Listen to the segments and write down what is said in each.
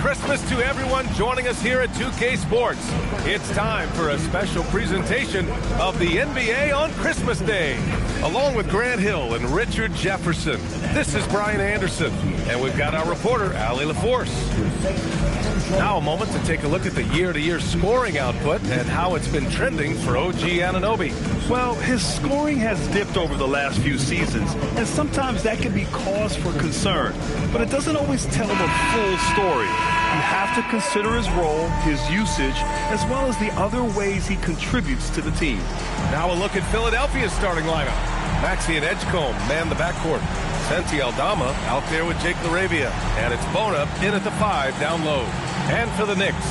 Christmas to everyone joining us here at 2K Sports. It's time for a special presentation of the NBA on Christmas Day. Along with Grant Hill and Richard Jefferson, this is Brian Anderson, and we've got our reporter, Allie LaForce. Now a moment to take a look at the year-to-year scoring output and how it's been trending for OG Anunoby. Well, his scoring has dipped over the last few seasons, and sometimes that can be cause for concern. But it doesn't always tell the full story. You have to consider his role, his usage, as well as the other ways he contributes to the team. Now a look at Philadelphia's starting lineup. Maxey and Edgecombe man the backcourt. Santi Aldama out there with Jake LaRavia. And it's Bona in at the 5 down low. And for the Knicks,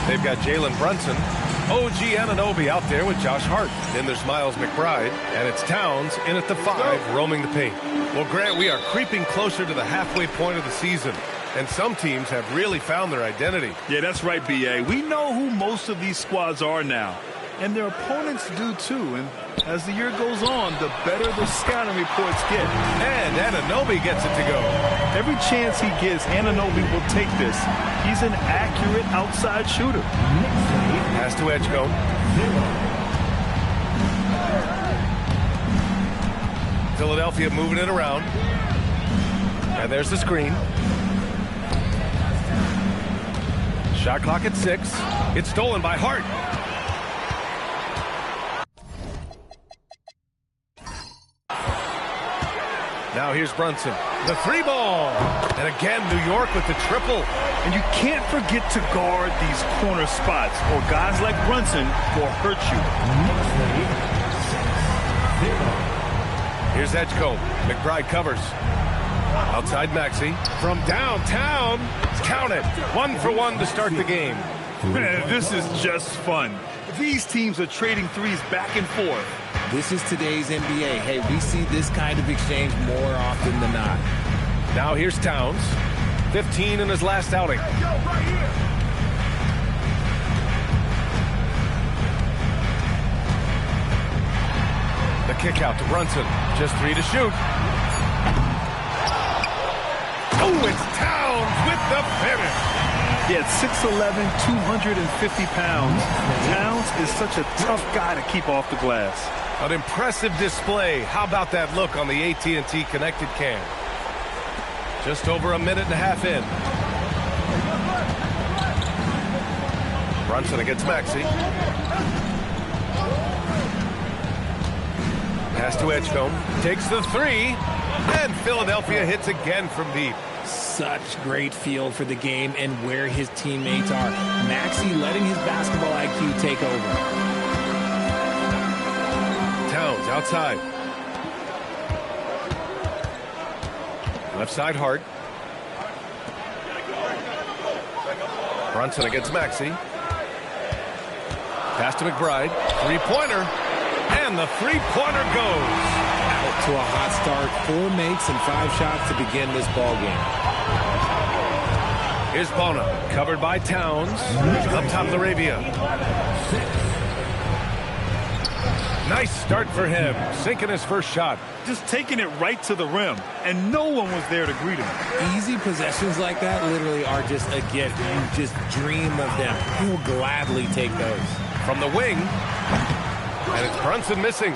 they've got Jalen Brunson, OG Anunoby out there with Josh Hart. Then there's Miles McBride, and it's Towns in at the 5 roaming the paint. Well, Grant, we are creeping closer to the halfway point of the season, and some teams have really found their identity. Yeah, that's right, B.A. We know who most of these squads are now, and their opponents do too. And as the year goes on, the better the scouting reports get. And Anunoby gets it to go. Every chance he gets, Anunoby will take this. He's an accurate outside shooter. Pass to Edgecombe. Philadelphia moving it around. And there's the screen. Shot clock at 6. It's stolen by Hart. Now here's Brunson. The 3 ball. And again, New York with the triple. And you can't forget to guard these corner spots, or guys like Brunson will hurt you. Here's Edgecombe. McBride covers. Outside Maxey. From downtown. Count it. 1 for 1 to start the game. Man, this is just fun. These teams are trading threes back and forth. This is today's NBA. Hey, we see this kind of exchange more often than not. Now here's Towns. 15 in his last outing. The kick out to Brunson. Just 3 to shoot. Oh, it's Towns with the finish. Yeah, 6'11", 250 pounds. Towns is such a tough guy to keep off the glass. An impressive display. How about that look on the AT&T connected cam? Just over a minute and a half in. Brunson against Maxey. Pass to Edgecombe. Takes the 3. And Philadelphia hits again from deep. Such great feel for the game and where his teammates are. Maxey letting his basketball IQ take over. Towns outside. Left side Hart. Brunson against Maxey. Pass to McBride. 3-pointer. And the 3-pointer goes. Out to a hot start. 4 makes and 5 shots to begin this ball game. Here's Bona. Covered by Towns. Up top LaRavia. Nice start for him. Sinking his first shot. Just taking it right to the rim, and no one was there to greet him. Easy possessions like that literally are just a gift. You just dream of them. He'll gladly take those. From the wing. And it's Brunson missing.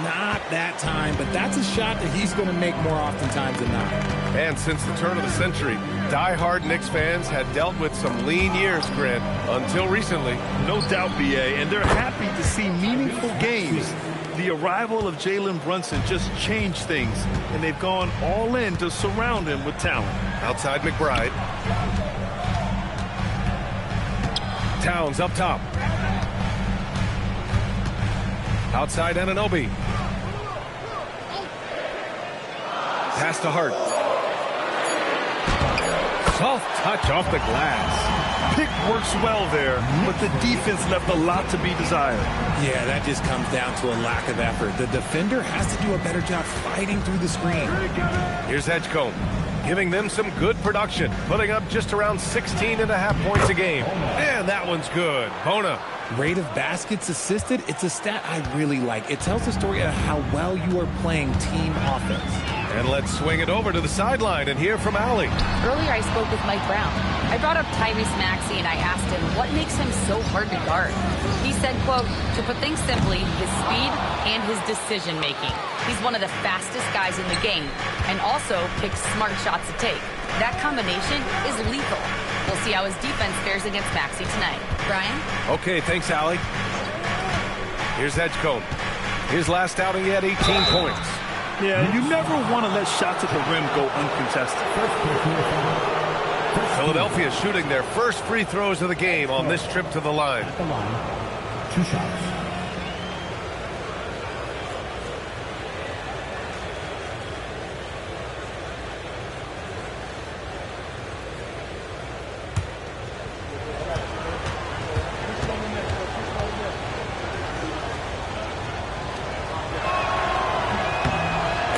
Not that time, but that's a shot that he's going to make more oftentimes than not. And since the turn of the century, die-hard Knicks fans had dealt with some lean years, Grant, until recently. No doubt, B.A., and they're happy to see meaningful games. The arrival of Jalen Brunson just changed things, and they've gone all in to surround him with talent. Outside McBride. Towns up top. Outside Anunoby. Pass to Hart. Soft touch off the glass. Pick works well there, but the defense left a lot to be desired. Yeah, that just comes down to a lack of effort. The defender has to do a better job fighting through the screen. Here's Edgecombe, giving them some good production, putting up just around 16.5 points a game. And that one's good. Bona. Rate of baskets assisted, it's a stat I really like. It tells the story of how well you are playing team offense. And let's swing it over to the sideline and hear from Allie. Earlier I spoke with Mike Brown. I brought up Tyrese Maxey and I asked him what makes him so hard to guard. He said, quote, to put things simply, his speed and his decision making. He's one of the fastest guys in the game and also picks smart shots to take. That combination is lethal. We'll see how his defense fares against Maxey tonight. Brian? Okay, thanks, Allie. Here's Edgecombe. His last outing, he had 18 points. Yeah, you never want to let shots at the rim go uncontested. Philadelphia shooting their first free throws of the game on this trip to the line. At the line, 2 shots.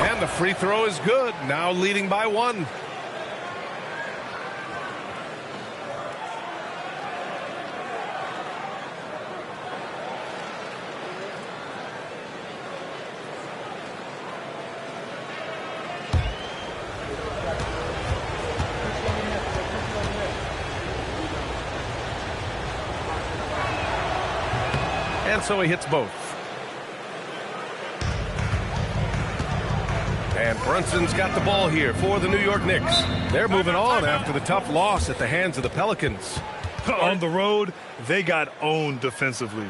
And the free throw is good, now leading by 1. And so he hits both. And Brunson's got the ball here for the New York Knicks. They're moving on after the tough loss at the hands of the Pelicans. On the road, they got owned defensively.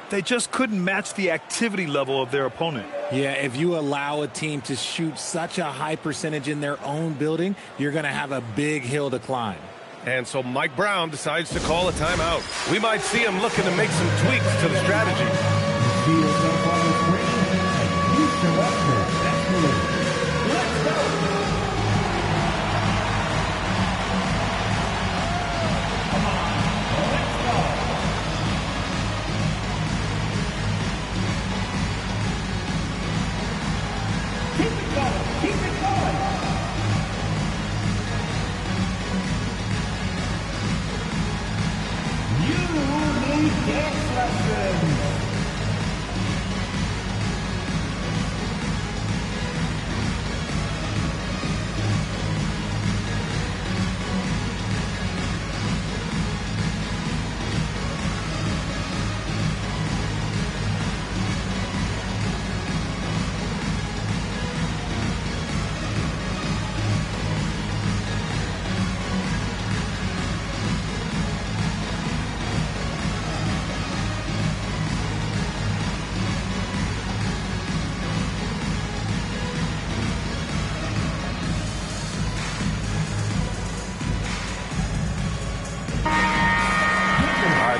They just couldn't match the activity level of their opponent. Yeah, if you allow a team to shoot such a high percentage in their own building, you're going to have a big hill to climb. And so Mike Brown decides to call a timeout. We might see him looking to make some tweaks to the strategy. Let's go.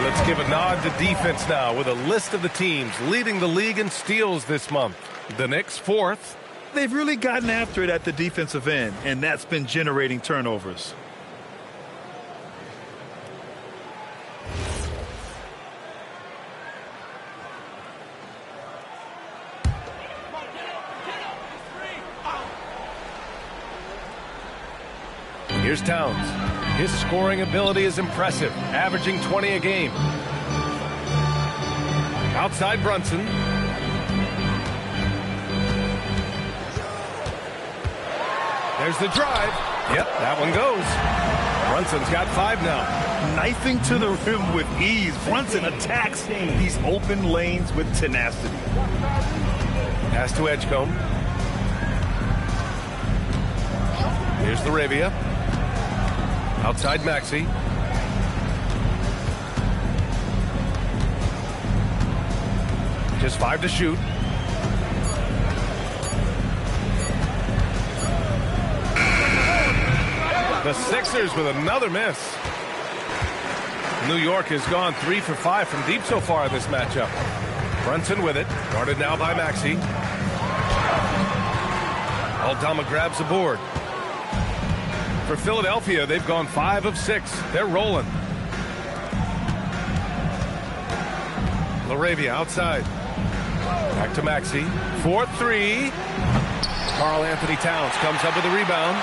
Let's give a nod to defense now with a list of the teams leading the league in steals this month. The Knicks, 4th. They've really gotten after it at the defensive end, and that's been generating turnovers. Here's Towns. His scoring ability is impressive, averaging 20 a game. Outside Brunson. There's the drive. Yep, that one goes. Brunson's got 5 now. Knifing to the rim with ease. Brunson attacks these open lanes with tenacity. Pass to Edgecombe. Here's the Arabia. Outside Maxey. Just 5 to shoot. The Sixers with another miss. New York has gone 3 for 5 from deep so far in this matchup. Brunson with it. Guarded now by Maxey. Aldama grabs the board. For Philadelphia, they've gone 5 of 6. They're rolling. LaRavia outside. Back to Maxey. 4-3. Karl Anthony Towns comes up with a rebound.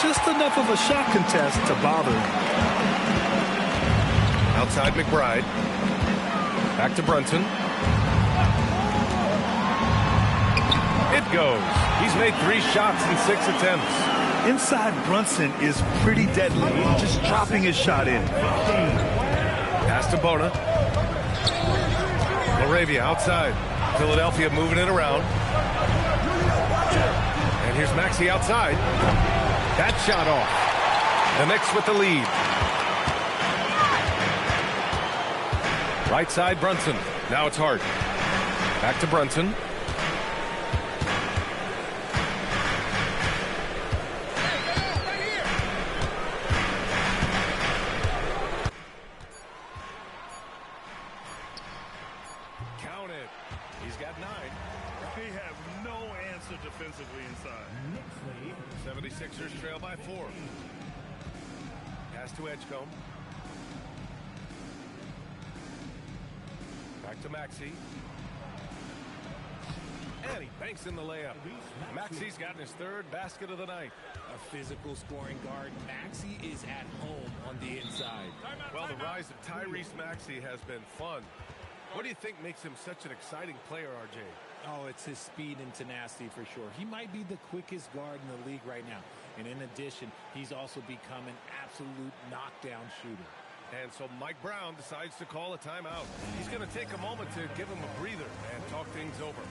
Just enough of a shot contest to bother. Outside McBride. Back to Brunson. It goes. He's made 3 shots in 6 attempts. Inside Brunson is pretty deadly, just dropping his shot in. Pass to Bona. LaRavia outside. Philadelphia moving it around. And here's Maxey outside. That shot off. The Knicks with the lead. Right side, Brunson. Now it's Hart. Back to Brunson. Count it. He's got 9. They have no answer defensively inside. 76ers trail by 4. Pass to Edgecombe. Back to Maxey. And he banks in the layup. Maxey's gotten his 3rd basket of the night. A physical scoring guard. Maxey is at home on the inside. Well, the rise of Tyrese Maxey has been fun. What do you think makes him such an exciting player, RJ? Oh, it's his speed and tenacity for sure. He might be the quickest guard in the league right now. And in addition, he's also become an absolute knockdown shooter. And so Mike Brown decides to call a timeout. He's going to take a moment to give him a breather and talk things over.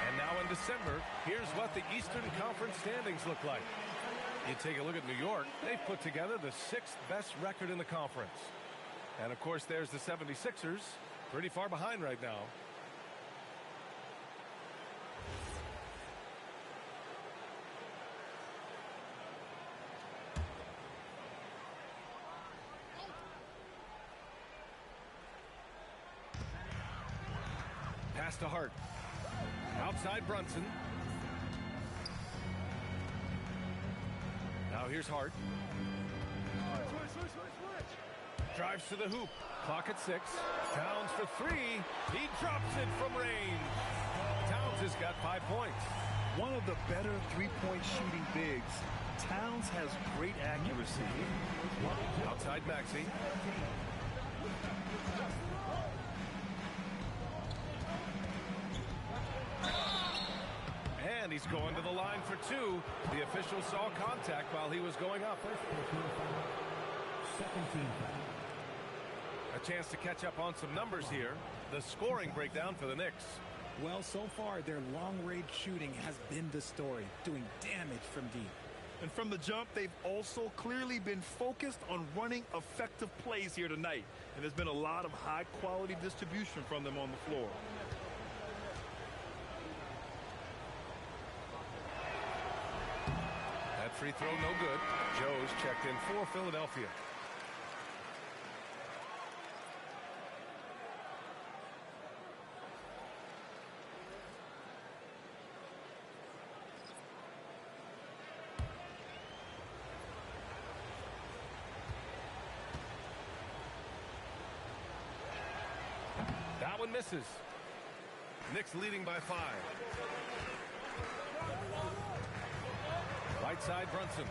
And now in December, here's what the Eastern Conference standings look like. You take a look at New York. They've put together the 6th best record in the conference. And, of course, there's the 76ers, pretty far behind right now. Pass to Hart. Outside Brunson. Now here's Hart. Drives to the hoop. Clock at 6. Towns for 3. He drops it from range. Towns has got 5 points. One of the better three-point shooting bigs. Towns has great accuracy. Outside Maxey. And he's going to the line for 2. The official saw contact while he was going up. A chance to catch up on some numbers here. The scoring breakdown for the Knicks. Well, so far, their long-range shooting has been the story, doing damage from deep. And from the jump, they've also clearly been focused on running effective plays here tonight. And there's been a lot of high-quality distribution from them on the floor. That free throw no good. Joe's checked in for Philadelphia. That one misses. Knicks leading by 5. Right side, Brunson.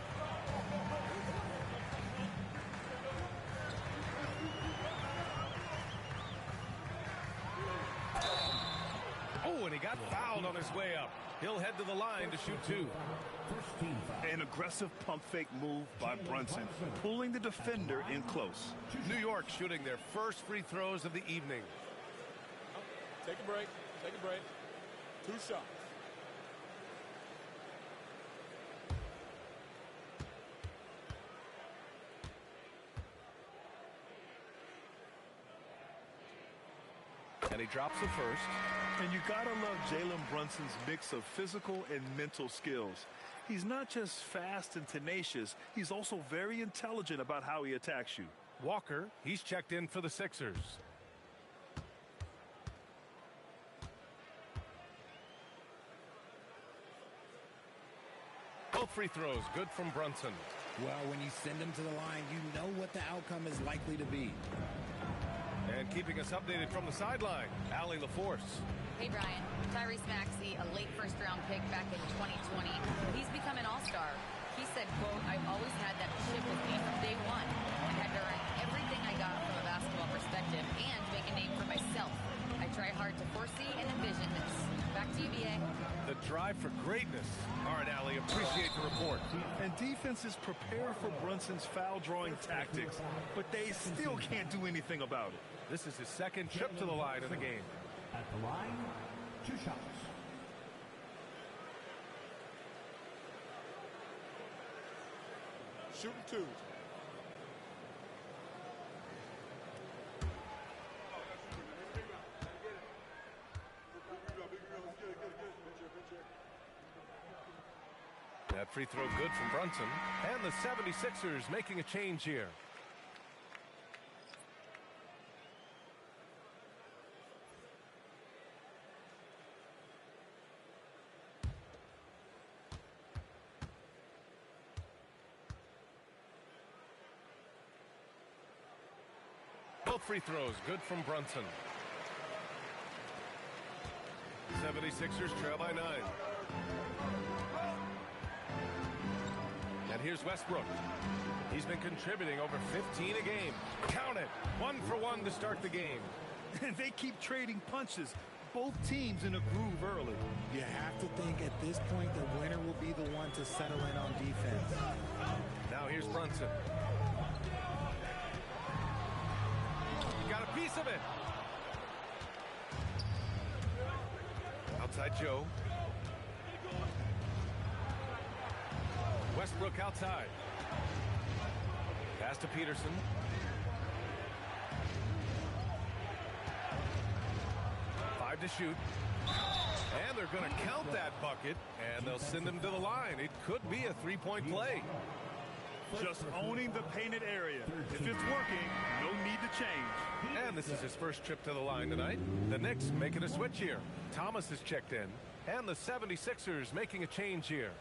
Oh, and he got fouled on his way up. He'll head to the line to shoot 2. An aggressive pump fake move by Brunson, pulling the defender in close. New York shooting their first free throws of the evening. Take a break. Take a break. 2 shots. And he drops the first. And you gotta love Jalen Brunson's mix of physical and mental skills. He's not just fast and tenacious, he's also very intelligent about how he attacks you. Walker, he's checked in for the Sixers. Both free throws good from Brunson. Well, when you send him to the line, you know what the outcome is likely to be. And keeping us updated from the sideline, Allie LaForce. Hey, Brian. Tyrese Maxey, a late first-round pick back in 2020. He's become an all-star. He said, quote, "I've always had that chip with me from day one. I had to earn everything I got from a basketball perspective and make a name for myself. I try hard to foresee and envision this." Back to you, BA. The drive for greatness. All right, Allie, appreciate the report. And defenses prepare for Brunson's foul-drawing tactics, but they still can't do anything about it. This is his second trip to the line of the game. At the line, 2 shots. Shooting 2. That free throw good from Brunson. And the 76ers making a change here. Both free throws good from Brunson. 76ers trail by 9. And here's Westbrook. He's been contributing over 15 a game. Count it. 1 for 1 to start the game. And they keep trading punches. Both teams in a groove early. You have to think at this point the winner will be the one to settle in on defense. Now here's Brunson. He got a piece of it. Outside Joe. Westbrook outside. Pass to Peterson. Five to shoot. And they're going to count that bucket, and they'll send him to the line. It could be a three-point play. Just owning the painted area. If it's working, no need to change. And this is his first trip to the line tonight. The Knicks making a switch here. Thomas is checked in, and the 76ers making a change here.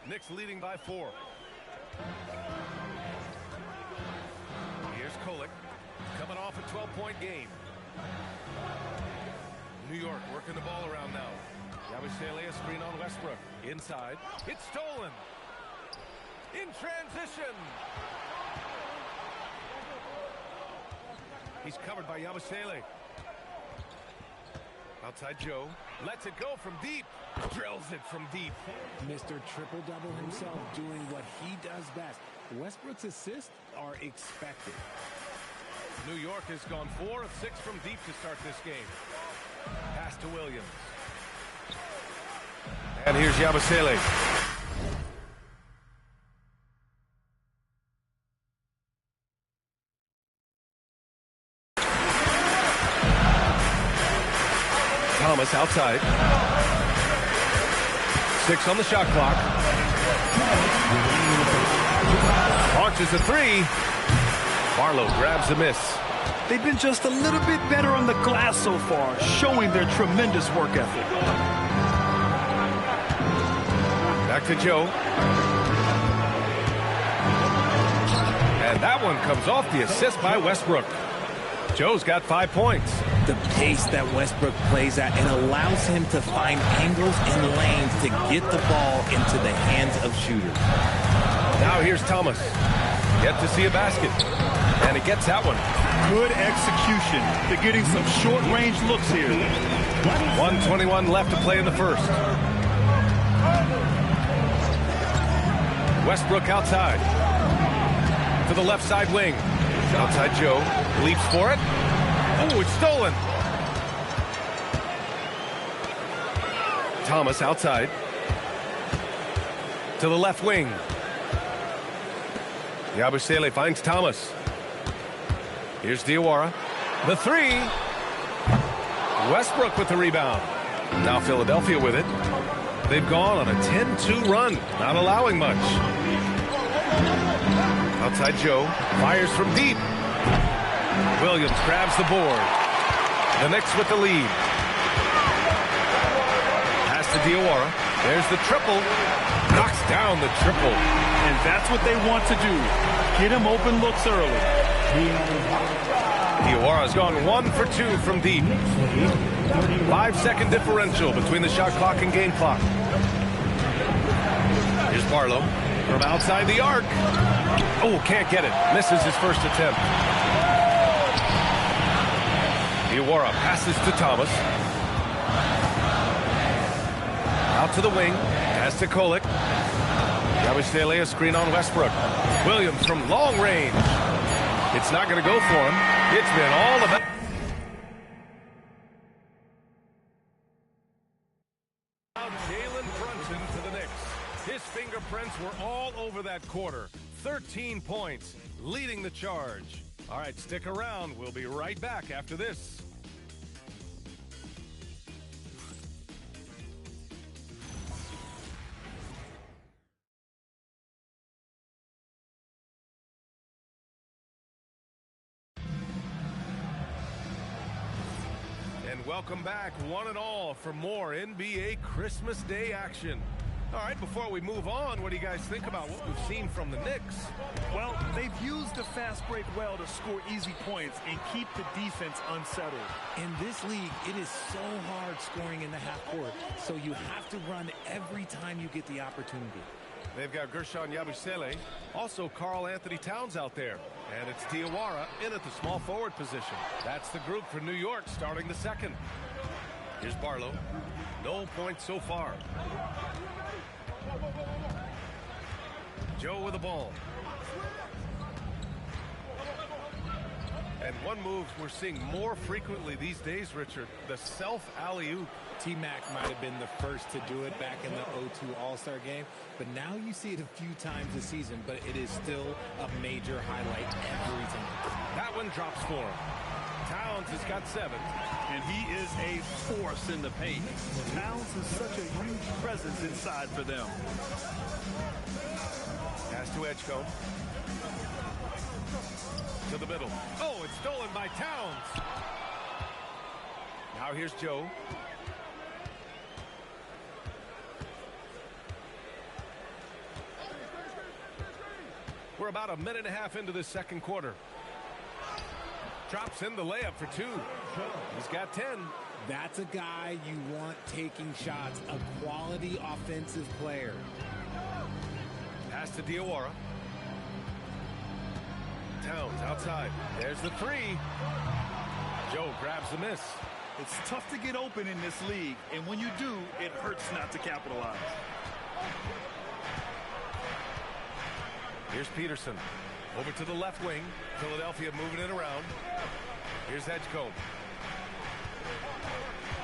Knicks leading by 4. Here's Kolek, coming off a 12-point game. New York working the ball around now. Yabusele, a screen on Westbrook. Inside. It's stolen. In transition. He's covered by Yabusele. Outside Joe. Lets it go from deep. Drills it from deep. Mr. Triple-Double himself doing what he does best. Westbrook's assists are expected. New York has gone 4 of 6 from deep to start this game. Pass to Williams. And here's Yabusele. Thomas outside. 6 on the shot clock. Launches a 3. Barlow grabs the miss. They've been just a little bit better on the glass so far, showing their tremendous work ethic. Back to Joe. And that one comes off the assist by Westbrook. Joe's got 5 points. The pace that Westbrook plays at, it allows him to find angles and lanes to get the ball into the hands of shooters. Now here's Thomas. Yet to see a basket. And he gets that one. Good execution. They're getting some short-range looks here. 1:21 left to play in the first. Westbrook outside. To the left side wing. Outside Joe. Leaps for it. Oh, it's stolen. Thomas outside. To the left wing. Yabusele finds Thomas. Here's Diawara. The three. Westbrook with the rebound. Now Philadelphia with it. They've gone on a 10-2 run, not allowing much. Outside Joe. Fires from deep. Williams grabs the board. The Knicks with the lead. Pass to Diawara. There's the triple. Knocks down the triple. And that's what they want to do. Get him open looks early. Diawara's gone 1 for 2 from deep. 5-second differential between the shot clock and game clock. Here's Barlow from outside the arc. Oh, can't get it. Misses his first attempt. Diawara passes to Thomas. Out to the wing. Pass to Kolek. Yabusele a screen on Westbrook. Williams from long range. It's not going to go for him. It's been all about. Jalen Brunson to the Knicks. His fingerprints were all over that quarter. 13 points, leading the charge. All right, stick around. We'll be right back after this. And welcome back, one and all, for more NBA Christmas Day action. All right, before we move on, what do you guys think about what we've seen from the Knicks? Well, they've used the fast break well to score easy points and keep the defense unsettled. In this league, it is so hard scoring in the half court, so you have to run every time you get the opportunity. They've got Gershon Yabusele, also Karl Anthony Towns out there. And it's Diawara in at the small forward position. That's the group for New York starting the second. Here's Barlow. No points so far. Joe with the ball. And one move we're seeing more frequently these days, Richard, the self alley-oop. T-Mac might have been the first to do it back in the 0-2 All-Star game, but now you see it a few times this season, but it is still a major highlight every time. That one drops for him. Towns has got 7. And he is a force in the paint. Towns is such a huge presence inside for them. Pass to Edgecombe. To the middle. Oh, it's stolen by Towns. Now here's Joe. We're about a minute and a half into this second quarter. Drops in the layup for 2. He's got 10. That's a guy you want taking shots, a quality offensive player. Pass to Diawara. Towns outside. There's the 3. Joe grabs the miss. It's tough to get open in this league, and when you do, it hurts not to capitalize. Here's Peterson. Over to the left wing. Philadelphia moving it around. Here's Edgecombe.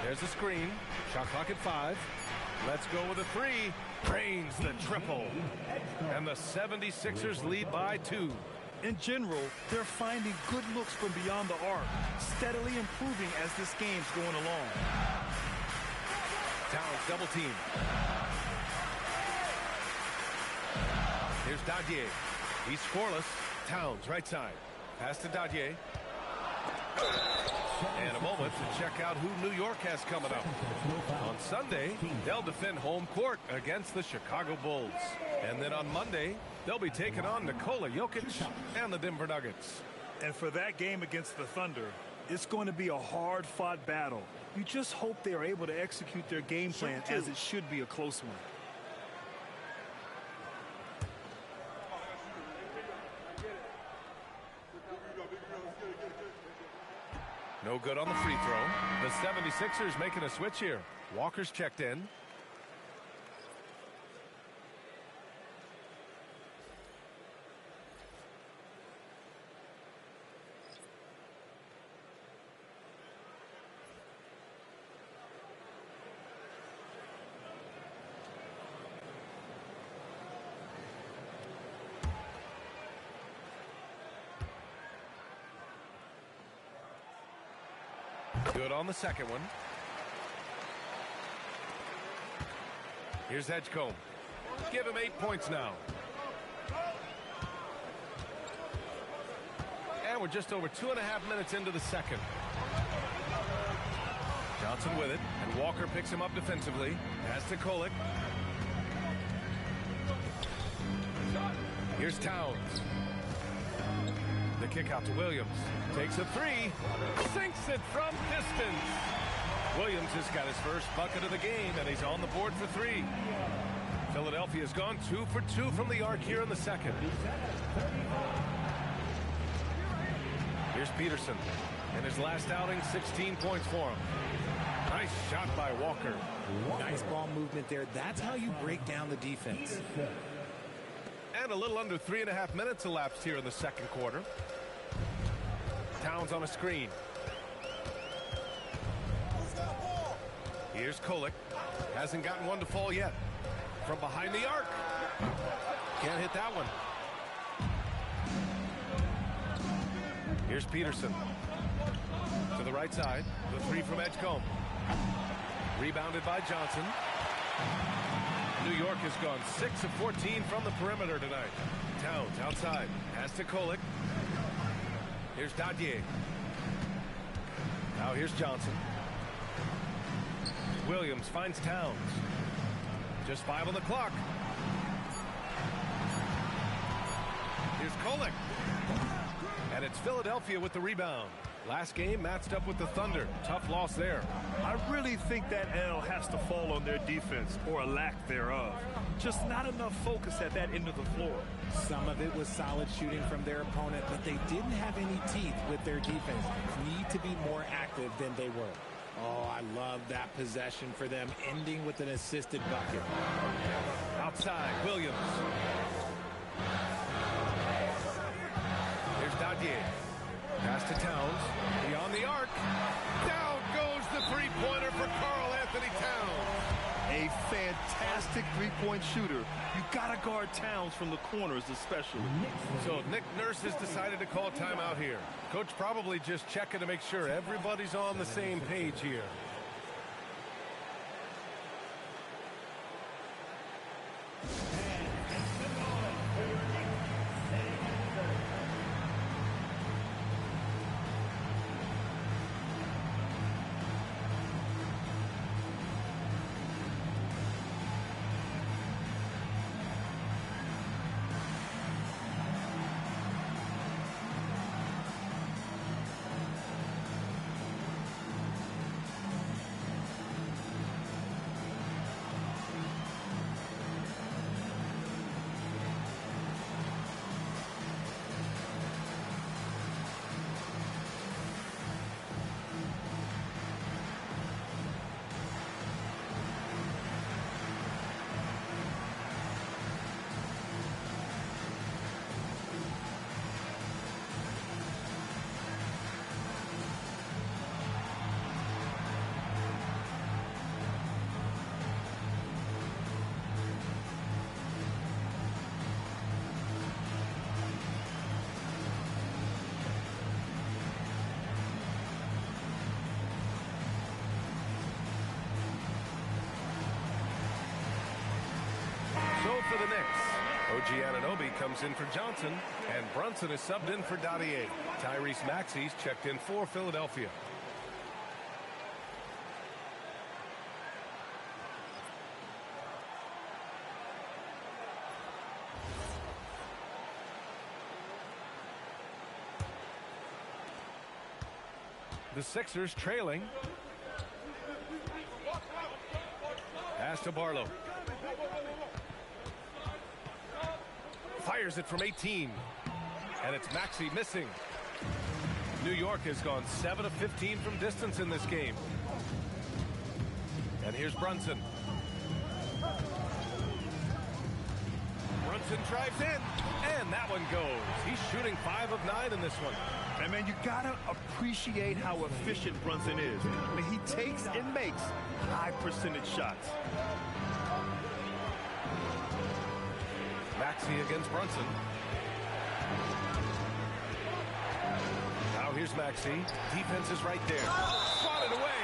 There's the screen. Shot clock at 5. Let's go with a 3. Drains the triple. And the 76ers lead by 2. In general, they're finding good looks from beyond the arc, steadily improving as this game's going along. Towns double team. Here's Dadier. He's scoreless. Towns right side. Pass to Dadier. And a moment to check out who New York has coming up. On Sunday, they'll defend home court against the Chicago Bulls. And then on Monday, they'll be taking on Nikola Jokic and the Denver Nuggets. And for that game against the Thunder, it's going to be a hard-fought battle. You just hope they are able to execute their game plan as it should be a close one. No good on the free throw. The 76ers making a switch here. Walker's checked in. Good on the second one. Here's Edgecombe. Give him 8 points now. And we're just over 2.5 minutes into the second. Johnson with it, and Walker picks him up defensively. Has to Kolek. Here's Towns. The kick out to Williams. Takes a three. Sinks it from distance. Williams has got his first bucket of the game, and he's on the board for three. Philadelphia's gone 2 for 2 from the arc here in the second. Here's Peterson. In his last outing, 16 points for him. Nice shot by Walker. Nice ball movement there. That's how you break down the defense. And a little under 3.5 minutes elapsed here in the second quarter. Towns on a screen. Here's Kolek. Hasn't gotten one to fall yet. From behind the arc. Can't hit that one. Here's Peterson. To the right side. The three from Edgecombe. Rebounded by Johnson. New York has gone 6 of 14 from the perimeter tonight. Towns outside. Has to Kolek. Here's Dadier. Now here's Johnson. Williams finds Towns. Just 5 on the clock. Here's Kolek. And it's Philadelphia with the rebound. Last game matched up with the Thunder. Tough loss there. I really think that L has to fall on their defense, or a lack thereof. Just not enough focus at that end of the floor. Some of it was solid shooting from their opponent, but they didn't have any teeth with their defense. Need to be more active than they were. Oh, I love that possession for them, ending with an assisted bucket. Outside, Williams. Here's Dadier. Pass to Towns. Beyond the arc. Down goes the three-pointer for Karl Anthony Towns. A fantastic three-point shooter. You got to guard Towns from the corners especially. So Nick Nurse has decided to call timeout here. Coach probably just checking to make sure everybody's on the same page here. For the Knicks, OG Anunoby comes in for Johnson, and Brunson is subbed in for Dadier. Tyrese Maxey's checked in for Philadelphia. The Sixers trailing. Pass to Barlow. Fires it from 18. And it's Maxey missing. New York has gone 7 of 15 from distance in this game. And here's Brunson. Brunson drives in, and that one goes. He's shooting 5 of 9 in this one. And man, you gotta appreciate how efficient Brunson is. I mean, he takes and makes high percentage shots. Maxey against Brunson. Now here's Maxey. Defense is right there. Swatted away.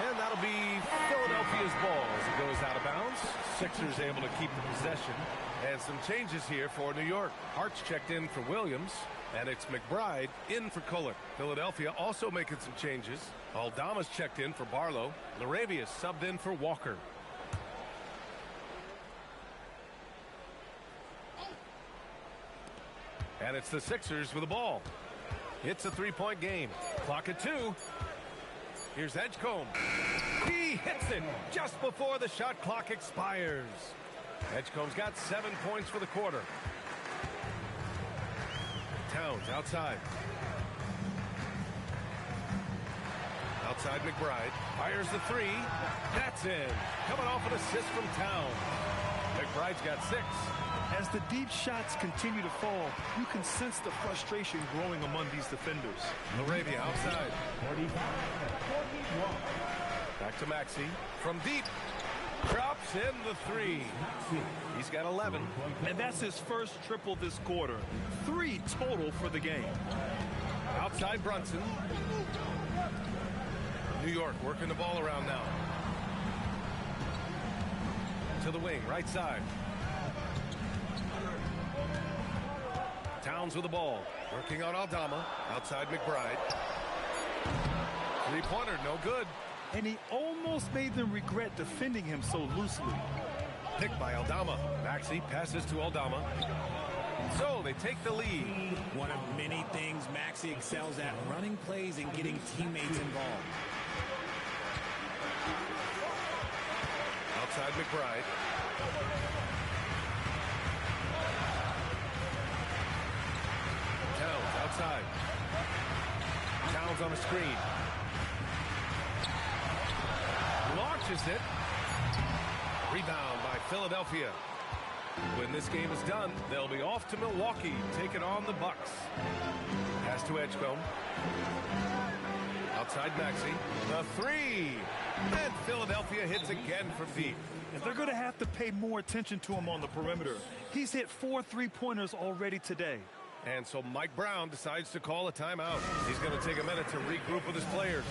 And that'll be Philadelphia's ball as it goes out of bounds. Sixers able to keep the possession. And some changes here for New York. Hart's checked in for Williams. And it's McBride in for Cullen. Philadelphia also making some changes. Aldama's checked in for Barlow. LaRavia subbed in for Walker. And it's the Sixers with the ball. It's a 3-point game. Clock at 2. Here's Edgecombe. He hits it just before the shot clock expires. Edgecombe's got 7 points for the quarter. Towns outside. Outside McBride. Fires the 3. That's in. Coming off an assist from Towns. McBride's got 6. As the deep shots continue to fall, you can sense the frustration growing among these defenders. LaRavia outside. 45-41. Back to Maxey. From deep. Drops in the 3. He's got 11. And that's his first triple this quarter. 3 total for the game. Outside Brunson. New York working the ball around now. To the wing, right side. Towns with the ball. Working on Aldama. Outside McBride. 3-pointer, no good. And he almost made them regret defending him so loosely. Picked by Aldama. Maxey passes to Aldama. So they take the lead. One of many things Maxey excels at, running plays and getting teammates involved. Outside McBride. Towns outside. Towns on the screen. Launches it. Rebound by Philadelphia. When this game is done, they'll be off to Milwaukee, taking on the Bucks. Pass to Edgecombe. Outside Maxey. The 3. And Philadelphia hits again from deep. And they're going to have to pay more attention to him on the perimeter. He's hit 4 3-pointers already today. And so Mike Brown decides to call a timeout. He's going to take a minute to regroup with his players.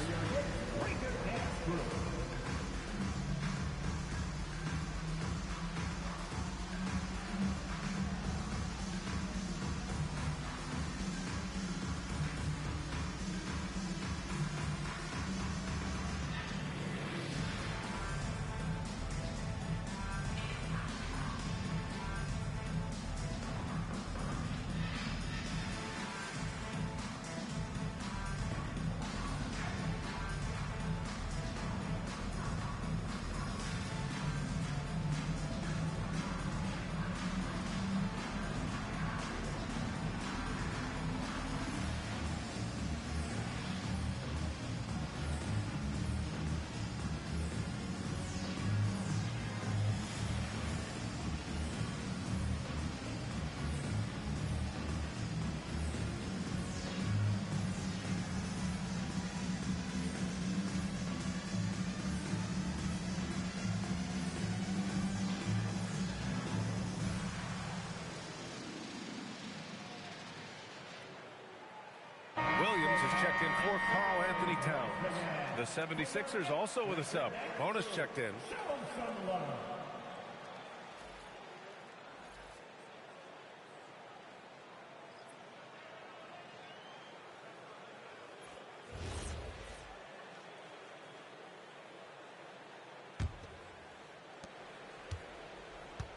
Williams is checked in for Karl Anthony Towns. The 76ers also with a sub. Bonus checked in.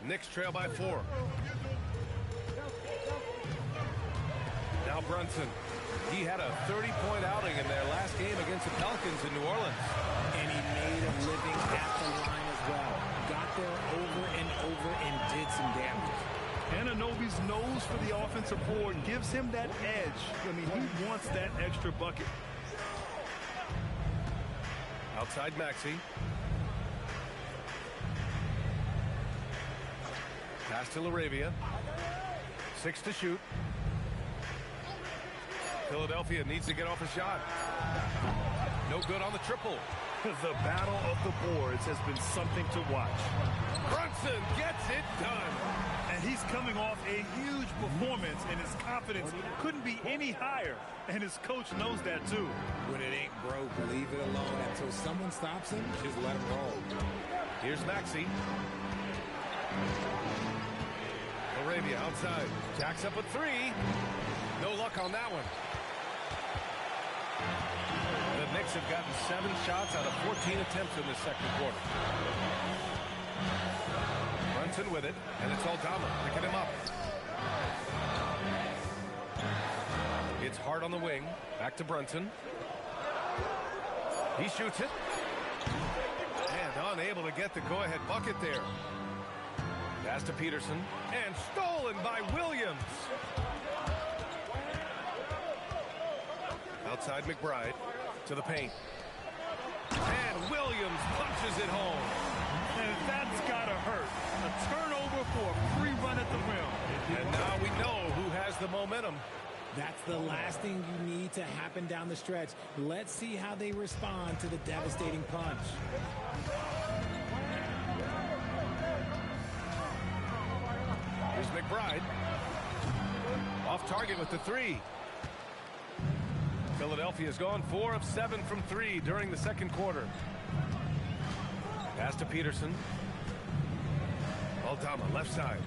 Knicks trail by 4. Now Brunson. He had a 30-point outing in their last game against the Pelicans in New Orleans. And he made a living at the line as well. Got there over and over and did some damage. Anunoby's nose for the offensive board gives him that edge. I mean, he wants that extra bucket. Outside Maxey. Pass to LaRavia. 6 to shoot. Philadelphia needs to get off a shot. No good on the triple. The battle of the boards has been something to watch. Brunson gets it done. And he's coming off a huge performance, and his confidence couldn't be any higher. And his coach knows that, too. When it ain't broke, leave it alone until someone stops him. Just let him roll. Here's Maxey. LaRavia outside. Jacks up a 3. No luck on that one. The Knicks have gotten 7 shots out of 14 attempts in the second quarter. Brunson with it, and it's Aldama picking him up. It's Hart on the wing. Back to Brunson. He shoots it. And unable to get the go-ahead bucket there. Pass to Peterson. And stolen by Williams. Outside McBride to the paint. And Williams punches it home. And that's got to hurt. A turnover for a free run at the rim. And now we know who has the momentum. That's the last thing you need to happen down the stretch. Let's see how they respond to the devastating punch. Here's McBride. Off target with the 3. Philadelphia's gone 4 of 7 from 3 during the second quarter. Pass to Peterson. Aldama left side.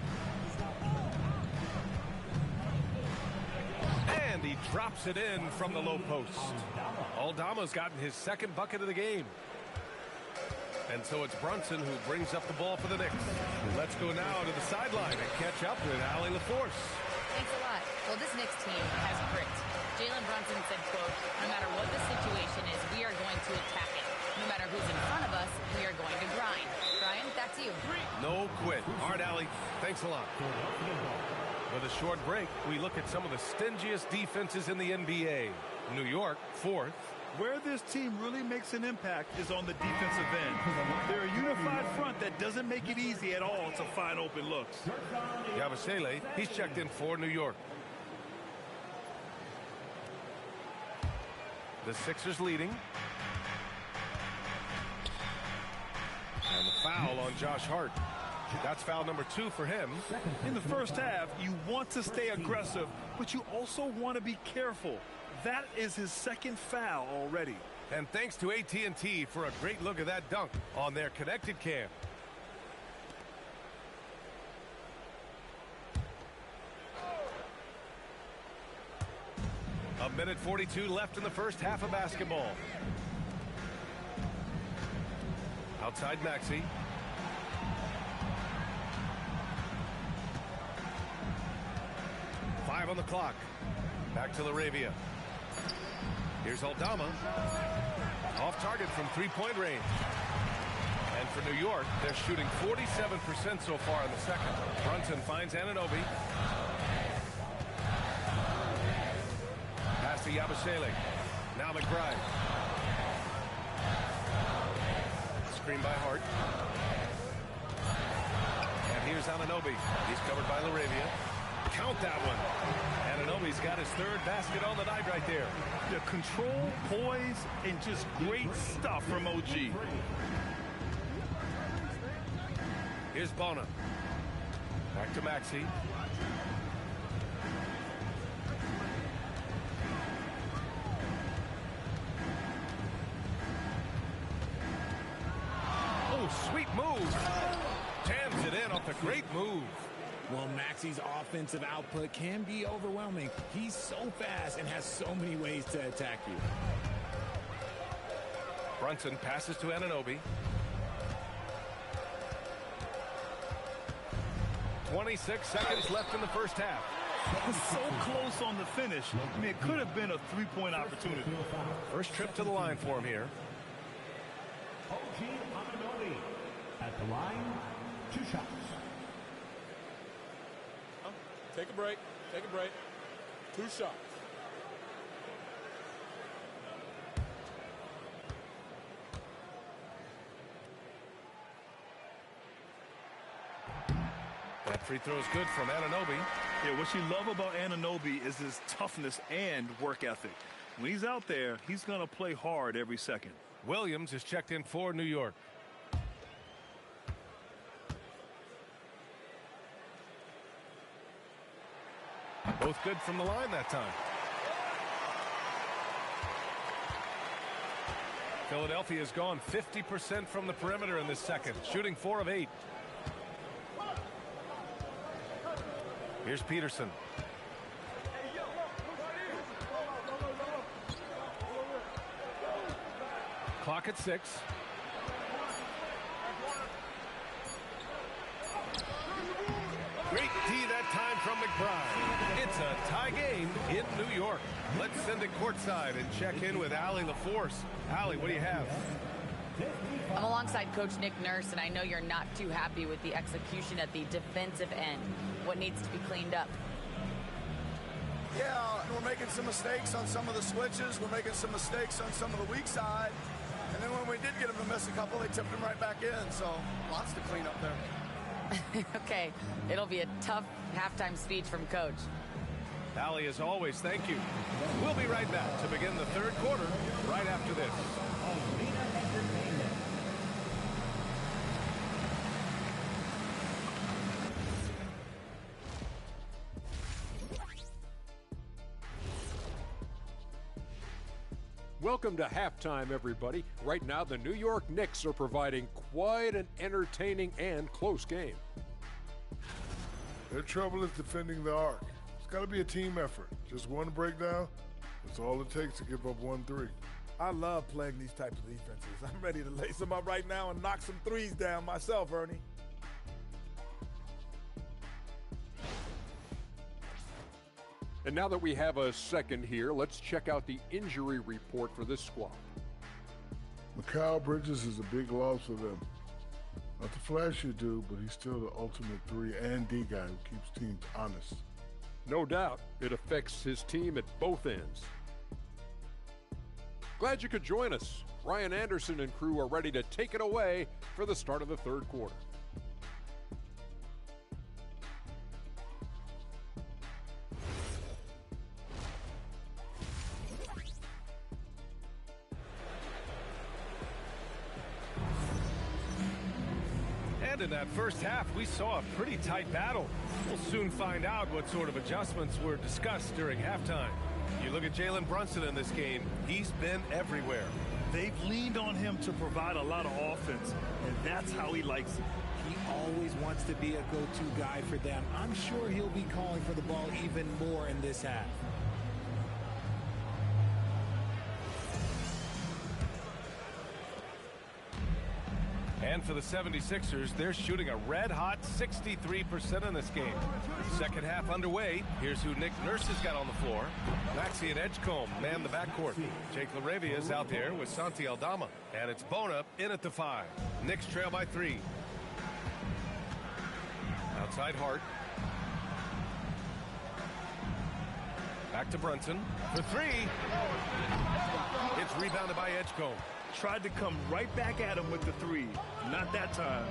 And he drops it in from the low post. Aldama's gotten his second bucket of the game. And so it's Brunson who brings up the ball for the Knicks. Let's go now to the sideline and catch up with Allie LaForce. Thanks a lot. Well, this Knicks team has grit. Jalen Brunson said, quote, no matter what the situation is, we are going to attack it. No matter who's in front of us, we are going to grind. Brian, back to you. No quit. All right, Allie. Thanks a lot. With a short break, we look at some of the stingiest defenses in the NBA. New York, 4th. Where this team really makes an impact is on the defensive end. They're a unified front that doesn't make it easy at all to find open looks. Yabusele, he's checked in for New York. The Sixers leading. And the foul on Josh Hart. That's foul number 2 for him. In the first half, you want to stay aggressive, but you also want to be careful. That is his second foul already. And thanks to AT&T for a great look at that dunk on their connected cam. A minute 42 left in the first half of basketball. Outside Maxey. Five on the clock. Back to LaRavia. Here's Aldama. Off target from three-point range. And for New York, they're shooting 47% so far in the second. Brunson finds Anunoby. Pass to Yabusele. Now McBride. Screen by Hart. And here's Anunoby. He's covered by LaRavia. Count that one. Anunoby's got his 3rd basket on the night right there. The control, poise, and just great stuff from OG. Here's Bona. Back to Maxey. Oh, sweet move. Jams it in off a great move. Well, Maxey's offensive output can be overwhelming. He's so fast and has so many ways to attack you. Brunson passes to Anunoby. 26 seconds left in the first half. was so close on the finish. I mean, it could have been a three-point opportunity. First trip to the line for him here. OG Anunoby at the line, 2 shots. Take a break. Take a break. 2 shots. That free throw is good from Anunoby. Yeah, what you love about Anunoby is his toughness and work ethic. When he's out there, he's going to play hard every second. Williams is checked in for New York. Both good from the line that time. Philadelphia has gone 50% from the perimeter in this second, shooting 4 of 8. Here's Peterson. Clock at 6. Great D that time from McBride. It's a tie game in New York. Let's send it courtside and check in with Allie LaForce. Allie, what do you have? I'm alongside Coach Nick Nurse, and I know you're not too happy with the execution at the defensive end. What needs to be cleaned up? Yeah, we're making some mistakes on some of the switches. We're making some mistakes on some of the weak side. And then when we did get them to miss a couple, they tipped them right back in. So lots to clean up there. Okay, it'll be a tough halftime speech from Coach. Allie, as always, thank you. We'll be right back to begin the third quarter right after this. Welcome to halftime, everybody. Right now, the New York Knicks are providing quite an entertaining and close game. Their trouble is defending the arc. It's got to be a team effort. Just one breakdown, that's all it takes to give up 1-3. I love playing these types of defenses. I'm ready to lace them up right now and knock some threes down myself, Ernie. And now that we have a second here, let's check out the injury report for this squad. Mikal Bridges is a big loss for them. Not the flashy dude, but he's still the ultimate 3 and D guy who keeps teams honest. No doubt, it affects his team at both ends. Glad you could join us. Ryan Anderson and crew are ready to take it away for the start of the third quarter. And in that first half, we saw a pretty tight battle. We'll soon find out what sort of adjustments were discussed during halftime. You look at Jalen Brunson in this game, he's been everywhere. They've leaned on him to provide a lot of offense, and that's how he likes it. He always wants to be a go-to guy for them. I'm sure he'll be calling for the ball even more in this half. And for the 76ers, they're shooting a red-hot 63% in this game. Second half underway. Here's who Nick Nurse has got on the floor. Maxey and Edgecombe man the backcourt. Jake LaRavia is out there with Santi Aldama. And it's Bona in at the 5. Knicks trail by 3. Outside Hart. Back to Brunson for 3. It's rebounded by Edgecombe. Tried to come right back at him with the 3. Not that time.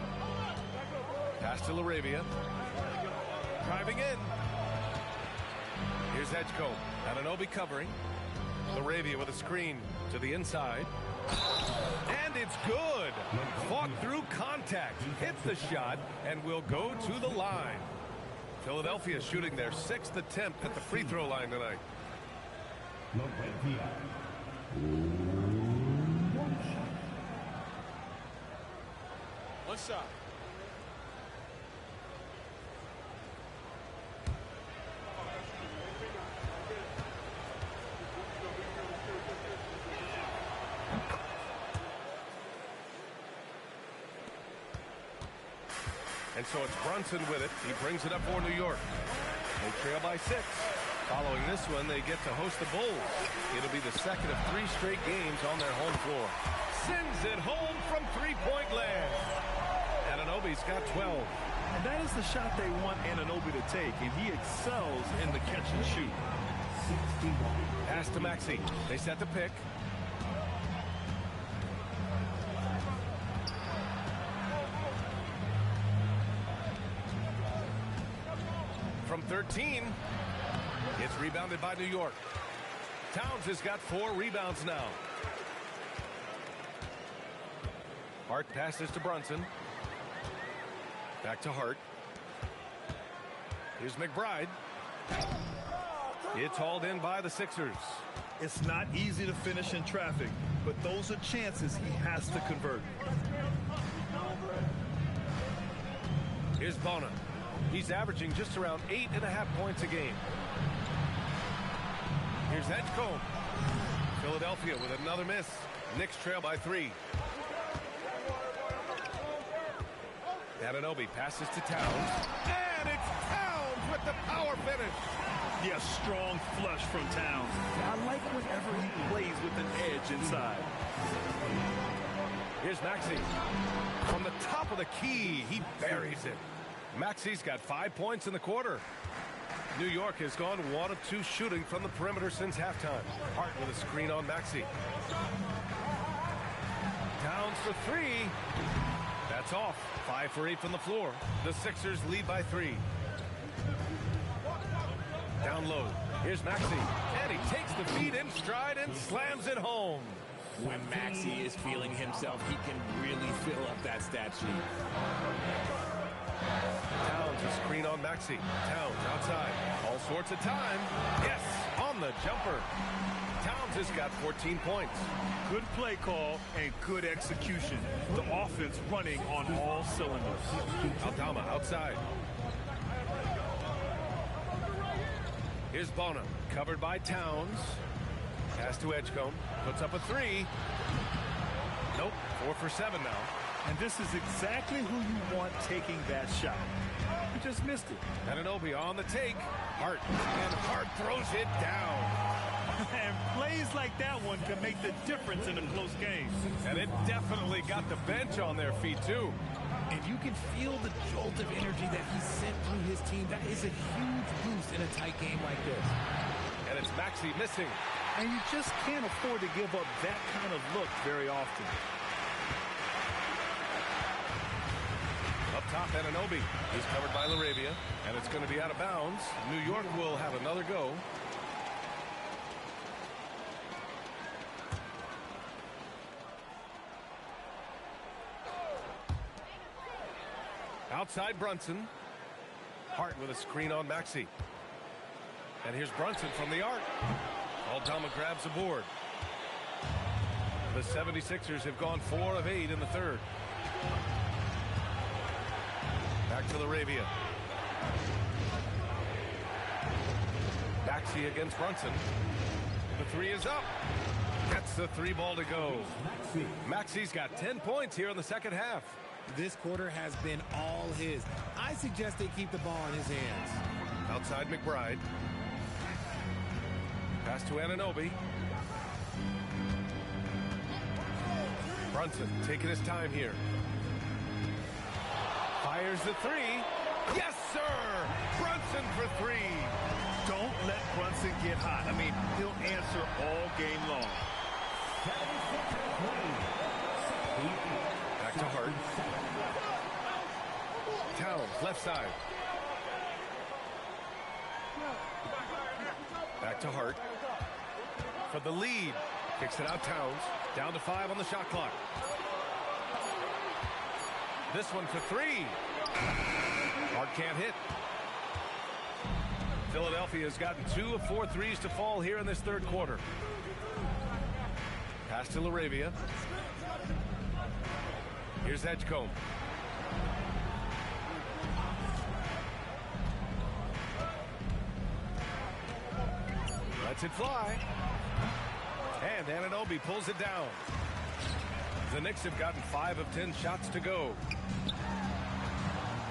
Pass to LaRavia. Driving in. Here's Edgecombe. Anunoby covering. LaRavia with a screen to the inside. And it's good. Fought through contact. Hit the shot and will go to the line. Philadelphia shooting their 6th attempt at the free throw line tonight. One shot. And so it's Brunson with it. He brings it up for New York. They trail by 6. Following this one, they get to host the Bulls. It'll be the second of 3 straight games on their home floor. Sends it home from three-point land. Anunoby's got 12. And that is the shot they want Anunoby to take, and he excels in the catch and shoot. Pass to Maxey. They set the pick. From 13, it's rebounded by New York. Towns has got 4 rebounds now. Hart passes to Brunson. Back to Hart. Here's McBride. It's hauled in by the Sixers. It's not easy to finish in traffic, but those are chances he has to convert. Here's Bona. He's averaging just around 8.5 points a game. Here's Edgecombe. Philadelphia with another miss. Knicks trail by 3. Anunoby passes to Towns. And it's Towns with the power finish. Yeah, strong flush from Towns. I like whenever he plays with an edge inside. Here's Maxey. From the top of the key, he buries it. Maxey's got 5 points in the quarter. New York has gone 1 of 2 shooting from the perimeter since halftime. Hart with a screen on Maxey. Towns for 3. That's off. 5 for 8 from the floor. The Sixers lead by 3. Down low. Here's Maxey. And he takes the feed in stride and slams it home. When Maxey is feeling himself, he can really fill up that stat sheet. Towns a screen on Maxey. Towns outside. All sorts of time. Yes, on the jumper. Towns has got 14 points. Good play call and good execution. The offense running on all cylinders. Aldama outside. Here's Bona. Covered by Towns. Pass to Edgecombe. Puts up a 3. Nope. 4 for 7 now. And this is exactly who you want taking that shot. You just missed it. Anunoby on the take. Hart. And Hart throws it down. And plays like that one can make the difference in a close game. And it definitely got the bench on their feet, too. And you can feel the jolt of energy that he sent through his team. That is a huge boost in a tight game like this. And it's Maxey missing. And you just can't afford to give up that kind of look very often. Up top, Anunoby. He's covered by LaRavia, and it's going to be out of bounds. New York will have another go. Outside Brunson. Hart with a screen on Maxey. And here's Brunson from the arc. Aldama grabs the board. The 76ers have gone 4 of 8 in the third. Back to LaRavia. Maxey against Brunson. The 3 is up. Gets the 3 ball to go. Maxey's got 10 points here in the second half. This quarter has been all his. I suggest they keep the ball in his hands. Outside McBride. Pass to Anunoby. Brunson taking his time here. Fires the 3. Yes, sir! Brunson for 3. Don't let Brunson get hot. I mean, he'll answer all game long. Back to Hart. Towns, left side. Back to Hart. For the lead. Kicks it out Towns. Down to 5 on the shot clock. This one for 3. Hart can't hit. Philadelphia has gotten 2 of 4 threes to fall here in this third quarter. Pass to LaRavia. Here's Edgecombe. Lets it fly. And Anunoby pulls it down. The Knicks have gotten 5 of 10 shots to go.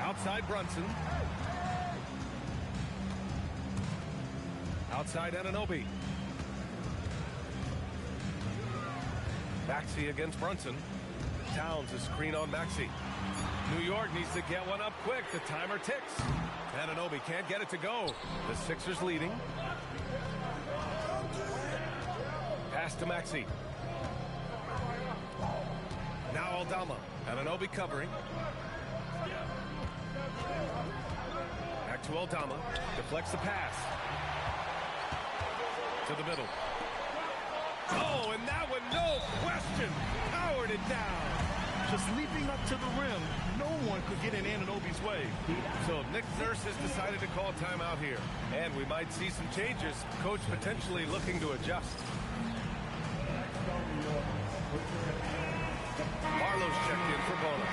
Outside Brunson. Outside Anunoby. Maxey against Brunson. Towns a screen on Maxey. New York needs to get one up quick. The timer ticks. Anunoby can't get it to go. The Sixers leading. Pass to Maxey. Now Aldama. Anunoby covering. Back to Aldama. Deflects the pass. To the middle. Oh, and that one, no question, powered it down. Just leaping up to the rim, no one could get in Anunoby's way. So Nick Nurse has decided to call timeout here. And we might see some changes. Coach potentially looking to adjust. Barlow's checked in for Bona.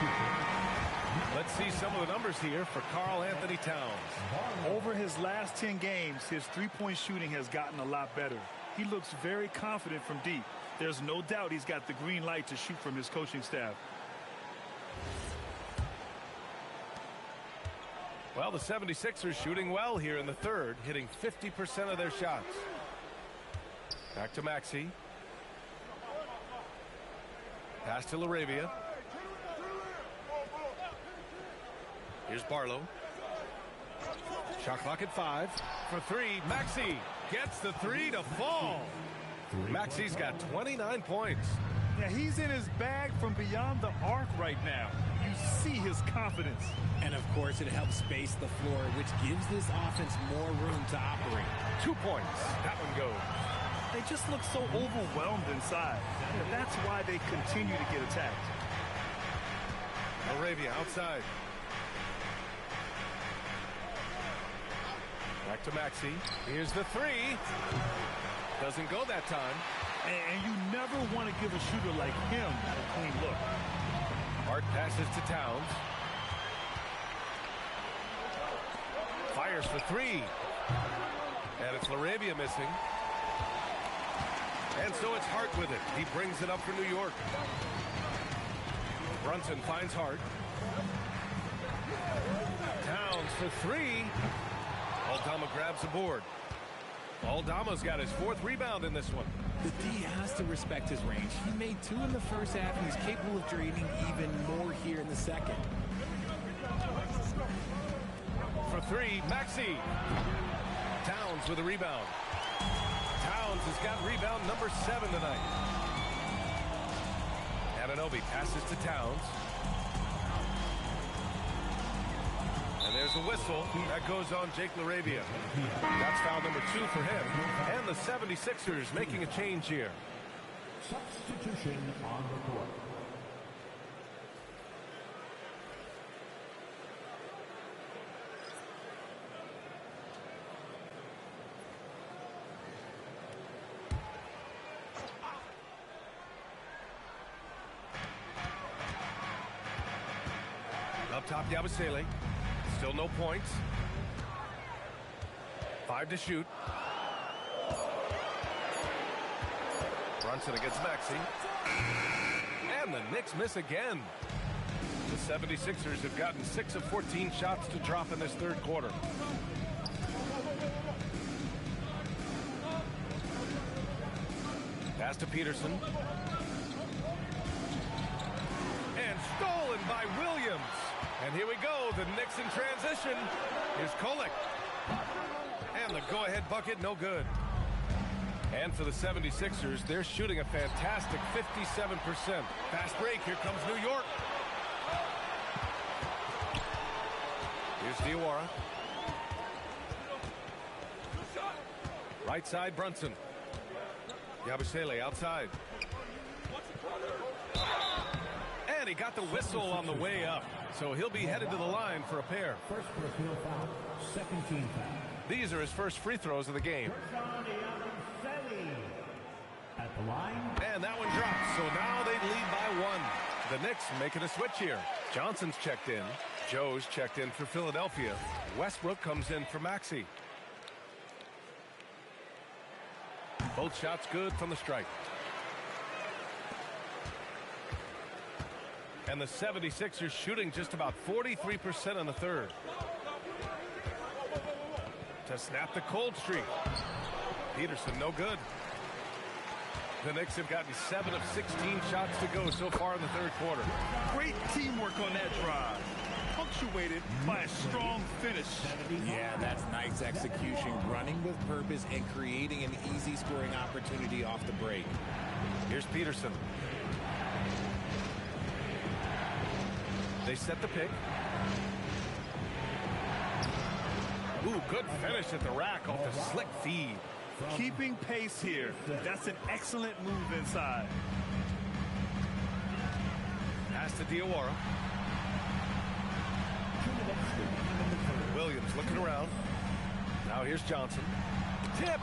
Let's see some of the numbers here for Karl Anthony Towns. Over his last 10 games, his three-point shooting has gotten a lot better. He looks very confident from deep. There's no doubt he's got the green light to shoot from his coaching staff. Well, the 76ers shooting well here in the third, hitting 50% of their shots. Back to Maxey. Pass to LaRavia. Here's Barlow. Shot clock at 5. For 3, Maxey gets the 3 to fall. Maxey's got 29 points. Yeah, he's in his bag from beyond the arc right now. You see his confidence. And of course, it helps space the floor, which gives this offense more room to operate. 2 points. That one goes. They just look so overwhelmed inside. And that's why they continue to get attacked. LaRavia outside. Back to Maxey. Here's the 3. Doesn't go that time. And you never want to give a shooter like him a clean look. Hart passes to Towns. Fires for 3. And it's LaRavia missing. And so it's Hart with it. He brings it up for New York. Brunson finds Hart. Towns for 3. Aldama grabs the board. Aldama's got his 4th rebound in this one. The D has to respect his range. He made 2 in the first half, and he's capable of draining even more here in the second. For 3, Maxey. Towns with a rebound. Towns has got rebound number 7 tonight. Anunoby passes to Towns. And there's a whistle. That goes on Jake LaRavia. That's foul number 2 for him. And the 76ers making a change here. Substitution on the court. Up top, Yabusele. Still no points. 5 to shoot. Brunson against Maxey. And the Knicks miss again. The 76ers have gotten 6 of 14 shots to drop in this third quarter. Pass to Peterson. And stolen by Williams. And here we go, the Knicks in transition. Here's Kolek. And the go-ahead bucket, no good. And for the 76ers, they're shooting a fantastic 57%. Fast break, here comes New York. Here's Diawara. Right side, Brunson. Yabusele outside. And he got the whistle on the way up. So he'll be headed to the line for a pair. First personal foul, second team foul. These are his first free throws of the game. At the line. And that one drops. So now they lead by 1. The Knicks making a switch here. Johnson's checked in. Joe's checked in for Philadelphia. Westbrook comes in for Maxey. Both shots good from the strike. And the 76ers shooting just about 43% in the third. To snap the cold streak. Peterson, no good. The Knicks have gotten 7 of 16 shots to go so far in the third quarter. Great teamwork on that drive, punctuated by a strong finish. Yeah, that's nice execution, running with purpose and creating an easy scoring opportunity off the break. Here's Peterson. They set the pick. Ooh, good finish at the rack off the slick feed. Keeping pace here. That's an excellent move inside. Pass to Diawara. Williams looking around. Now here's Johnson. Tipped.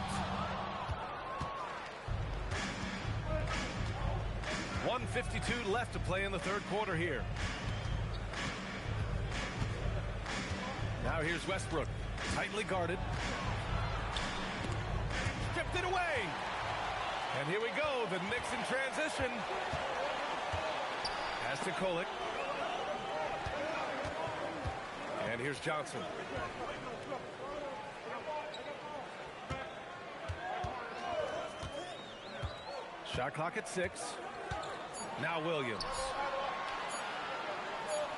1:52 left to play in the third quarter here. Now here's Westbrook. Tightly guarded. Stripped it away. And here we go. The Knicks in transition. Pass to Kolek. And here's Johnson. Shot clock at 6. Now Williams.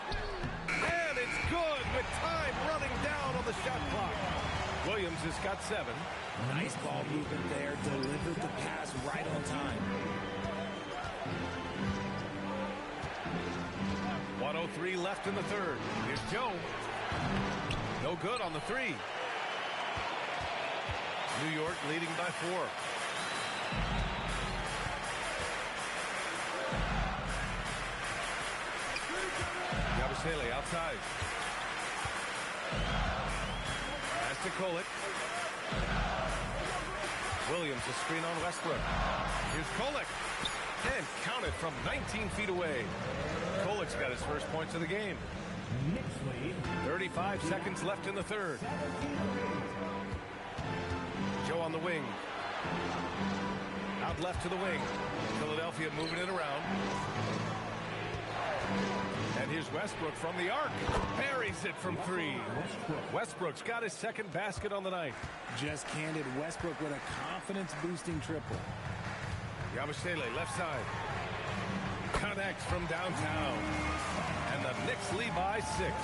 And it's good with time running down on the shot clock. Williams has got 7. Nice ball movement there. Delivered the pass right on time. 1:03 left in the third. Here's Joe. No good on the 3. New York leading by 4. Yabusele outside. Pass to Kolek. Williams a screen on Westbrook. Here's Kolek. And counted from 19 feet away. Kolek's got his first points of the game. 35 seconds left in the third. Joe on the wing. Out left to the wing. Philadelphia moving it around. And here's Westbrook from the arc. Buries it from 3. Westbrook's got his second basket on the night. Just handed Westbrook with a confidence-boosting triple. Yabusele left side. Connects from downtown. And the Knicks lead by 6.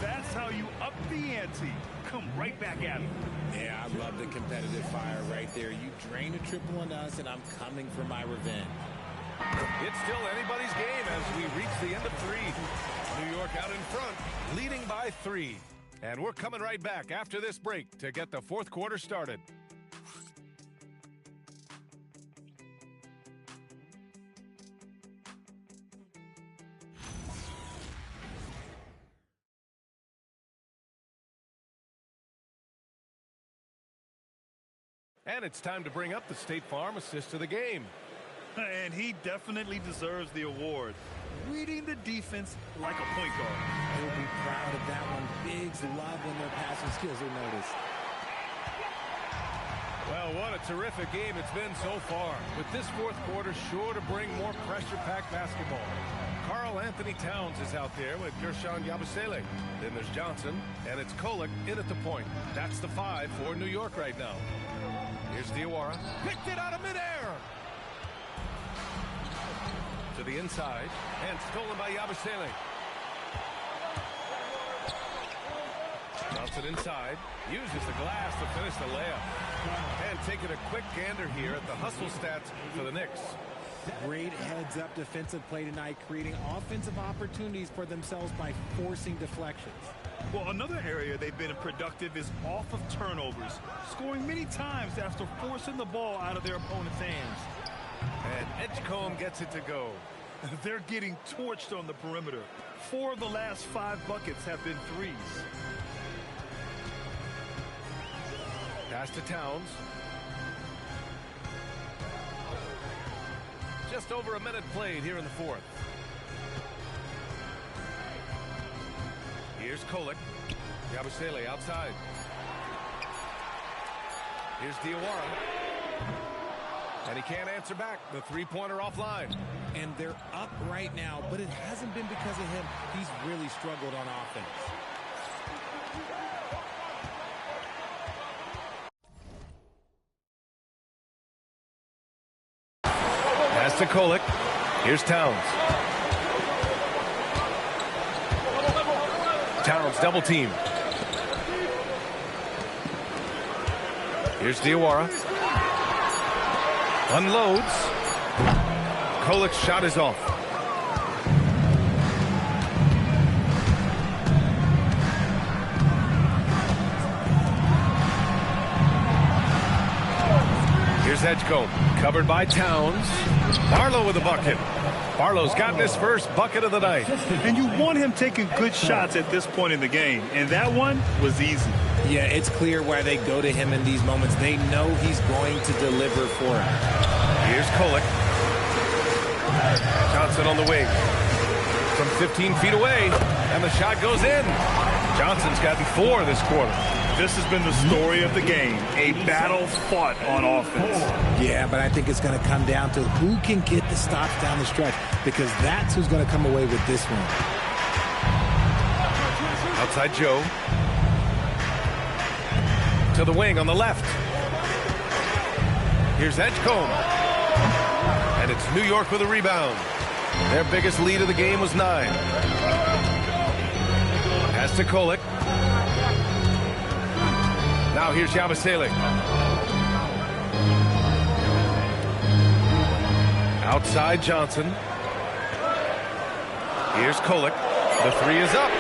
That's how you up the ante. Come right back at him. Yeah, I love the competitive fire right there. You drain a triple on us, and I'm coming for my revenge. It's still anybody's game as we reach the end of 3. New York out in front, leading by 3. And we're coming right back after this break to get the fourth quarter started. And it's time to bring up the State Farm assist of the game. And he definitely deserves the award. Reading the defense like a point guard. He'll be proud of that one. Bigs love when their passing skills are noticed. Well, what a terrific game it's been so far. With this fourth quarter sure to bring more pressure-packed basketball. Karl Anthony Towns is out there with Guerschon Yabusele. Then there's Johnson, and it's Kolek in at the point. That's the 5 for New York right now. Here's Diawara. Picked it out of midair. To the inside, and stolen by Yabusele. Johnson inside, uses the glass to finish the layup. And taking a quick gander here at the hustle stats for the Knicks. Great heads-up defensive play tonight, creating offensive opportunities for themselves by forcing deflections. Well, another area they've been productive is off of turnovers, scoring many times after forcing the ball out of their opponent's hands. And Edgecombe gets it to go. They're getting torched on the perimeter. 4 of the last 5 buckets have been threes. Pass to Towns. Just over a minute played here in the fourth. Here's Kolek. Yabusele outside. Here's Diawara. And he can't answer back. The three-pointer offline. And they're up right now, but it hasn't been because of him. He's really struggled on offense. to Kolek. Here's Towns. Towns double team. Here's Diawara. Unloads. Kolek's shot is off. Here's Edgecombe, covered by Towns. Barlow with a bucket. Barlow's gotten his first bucket of the night. And you want him taking good shots at this point in the game, and that one was easy. Yeah, it's clear why they go to him in these moments. They know he's going to deliver for them. Here's Kolek. Johnson on the wing. From 15 feet away, and the shot goes in. Johnson's gotten 4 this quarter. This has been the story of the game, a battle fought on offense. Yeah, but I think it's going to come down to who can get the stops down the stretch, because that's who's going to come away with this one. Outside Joe. To the wing on the left. Here's Edgecombe. And it's New York with a rebound. Their biggest lead of the game was 9. Pass to Kolek. Now here's Yabusele. Outside Johnson. Here's Kolek. The 3 is up.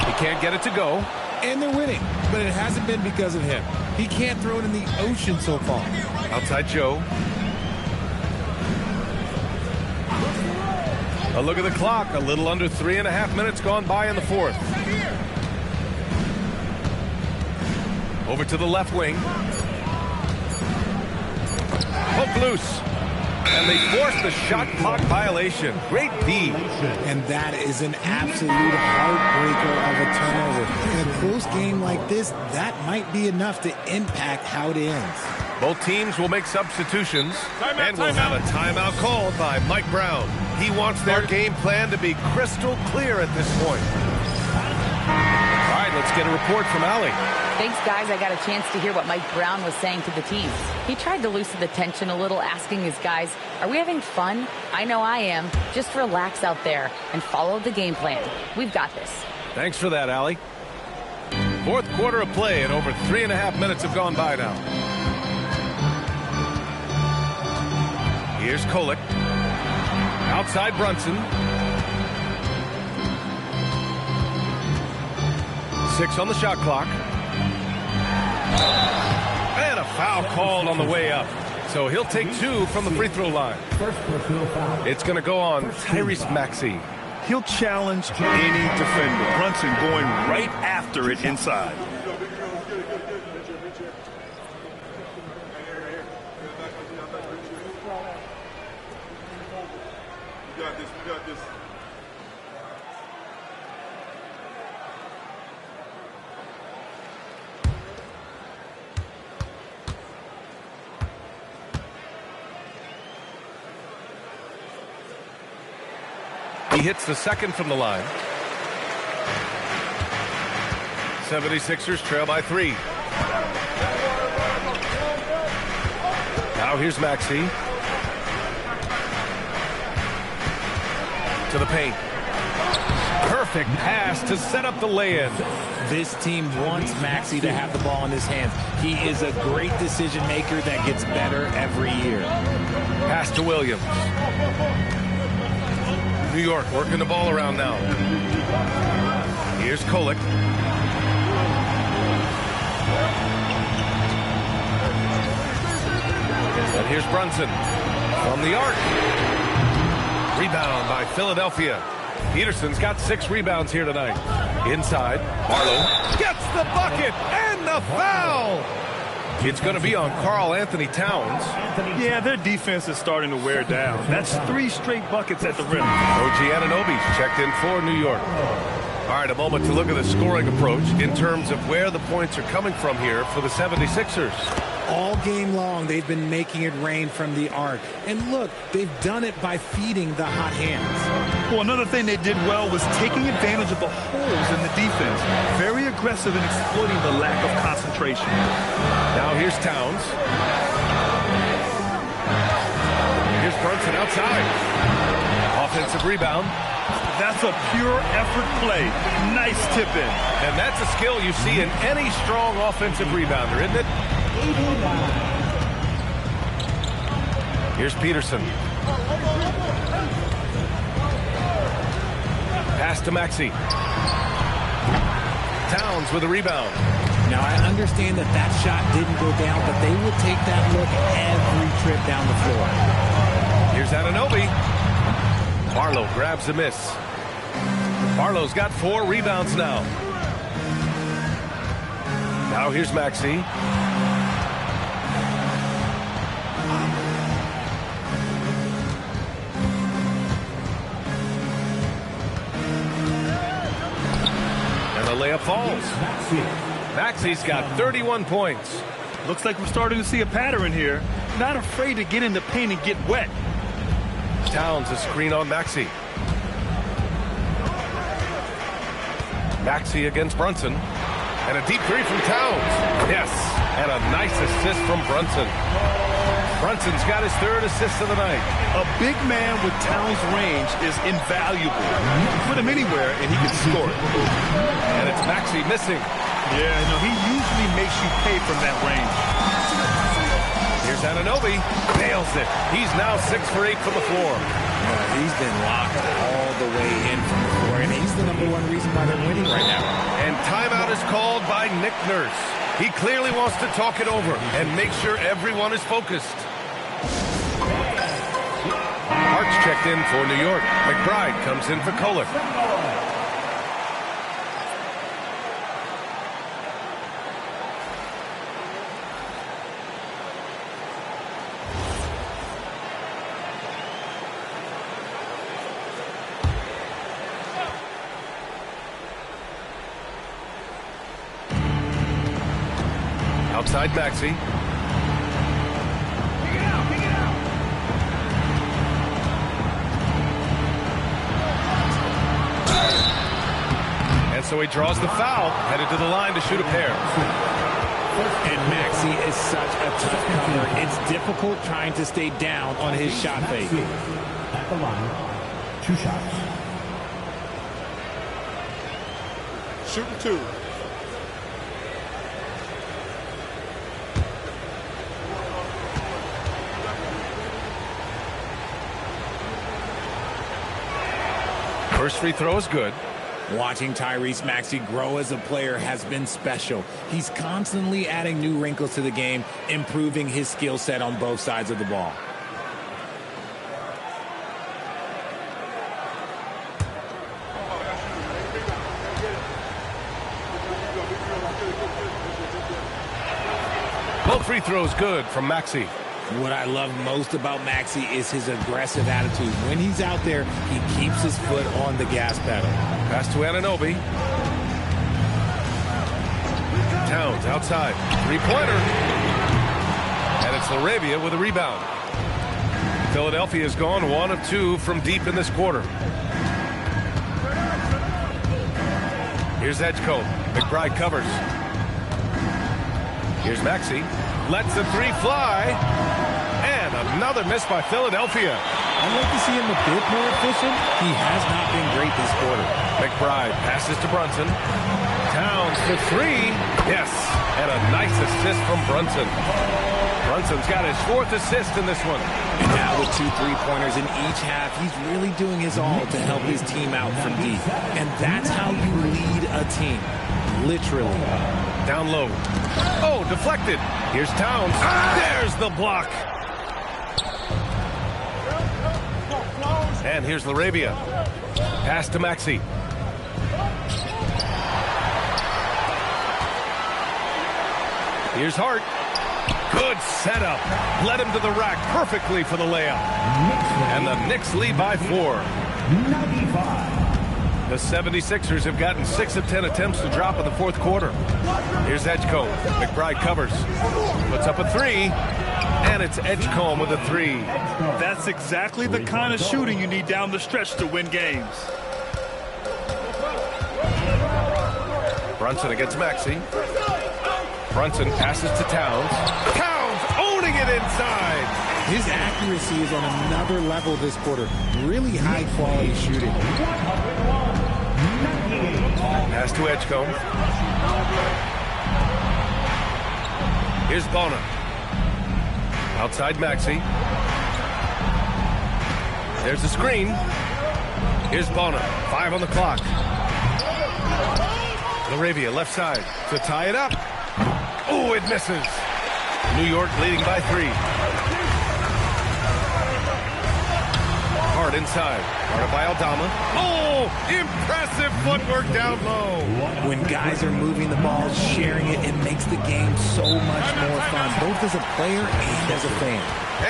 He can't get it to go. And they're winning, but it hasn't been because of him. He can't throw it in the ocean so far. Outside Joe. A look at the clock. A little under 3.5 minutes gone by in the 4th. Over to the left wing. Hook loose. And they force the shot clock violation. Great D. And that is an absolute heartbreaker of a turnover. In a close game like this, that might be enough to impact how it ends. Both teams will make substitutions. And we'll have a timeout called by Mike Brown. He wants their game plan to be crystal clear at this point. All right, let's get a report from Allie. Thanks, guys. I got a chance to hear what Mike Brown was saying to the team. He tried to loosen the tension a little, asking his guys, are we having fun? I know I am. Just relax out there and follow the game plan. We've got this. Thanks for that, Allie. 4th quarter of play, and over 3.5 minutes have gone by now. Here's Kolek. Outside Brunson. 6 on the shot clock. And a foul called on the way up. So he'll take 2 from the free throw line. It's going to go on Tyrese Maxey. He'll challenge any defender. Brunson going right after it inside. We got this. He hits the second from the line. 76ers trail by 3. Now here's Maxey. To the paint. Perfect pass to set up the lay-in. This team wants Maxey to have the ball in his hands. He is a great decision maker that gets better every year. Pass to Williams. New York working the ball around now. Here's Kolek. And here's Brunson from the arc. Rebound by Philadelphia. Peterson's got 6 rebounds here tonight. Inside, Barlow gets the bucket and the foul. It's going to be on Karl-Anthony Towns. Yeah, their defense is starting to wear down. That's 3 straight buckets at the rim. OG Anunoby's checked in for New York. All right, a moment to look at the scoring approach in terms of where the points are coming from here for the 76ers. All game long, they've been making it rain from the arc. And look, they've done it by feeding the hot hands. Well, another thing they did well was taking advantage of the holes in the defense. Very aggressive in exploiting the lack of concentration. Now here's Towns. Here's offensive rebound. That's a pure effort play. Nice tip in. And that's a skill you see in any strong offensive rebounder, isn't it? Here's Peterson. Pass to Maxey. Towns with a rebound. Now, I understand that that shot didn't go down, but they will take that look every trip down the floor. Here's Anunoby. Barlow grabs the miss. Barlow's got 4 rebounds now. Now here's Maxey. And the layup falls. Maxey's got 31 points. Looks like we're starting to see a pattern here. Not afraid to get in the paint and get wet. Towns a screen on Maxey. Maxey against Brunson. And a deep 3 from Towns. Yes, and a nice assist from Brunson. Brunson's got his 3rd assist of the night. A big man with Towns' range is invaluable. You can put him anywhere and he can score it. And it's Maxey missing. Yeah, no, he usually makes you pay from that range. Here's Anunoby. Nails it. He's now 6 for 8 from the floor. He's been locked all the way in from the floor, and he's the #1 reason why they're winning right now. And timeout is called by Nick Nurse. He clearly wants to talk it over and make sure everyone is focused. Hart's checked in for New York. McBride comes in for Kohler. Outside Maxey. And so he draws the foul, headed to the line to shoot a pair. And Maxey is such a tough cover. It's difficult trying to stay down on his shot fake. At the line, 2 shots. Shooting 2. First free throw is good. Watching Tyrese Maxey grow as a player has been special. He's constantly adding new wrinkles to the game, improving his skill set on both sides of the ball. Both free throws good from Maxey. What I love most about Maxey is his aggressive attitude. When he's out there, he keeps his foot on the gas pedal. Pass to Anunoby. Towns outside. 3-pointer. And it's LaRavia with a rebound. Philadelphia has gone 1 of 2 from deep in this quarter. Here's Edgecombe. McBride covers. Here's Maxey. Lets the 3 fly. And another miss by Philadelphia. I'd like to see him a bit more efficient. He has not been great this quarter. McBride passes to Brunson. Towns for 3. Yes. And a nice assist from Brunson. Brunson's got his 4th assist in this one. And now with 2 3-pointers in each half, he's really doing his all to help his team out from deep. And that's how you lead a team. Literally. Down low. Oh, deflected. Here's Towns. There's the block. And here's LaRavia. Pass to Maxey. Here's Hart. Good setup. Led him to the rack perfectly for the layup. And the Knicks lead by 4. 95. The 76ers have gotten 6 of 10 attempts to drop in the 4th quarter. Here's Edgecombe. McBride covers. Puts up a 3. And it's Edgecombe with a 3. That's exactly the kind of shooting you need down the stretch to win games. Brunson against Maxey. Brunson passes to Towns. Towns owning it inside. His accuracy is on another level this quarter. Really high quality shooting. Pass to Edgecombe. Here's Bona. Outside Maxey. There's the screen. Here's Bona. 5 on the clock. LaRavia left side to tie it up. Oh, it misses. New York leading by 3. Hard inside. Guarded by Aldama. Oh, impressive footwork down low. When guys are moving the ball, sharing it, it makes the game so much more fun, both as a player and as a fan.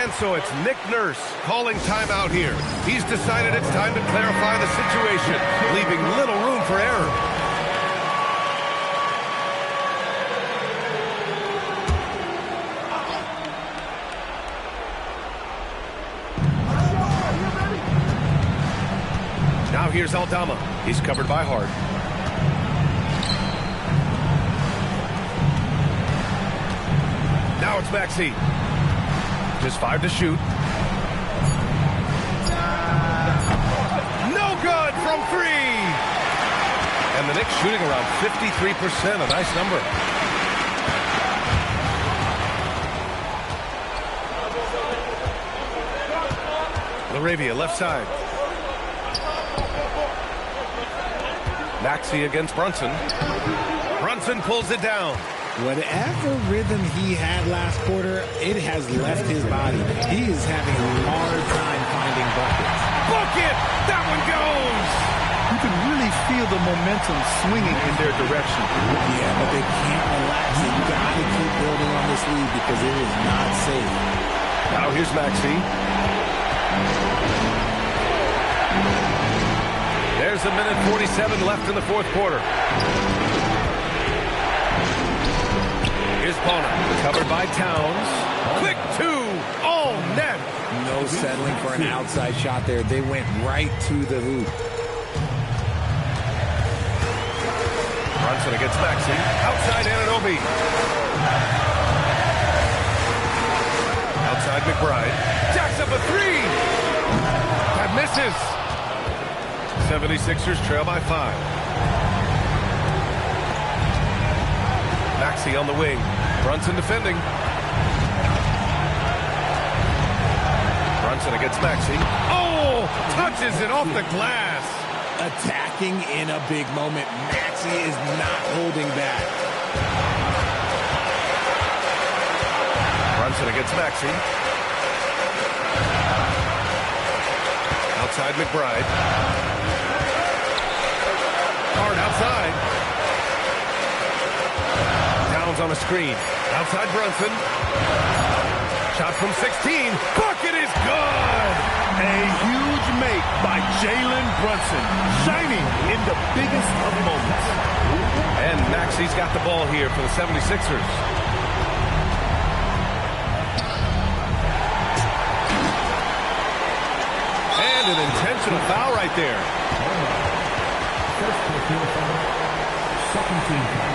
And so it's Nick Nurse calling timeout here. He's decided it's time to clarify the situation, leaving little room for error. Now here's Aldama. He's covered by Hart. Now it's Maxey. Just 5 to shoot. No good from 3. And the Knicks shooting around 53%. A nice number. LaRavia left side. Maxey against Brunson. Brunson pulls it down. Whatever rhythm he had last quarter, it has left his body. He is having a hard time finding buckets. Bucket! That one goes! You can really feel the momentum swinging in their direction. Yeah, but they can't relax it. You got to keep building on this lead because it is not safe. Now here's Maxey. There's a minute 47 left in the fourth quarter. Here's Bona, covered by Towns. Quick 2, all net. No settling for an outside shot there. They went right to the hoop. Brunson against Maxey. Outside Anunoby. Outside McBride. Jacks up a 3. That misses. 76ers trail by 5. Maxey on the wing. Brunson defending. Brunson against Maxey. Oh! Touches it off the glass. Attacking in a big moment. Maxey is not holding back. Brunson against Maxey. Outside McBride. Hard outside. Towns on a screen. Outside Brunson. Shot from 16. Bucket is good! A huge make by Jalen Brunson, shining in the biggest of moments. And Maxey's got the ball here for the 76ers. And an intentional foul right there. First personal foul, second team foul.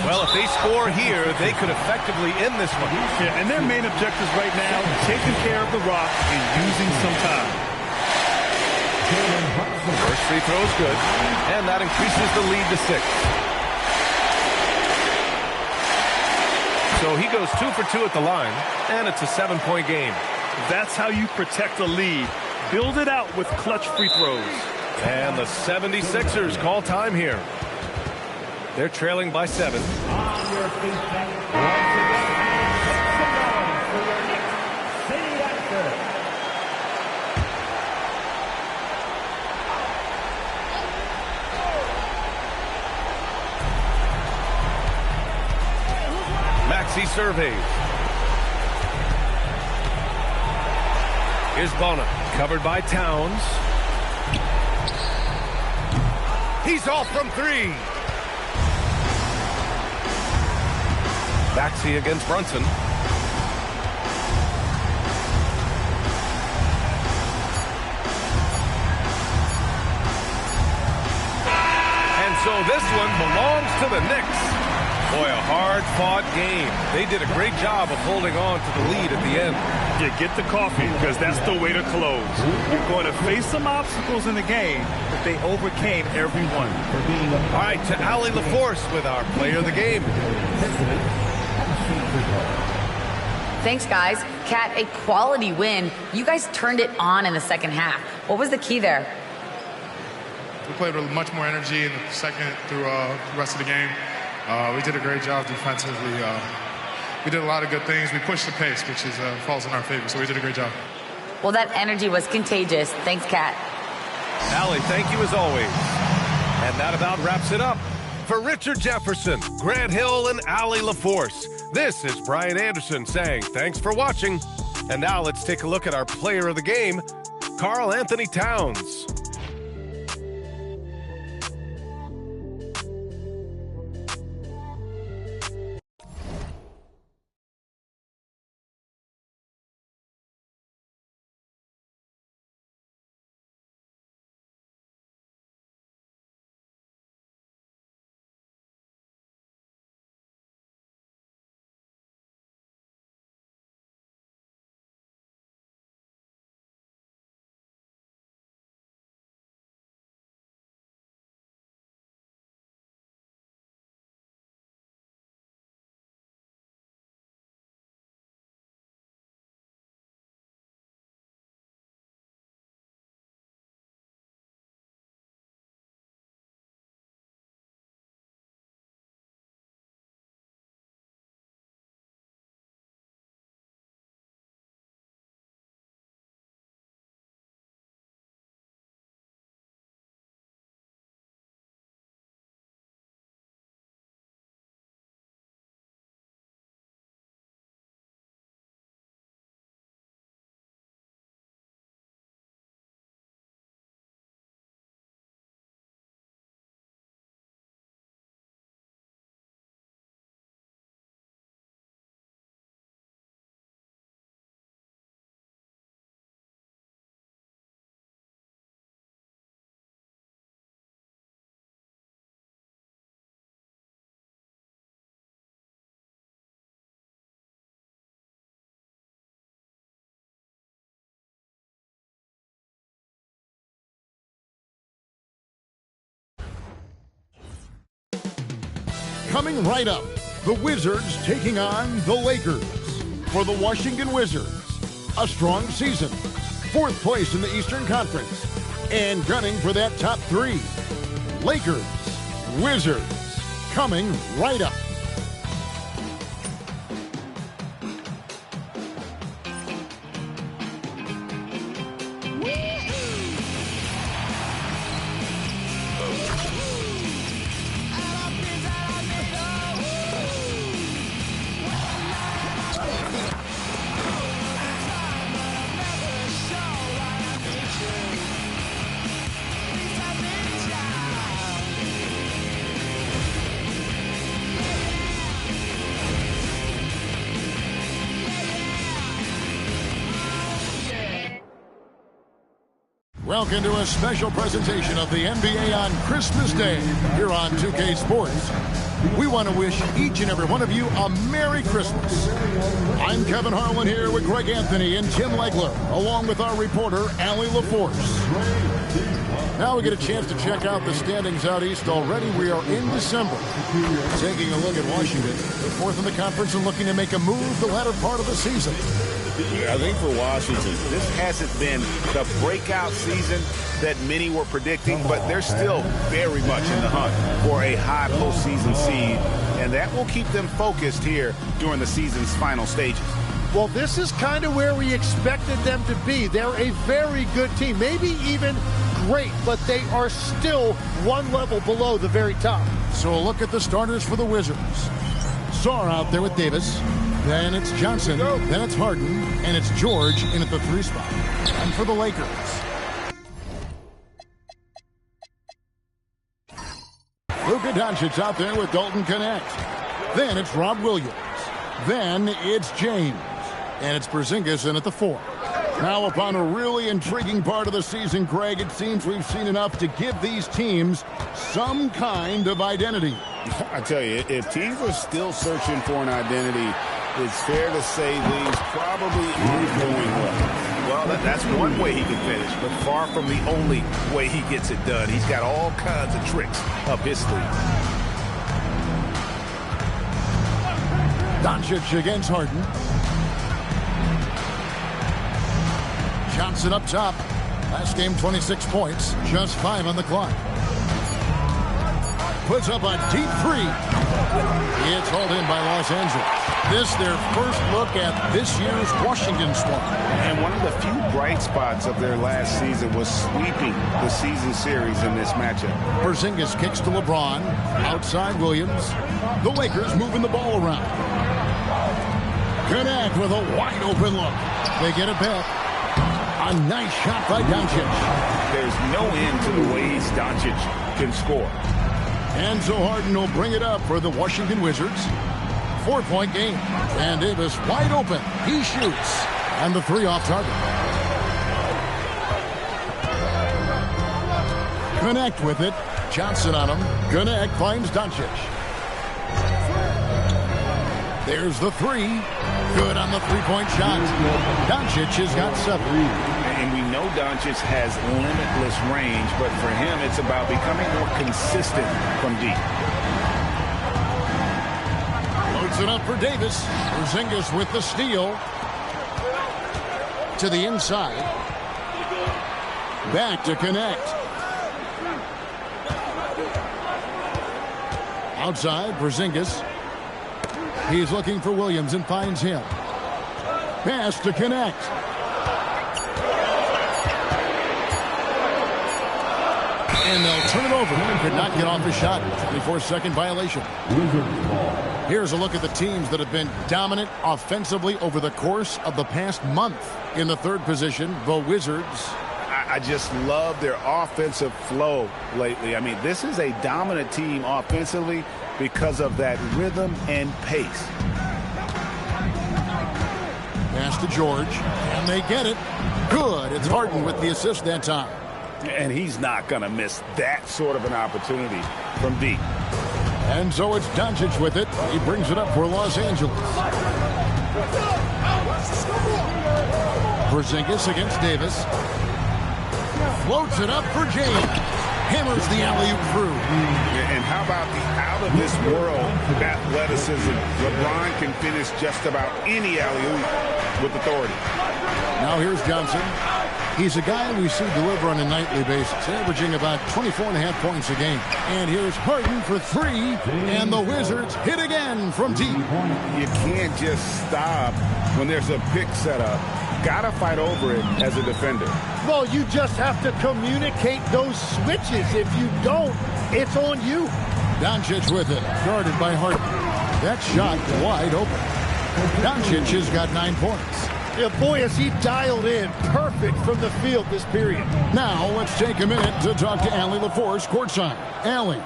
Well, if they score here, they could effectively end this one. Yeah, and their main objectives right now, taking care of the rock and using some time. First free throw is good, and that increases the lead to 6. So he goes 2 for 2 at the line, and it's a 7-point game. That's how you protect a lead. Build it out with clutch free throws. And the 76ers call time here. They're trailing by 7. On your feet, once again, for your Knicks City Actor. Maxey surveys. Here's Bona, covered by Towns. He's off from 3. Maxey against Brunson. this one belongs to the Knicks. Boy, a hard-fought game. They did a great job of holding on to the lead at the end. Yeah, get the coffee, because that's the way to close. You're going to face some obstacles in the game, but they overcame every one. All right, to Allie LaForce with our player of the game. Thanks, guys. Kat, a quality win. You guys turned it on in the second half. What was the key there? We played with much more energy in the second through the rest of the game. We did a great job defensively. We did a lot of good things. We pushed the pace, which falls in our favor, so we did a great job. Well, that energy was contagious. Thanks, Kat. Allie, thank you as always. And that about wraps it up. For Richard Jefferson, Grant Hill, and Allie LaForce, this is Brian Anderson saying thanks for watching. And now let's take a look at our player of the game, Karl Anthony Towns. Coming right up, the Wizards taking on the Lakers. For the Washington Wizards, a strong season, 4th place in the Eastern Conference, and gunning for that top 3. Lakers, Wizards, coming right up. Welcome to a special presentation of the NBA on Christmas Day here on 2K Sports. We want to wish each and every one of you a Merry Christmas. I'm Kevin Harlan here with Greg Anthony and Tim Legler, along with our reporter, Allie LaForce. Now we get a chance to check out the standings out east already. We are in December. Taking a look at Washington, they're 4th in the conference and looking to make a move the latter part of the season. I think for Washington, this hasn't been the breakout season that many were predicting, but they're still very much in the hunt for a high postseason seed, and that will keep them focused here during the season's final stages. Well, this is kind of where we expected them to be. They're a very good team, maybe even great, but they are still one level below the very top. So a look at the starters for the Wizards. Sarr out there with Davis. Then it's Johnson, then it's Harden, and it's George in at the 3 spot. And for the Lakers, Luka Doncic out there with Dalton Knecht. Then it's Rob Williams. Then it's James. And it's Porzingis in at the 4. Now, upon a really intriguing part of the season, Greg, it seems we've seen enough to give these teams some kind of identity. I tell you, if teams are still searching for an identity, it's fair to say things probably aren't going well. Well, that's one way he can finish, but far from the only way he gets it done. He's got all kinds of tricks up his sleeve. Doncic against Harden. Johnson up top. Last game, 26 points. Just 5 on the clock. Puts up a deep three. It's hauled in by Los Angeles. This their first look at this year's Washington squad. And one of the few bright spots of their last season was sweeping the season series in this matchup. Porzingis kicks to LeBron. Outside Williams. The Lakers moving the ball around. Connect with a wide open look. They get it back. A nice shot by Doncic. There's no end to the ways Doncic can score. And so Harden will bring it up for the Washington Wizards. 4-point game. And Davis wide open. He shoots. And the three off target. Connect with it. Johnson on him. Connect finds Doncic. There's the three. Good on the three-point shot. Doncic has got 7. And we know Doncic has limitless range, but for him, it's about becoming more consistent from deep. Loads it up for Davis. Porzingis with the steal. To the inside. Back to connect. Outside, Porzingis. He's looking for Williams and finds him. Pass to connect. And they'll turn it over. Could not get off the shot. 24-second violation. Here's a look at the teams that have been dominant offensively over the course of the past month. In the third position, the Wizards. I just love their offensive flow lately. I mean, this is a dominant team offensively because of that rhythm and pace. Pass to George, and they get it. Good. It's Harden with the assist that time. And he's not going to miss that sort of an opportunity from deep. And so it's Doncic with it. He brings it up for Los Angeles. Porzingis against Davis. Floats it up for James. Hammers the alley-oop through. And how about the out-of-this-world athleticism? LeBron can finish just about any alley-oop with authority. Now here's Johnson. He's a guy we see deliver on a nightly basis, averaging about 24.5 points a game. And here's Harden for 3, and the Wizards hit again from deep. You can't just stop when there's a pick set up. Gotta fight over it as a defender. Well, you just have to communicate those switches. If you don't, it's on you. Doncic with it, guarded by Harden. That shot wide open. Doncic has got 9 points. Yeah, boy, is he dialed in perfect from the field this period. Now, let's take a minute to talk to Allie LaForce courtside. Allie.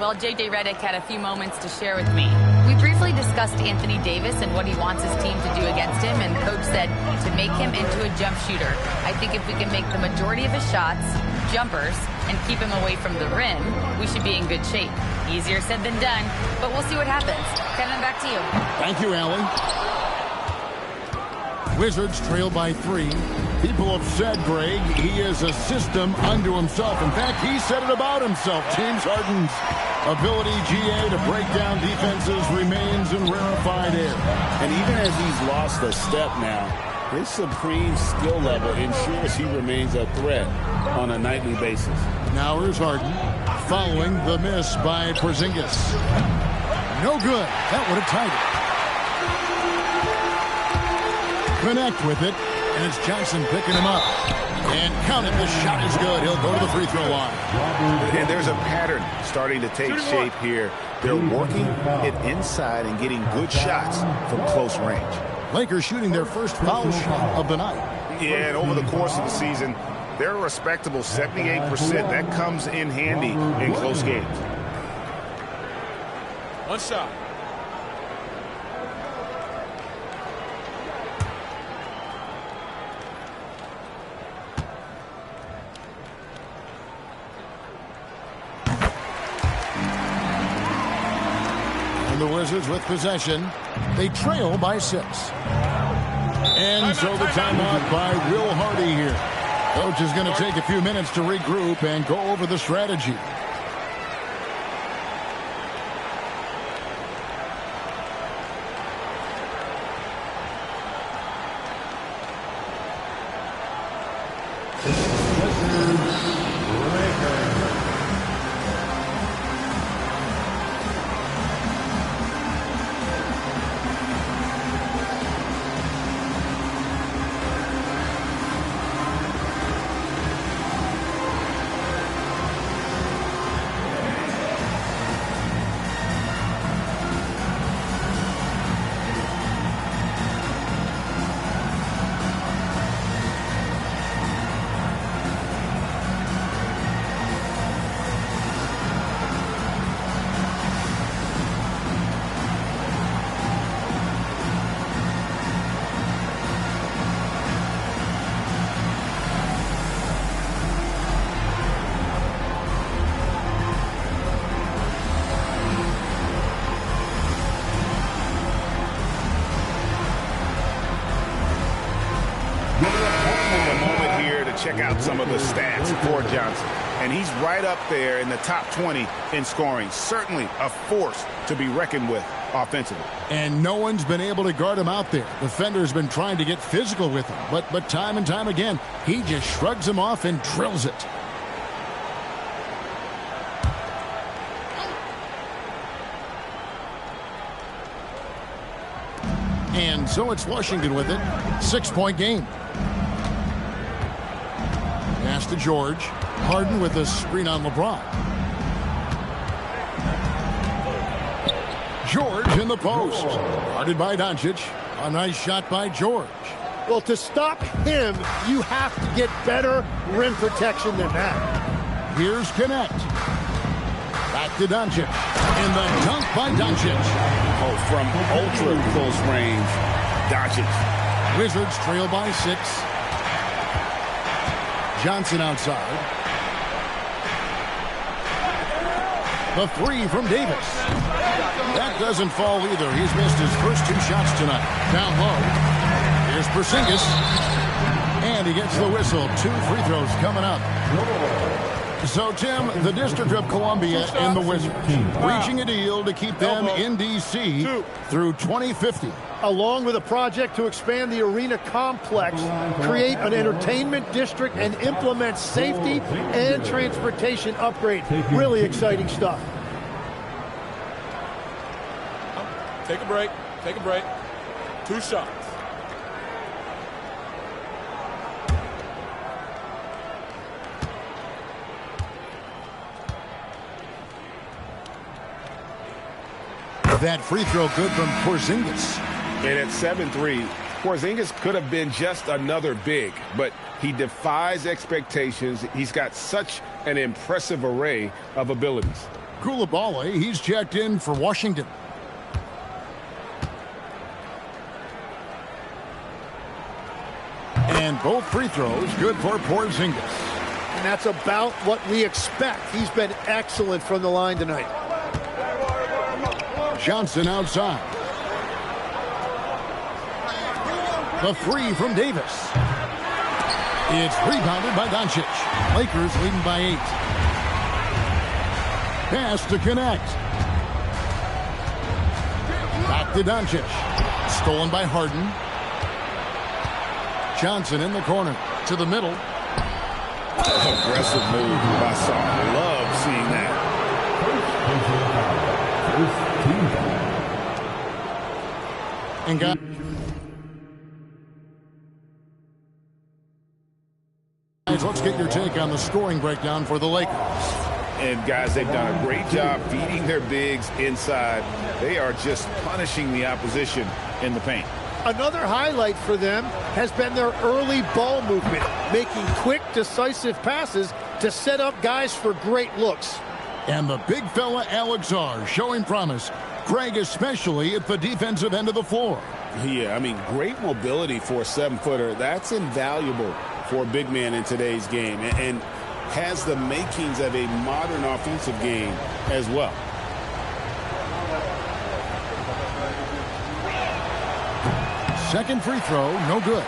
Well, J.J. Redick had a few moments to share with me. We briefly discussed Anthony Davis and what he wants his team to do against him, and Coach said to make him into a jump shooter. I think if we can make the majority of his shots jumpers and keep him away from the rim, we should be in good shape. Easier said than done, but we'll see what happens. Kevin, back to you. Thank you, Allie. Wizards trail by 3. People have said, Greg, he is a system unto himself. In fact, he said it about himself. James Harden's ability, GA, to break down defenses remains in rarefied air. And even as he's lost a step now, his supreme skill level ensures he remains a threat on a nightly basis. Now here's Harden, following the miss by Porzingis. No good. That would have tied it. Connect with it, and it's Johnson picking him up. And count it, the shot is good. He'll go to the free throw line. And there's a pattern starting to take shape here. They're working it inside and getting good shots from close range. Lakers shooting their first foul shot of the night. Yeah, and over the course of the season, they're a respectable 78%. That comes in handy in close games. One shot. the Wizards with possession. They trail by 6. And so the timeout by Will Hardy here. Coach is going to take a few minutes to regroup and go over the strategy. Check out some of the stats for Johnson. And he's right up there in the top 20 in scoring. Certainly a force to be reckoned with offensively. And no one's been able to guard him out there. Defender's been trying to get physical with him. But time and time again, he just shrugs him off and drills it. And so it's Washington with it. 6-point game. Pass to George. Harden with a screen on LeBron. George in the post. Guarded by Doncic. A nice shot by George. Well, to stop him, you have to get better rim protection than that. Here's Connect. Back to Doncic. And the dunk by Doncic. Oh, from ultra close range, Doncic. Wizards trail by 6. Johnson outside. The 3 from Davis. That doesn't fall either. He's missed his first 2 shots tonight. Down low. Here's Porzingis. And he gets the whistle. 2 free throws coming up. So, Tim, the District of Columbia and the Wizards reaching a deal to keep them in D.C. through 2050. Along with a project to expand the arena complex, create an entertainment district, and implement safety and transportation upgrades. Really exciting stuff. Take a break. Take a break. 2 shots. That free throw good from Porzingis. And at 7-3, Porzingis could have been just another big, but he defies expectations. He's got such an impressive array of abilities. Coulibaly, he's checked in for Washington. And both free throws good for Porzingis. And that's about what we expect. He's been excellent from the line tonight. Johnson outside. The 3 from Davis. It's rebounded by Doncic. Lakers leading by 8. Pass to Connect. Back to Doncic. Stolen by Harden. Johnson in the corner. To the middle. Aggressive move by Saul. Love seeing that. And got let's get your take on the scoring breakdown for the Lakers. And guys, they've done a great job feeding their bigs inside. They are just punishing the opposition in the paint. Another highlight for them has been their early ball movement, making quick, decisive passes to set up guys for great looks. And the big fella Alex R showing promise. Craig especially at the defensive end of the floor. Yeah, I mean, great mobility for a 7-footer. That's invaluable for a big man in today's game, and has the makings of a modern offensive game as well. Second free throw, no good.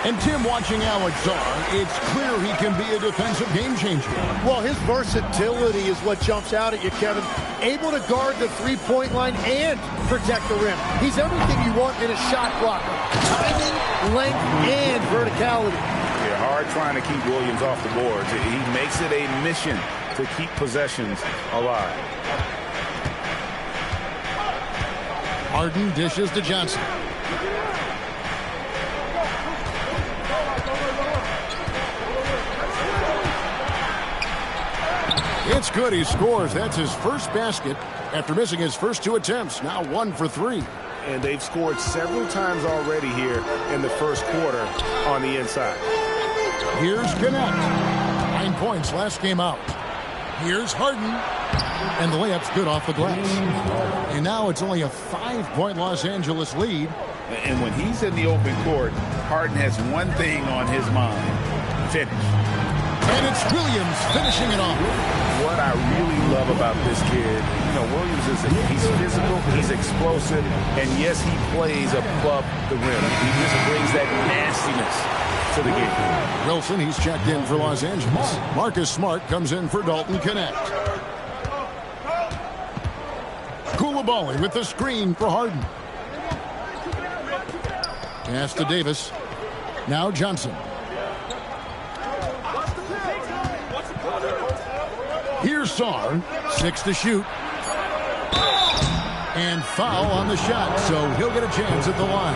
And Tim, watching Alex Sarr, it's clear he can be a defensive game changer. Well, his versatility is what jumps out at you, Kevin. Able to guard the three-point line and protect the rim. He's everything you want in a shot blocker. Timing, length, and verticality. Yeah, hard trying to keep Williams off the boards. He makes it a mission to keep possessions alive. Harden dishes to Johnson. It's good. He scores. That's his first basket after missing his first 2 attempts. Now 1 for 3. And they've scored several times already here in the first quarter on the inside. Here's Gannett. 9 points last game out. Here's Harden. And the layup's good off the glass. And now it's only a 5-point Los Angeles lead. And when he's in the open court, Harden has one thing on his mind: finish. And it's Williams finishing it off. What I really love about this kid, Williams he's physical, he's explosive, and yes, he plays above the rim. He just brings that nastiness to the game. Wilson, he's checked in for Los Angeles. Marcus Smart comes in for Dalton Connect. Coulibaly with the screen for Harden. Pass to Davis. Now Johnson. Here's Sarr, 6 to shoot. And foul on the shot, so he'll get a chance at the line.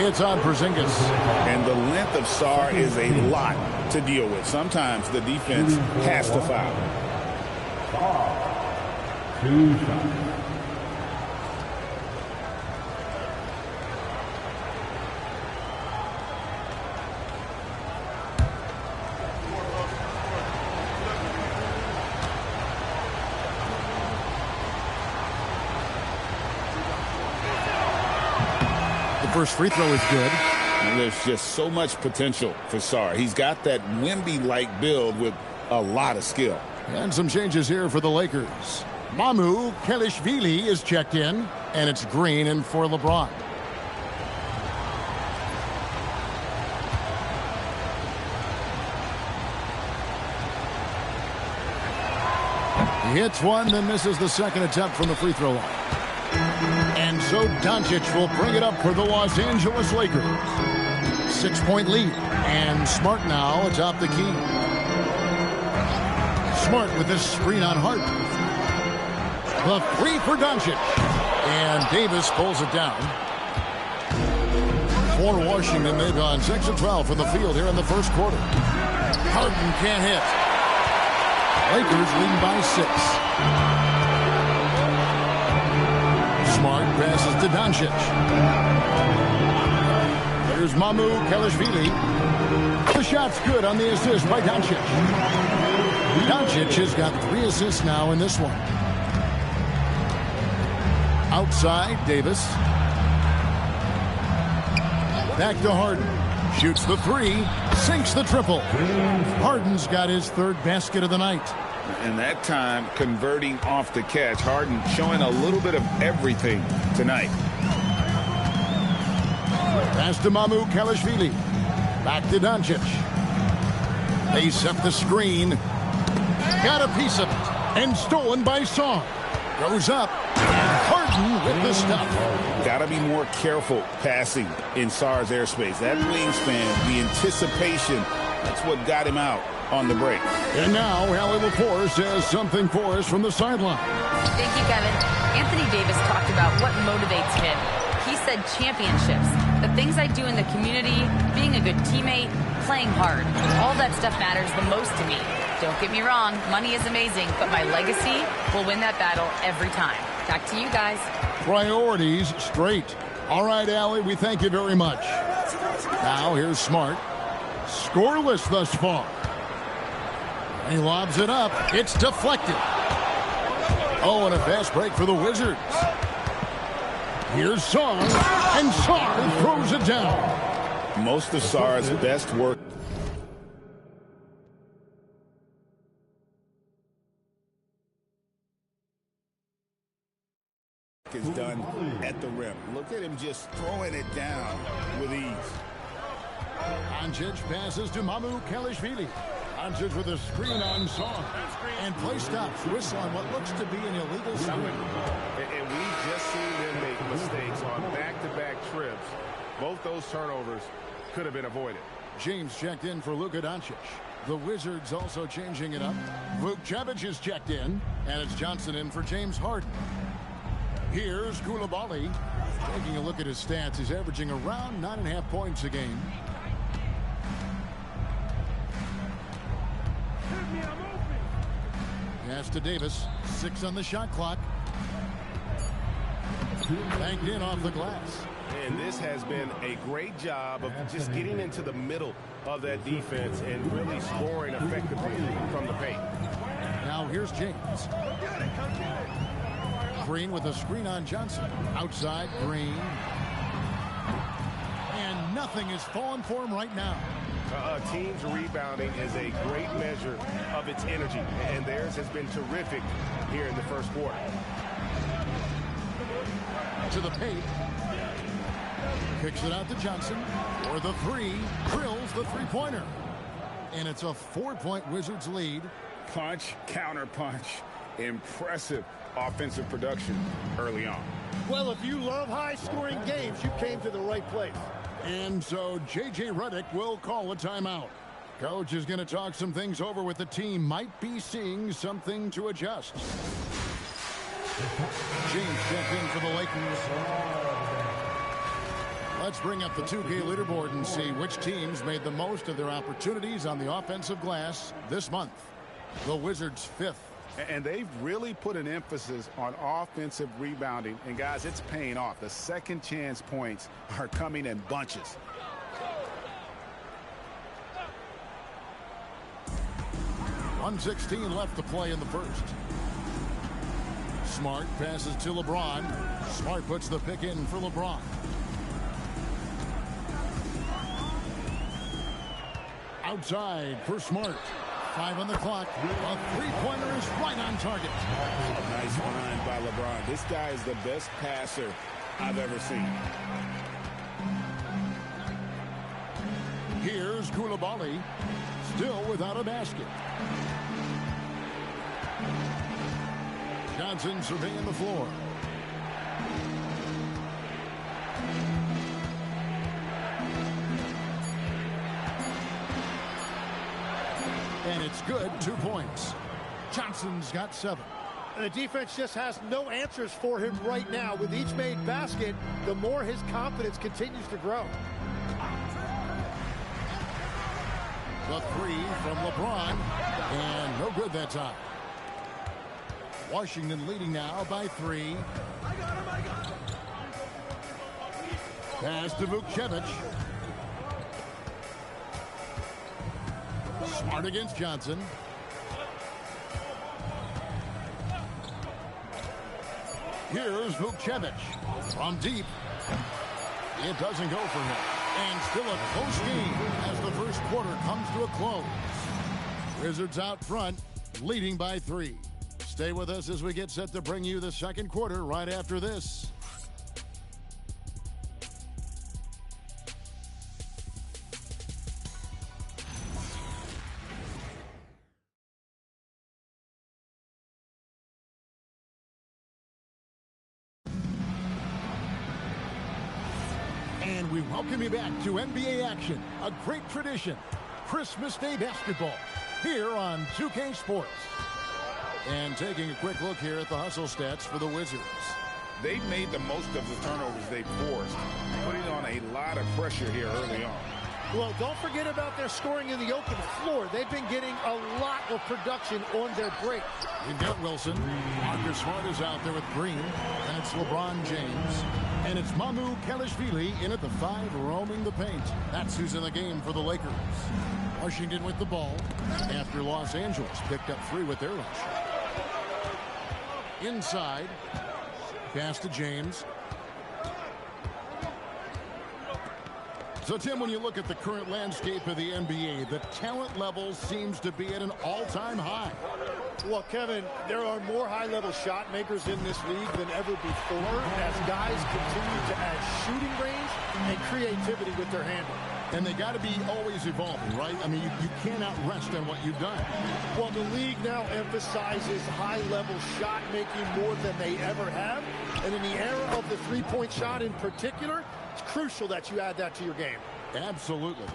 It's on Porzingis. And the length of Sarr is a lot to deal with. Sometimes the defense has to foul. 2 shots. First free throw is good. And there's just so much potential for Sarr. He's got that Wemby-like build with a lot of skill. And some changes here for the Lakers. Mamu Kelishvili is checked in, and it's Green in for LeBron. He hits one, then misses the second attempt from the free throw line. And so Doncic will bring it up for the Los Angeles Lakers. 6-point lead. And Smart now atop the key. Smart with this screen on Harden. The 3 for Doncic. And Davis pulls it down. For Washington, they've gone 6 of 12 from the field here in the first quarter. Harden can't hit. Lakers leading by 6. Smart passes to Doncic. There's Mamu Kelishvili. The shot's good on the assist by Doncic. Doncic has got 3 assists now in this one. Outside, Davis. Back to Harden. Shoots the 3. Sinks the triple. Harden's got his 3rd basket of the night. And that time, converting off the catch. Harden showing a little bit of everything tonight. Pass to Mamu Kelishvili. Back to Doncic. They set the screen. Got a piece of it. And stolen by Sarr. Goes up. And Harden with the stuff. Got to be more careful passing in Sarr's airspace. That wingspan, the anticipation, that's what got him out on the break. And now Allie LaForce says something for us from the sideline. Thank you, Kevin. Anthony Davis talked about what motivates him. He said championships, the things I do in the community, being a good teammate, playing hard. All that stuff matters the most to me. Don't get me wrong, money is amazing, but my legacy will win that battle every time. Back to you guys. Priorities straight. All right, Allie, we thank you very much. Now here's Smart. Scoreless thus far. He lobs it up. It's deflected. Oh, and a fast break for the Wizards. Here's Sarr, and Sarr throws it down. Most of Sarr's best work. is done at the rim. Look at him just throwing it down with ease. Doncic passes to Mamukelashvili. Doncic with a screen on Song. And play stops. Whistle on what looks to be an illegal swing. And we've just seen them make mistakes on back-to-back trips. Both those turnovers could have been avoided. James checked in for Luka Doncic. The Wizards also changing it up. Vukcevic is checked in, and it's Johnson in for James Harden. Here's Coulibaly. Taking a look at his stats, he's averaging around 9.5 points a game. Pass to Davis. 6 on the shot clock. Banked in off the glass. And this has been a great job of just getting into the middle of that defense and really scoring effectively from the paint. Now here's James. Green with a screen on Johnson. Outside, Green. And nothing is falling for him right now. A team's rebounding is a great measure of its energy, and theirs has been terrific here in the first quarter. To the paint. Kicks it out to Johnson for the three. Drills the three-pointer. And it's a 4-point Wizards lead. Punch, counter punch. Impressive offensive production early on. Well, if you love high-scoring games, you came to the right place. And so J.J. Redick will call a timeout. Coach is going to talk some things over with the team. Might be seeing something to adjust. James checked in for the Lakers. Let's bring up the 2K leaderboard and see which teams made the most of their opportunities on the offensive glass this month. The Wizards 5th. And they've really put an emphasis on offensive rebounding. And, guys, it's paying off. The second chance points are coming in bunches. .116 left to play in the first. Smart passes to LeBron. Smart puts the pick in for LeBron. Outside for Smart. 5 on the clock. A three-pointer is right on target. Nice find by LeBron. This guy is the best passer I've ever seen. Here's Coulibaly. Still without a basket. Johnson surveying the floor. And it's good. 2 points. Johnson's got 7. And the defense just has no answers for him right now. With each made basket, the more his confidence continues to grow. The 3 from LeBron. And no good that time. Washington leading now by 3. Pass to Vukcevic. Smart against Johnson. Here's Vukcevic from deep. It doesn't go for him. And still a close game as the first quarter comes to a close. Wizards out front, leading by 3. Stay with us as we get set to bring you the second quarter right after this. And we welcome you back to NBA action, a great tradition, Christmas Day basketball, here on 2K Sports. And taking a quick look here at the hustle stats for the Wizards. They've made the most of the turnovers they've forced, putting on a lot of pressure here early on. Well, don't forget about their scoring in the open floor. They've been getting a lot of production on their break. We've got Wilson. Marcus Smart is out there with Green. And it's LeBron James. And it's Mamukelashvili in at the 5, roaming the paint. That's who's in the game for the Lakers. Washington with the ball after Los Angeles picked up 3 with their rush. Inside. Pass to James. So, Tim, when you look at the current landscape of the NBA, the talent level seems to be at an all-time high. Well, Kevin, there are more high-level shot makers in this league than ever before as guys continue to add shooting range and creativity with their handle. And they got to be always evolving, right? I mean, you cannot rest on what you've done. Well, the league now emphasizes high-level shot making more than they ever have. And in the era of the three-point shot in particular, it's crucial that you add that to your game. Absolutely.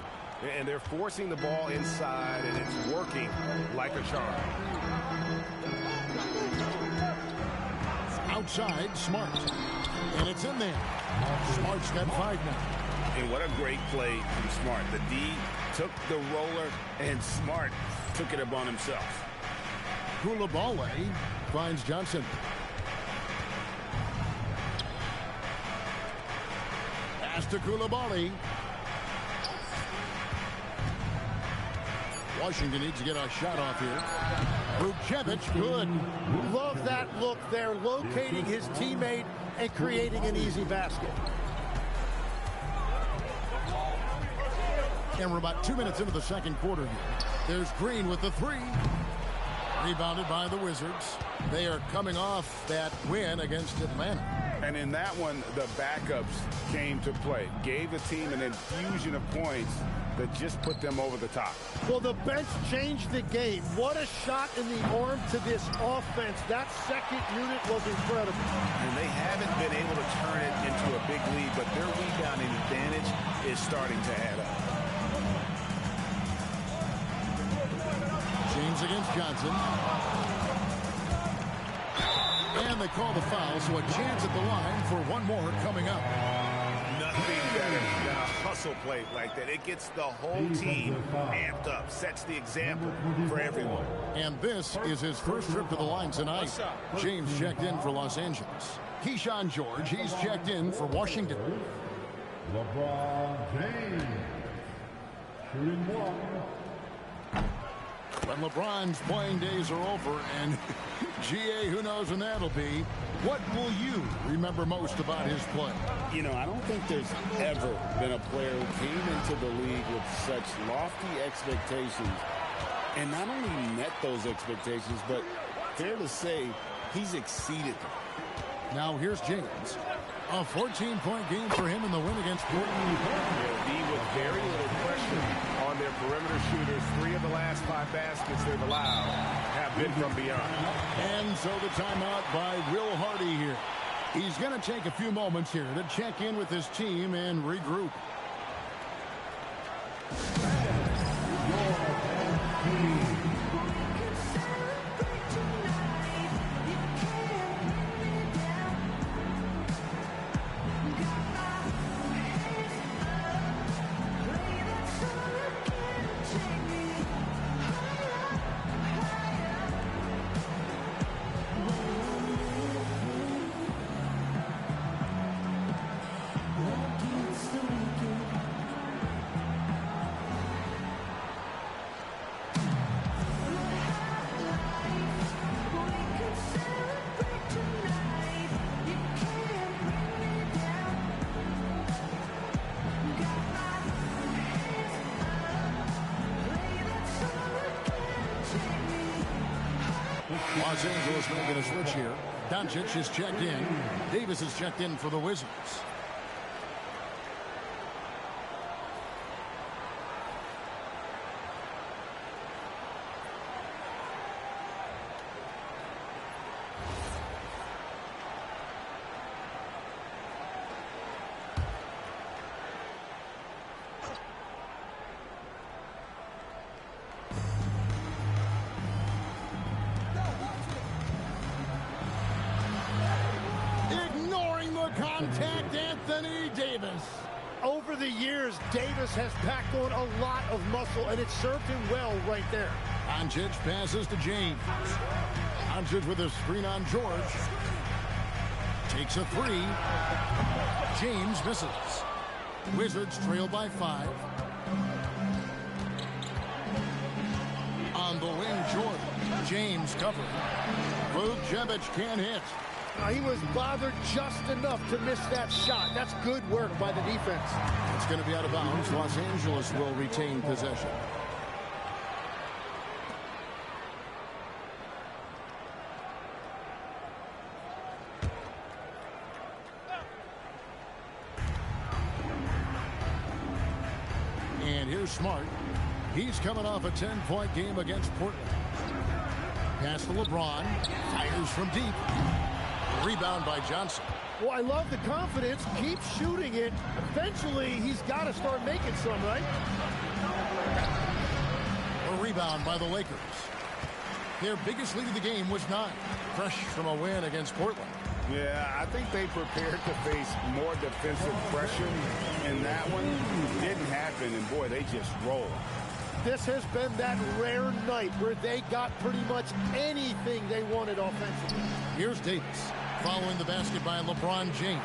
And they're forcing the ball inside, and it's working like a charm. Outside, Smart. And it's in there. Smart's got 5 now. And what a great play from Smart. The D took the roller, and Smart took it upon himself. Coulibaly finds Johnson. Pass to Coulibaly. Washington needs to get a shot off here. Vukcevic, good. Love that look there, locating his teammate and creating an easy basket. And we're about 2 minutes into the second quarter here. There's Green with the 3. Rebounded by the Wizards. They are coming off that win against Atlanta. And in that one, the backups came to play. Gave the team an infusion of points that just put them over the top. Well, the bench changed the game. What a shot in the arm to this offense. That second unit was incredible. And they haven't been able to turn it into a big lead, but their rebounding advantage is starting to add up. James against Johnson. And they call the foul, so a chance at the line for one more coming up. Nothing better than a hustle play like that. It gets the whole team amped up, sets the example for everyone. And this is his first trip to the line tonight. James checked in for Los Angeles. Keyshawn George, he's checked in for Washington. LeBron James, shooting 1. When LeBron's playing days are over, and GA, who knows when that'll be, what will you remember most about his play? You know, I don't think there's ever been a player who came into the league with such lofty expectations and not only met those expectations, but fair to say, he's exceeded them. Now here's James. A 14-point game for him in the win against Portland. They'll be with very little pressure on their perimeter shooters. 3 of the last 5 baskets they've allowed have been from beyond. And so the timeout by Will Hardy here. He's going to take a few moments here to check in with his team and regroup. Los Angeles making a switch here. Doncic is checked in. Davis is checked in for the Wizards. Contact Anthony Davis. Over the years, Davis has packed on a lot of muscle, and it served him well right there. Doncic passes to James. Doncic with a screen on George. Takes a 3. James misses. Wizards trail by 5. On the wing, George. James covered. Vukcevic can't hit. He was bothered just enough to miss that shot. That's good work by the defense. It's going to be out of bounds. Los Angeles will retain possession. And here's Smart. He's coming off a 10-point game against Portland. Pass to LeBron. Fires from deep. Rebound by Johnson. Well, I love the confidence. Keep shooting it. Eventually, he's got to start making some, right? A rebound by the Lakers. Their biggest lead of the game was 9. Fresh from a win against Portland. Yeah, I think they prepared to face more defensive pressure, and that one didn't happen, and boy, they just rolled. This has been that rare night where they got pretty much anything they wanted offensively. Here's Davis, following the basket by LeBron James.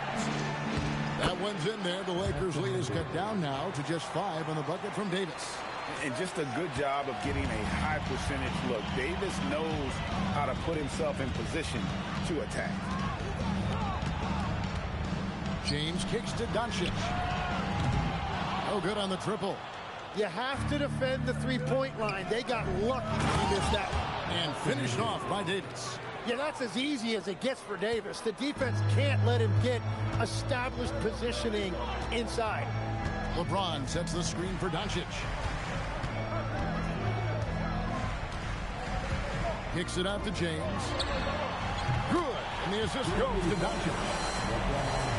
That one's in there. The Lakers' lead is cut down now to just 5 on the bucket from Davis. And just a good job of getting a high percentage look. Davis knows how to put himself in position to attack. James kicks to Doncic. No good on the triple. You have to defend the three-point line. They got lucky he missed that one. And finished off by Davis. Yeah, that's as easy as it gets for Davis. The defense can't let him get established positioning inside. LeBron sets the screen for Doncic. Kicks it out to James. Good. And the assist goes to Doncic.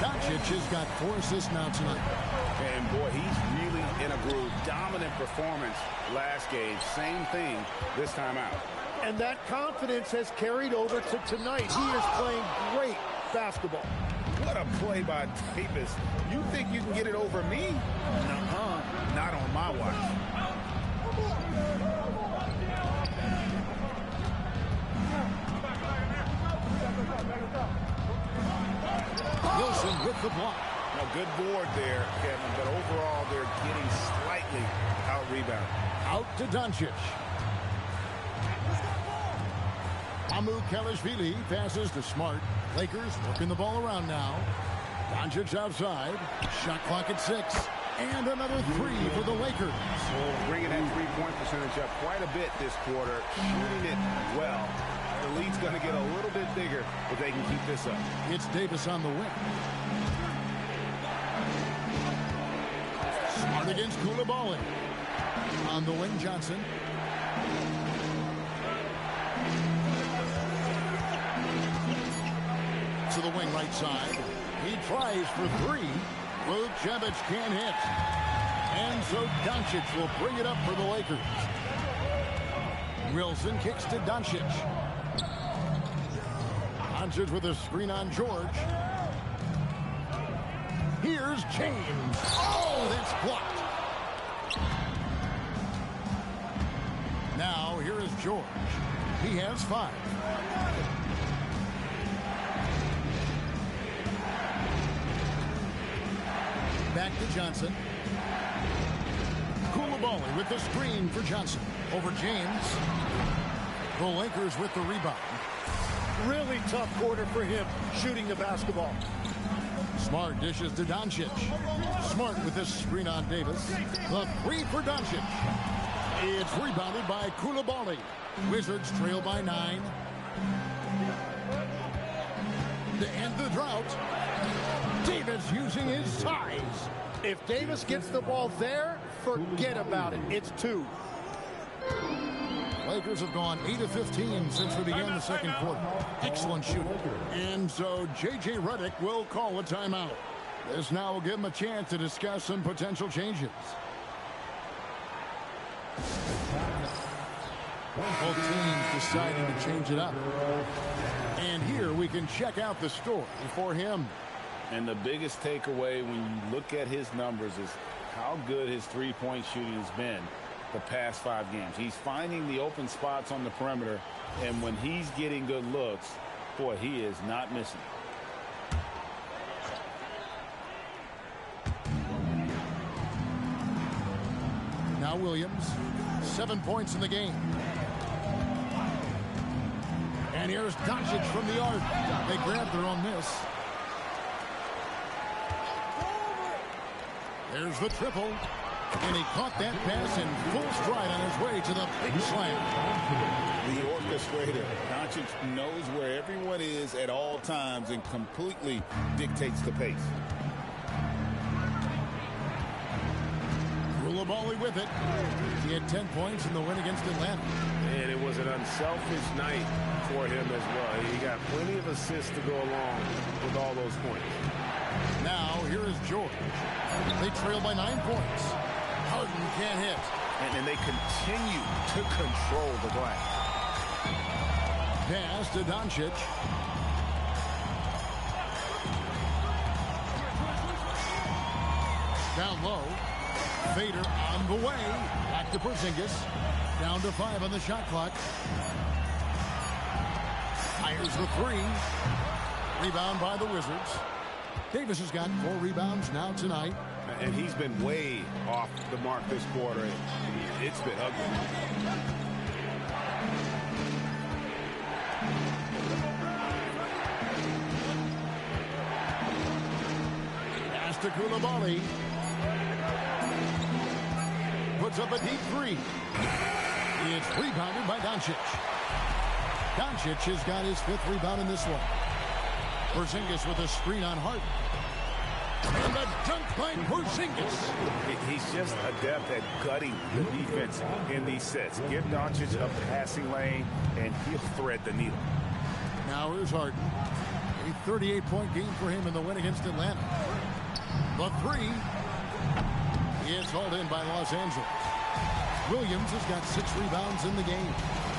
Doncic has got 4 assists now tonight. And boy, he's really in a groove. Dominant performance last game. Same thing this time out. And that confidence has carried over to tonight. He is playing great basketball. What a play by Davis. You think you can get it over me? Nuh-uh. Not on my watch. Wilson with the block. Now, good board there, Kevin, but overall, they're getting slightly out-rebounded. Out to Doncic. Amu Kalashvili passes to Smart. Lakers working the ball around now. Doncic outside. Shot clock at 6. And another 3 for the Lakers. Bringing that three-point percentage up quite a bit this quarter. Shooting it well. The lead's going to get a little bit bigger if they can keep this up. It's Davis on the wing. Smart against Koulibaly. On the wing, Johnson. To the wing right side. He tries for 3. Vucevic can't hit. And so Doncic will bring it up for the Lakers. Wilson kicks to Doncic. Doncic with a screen on George. Here's James. Oh, that's blocked. Now, here is George. He has 5. Back to Johnson. Koulibaly with the screen for Johnson. Over James. The Lakers with the rebound. Really tough quarter for him shooting the basketball. Smart dishes to Doncic. Smart with this screen on Davis. The 3 for Doncic. It's rebounded by Koulibaly. Wizards trail by 9. To end the drought, Davis using his size. If Davis gets the ball there, forget about it. It's 2. Lakers have gone 8 of 15 since we began the second quarter. Excellent shooting. And so J.J. Redick will call a timeout. This now will give him a chance to discuss some potential changes. Both teams deciding to change it up. And here we can check out the story for him. And the biggest takeaway when you look at his numbers is how good his three-point shooting has been the past 5 games. He's finding the open spots on the perimeter, and when he's getting good looks, boy, he is not missing. Now Williams, 7 points in the game. And here's Doncic from the arc. They grabbed their own miss. There's the triple. And he caught that pass in full stride on his way to the big slam. The orchestrator, Doncic, knows where everyone is at all times and completely dictates the pace. Coulibaly with it. He had 10 points in the win against Atlanta. And it was an unselfish night for him as well. He got plenty of assists to go along with all those points. Now, here is George. They trail by 9 points. Harden can't hit. And they continue to control the glass. Pass to Doncic. Down low. Vader on the way. Back to Porzingis. Down to 5 on the shot clock. Fires the 3. Rebound by the Wizards. Davis has got 4 rebounds now tonight. And he's been way off the mark this quarter. It's been ugly. Pass to Coulibaly. Puts up a deep 3. It's rebounded by Doncic. Doncic has got his 5th rebound in this one. Porzingis with a screen on Harden. And a dunk by Porzingis. He's just adept at gutting the defense in these sets. Give Doncic a passing lane, and he'll thread the needle. Now here's Harden. A 38-point game for him in the win against Atlanta. The 3 is hauled in by Los Angeles. Williams has got 6 rebounds in the game.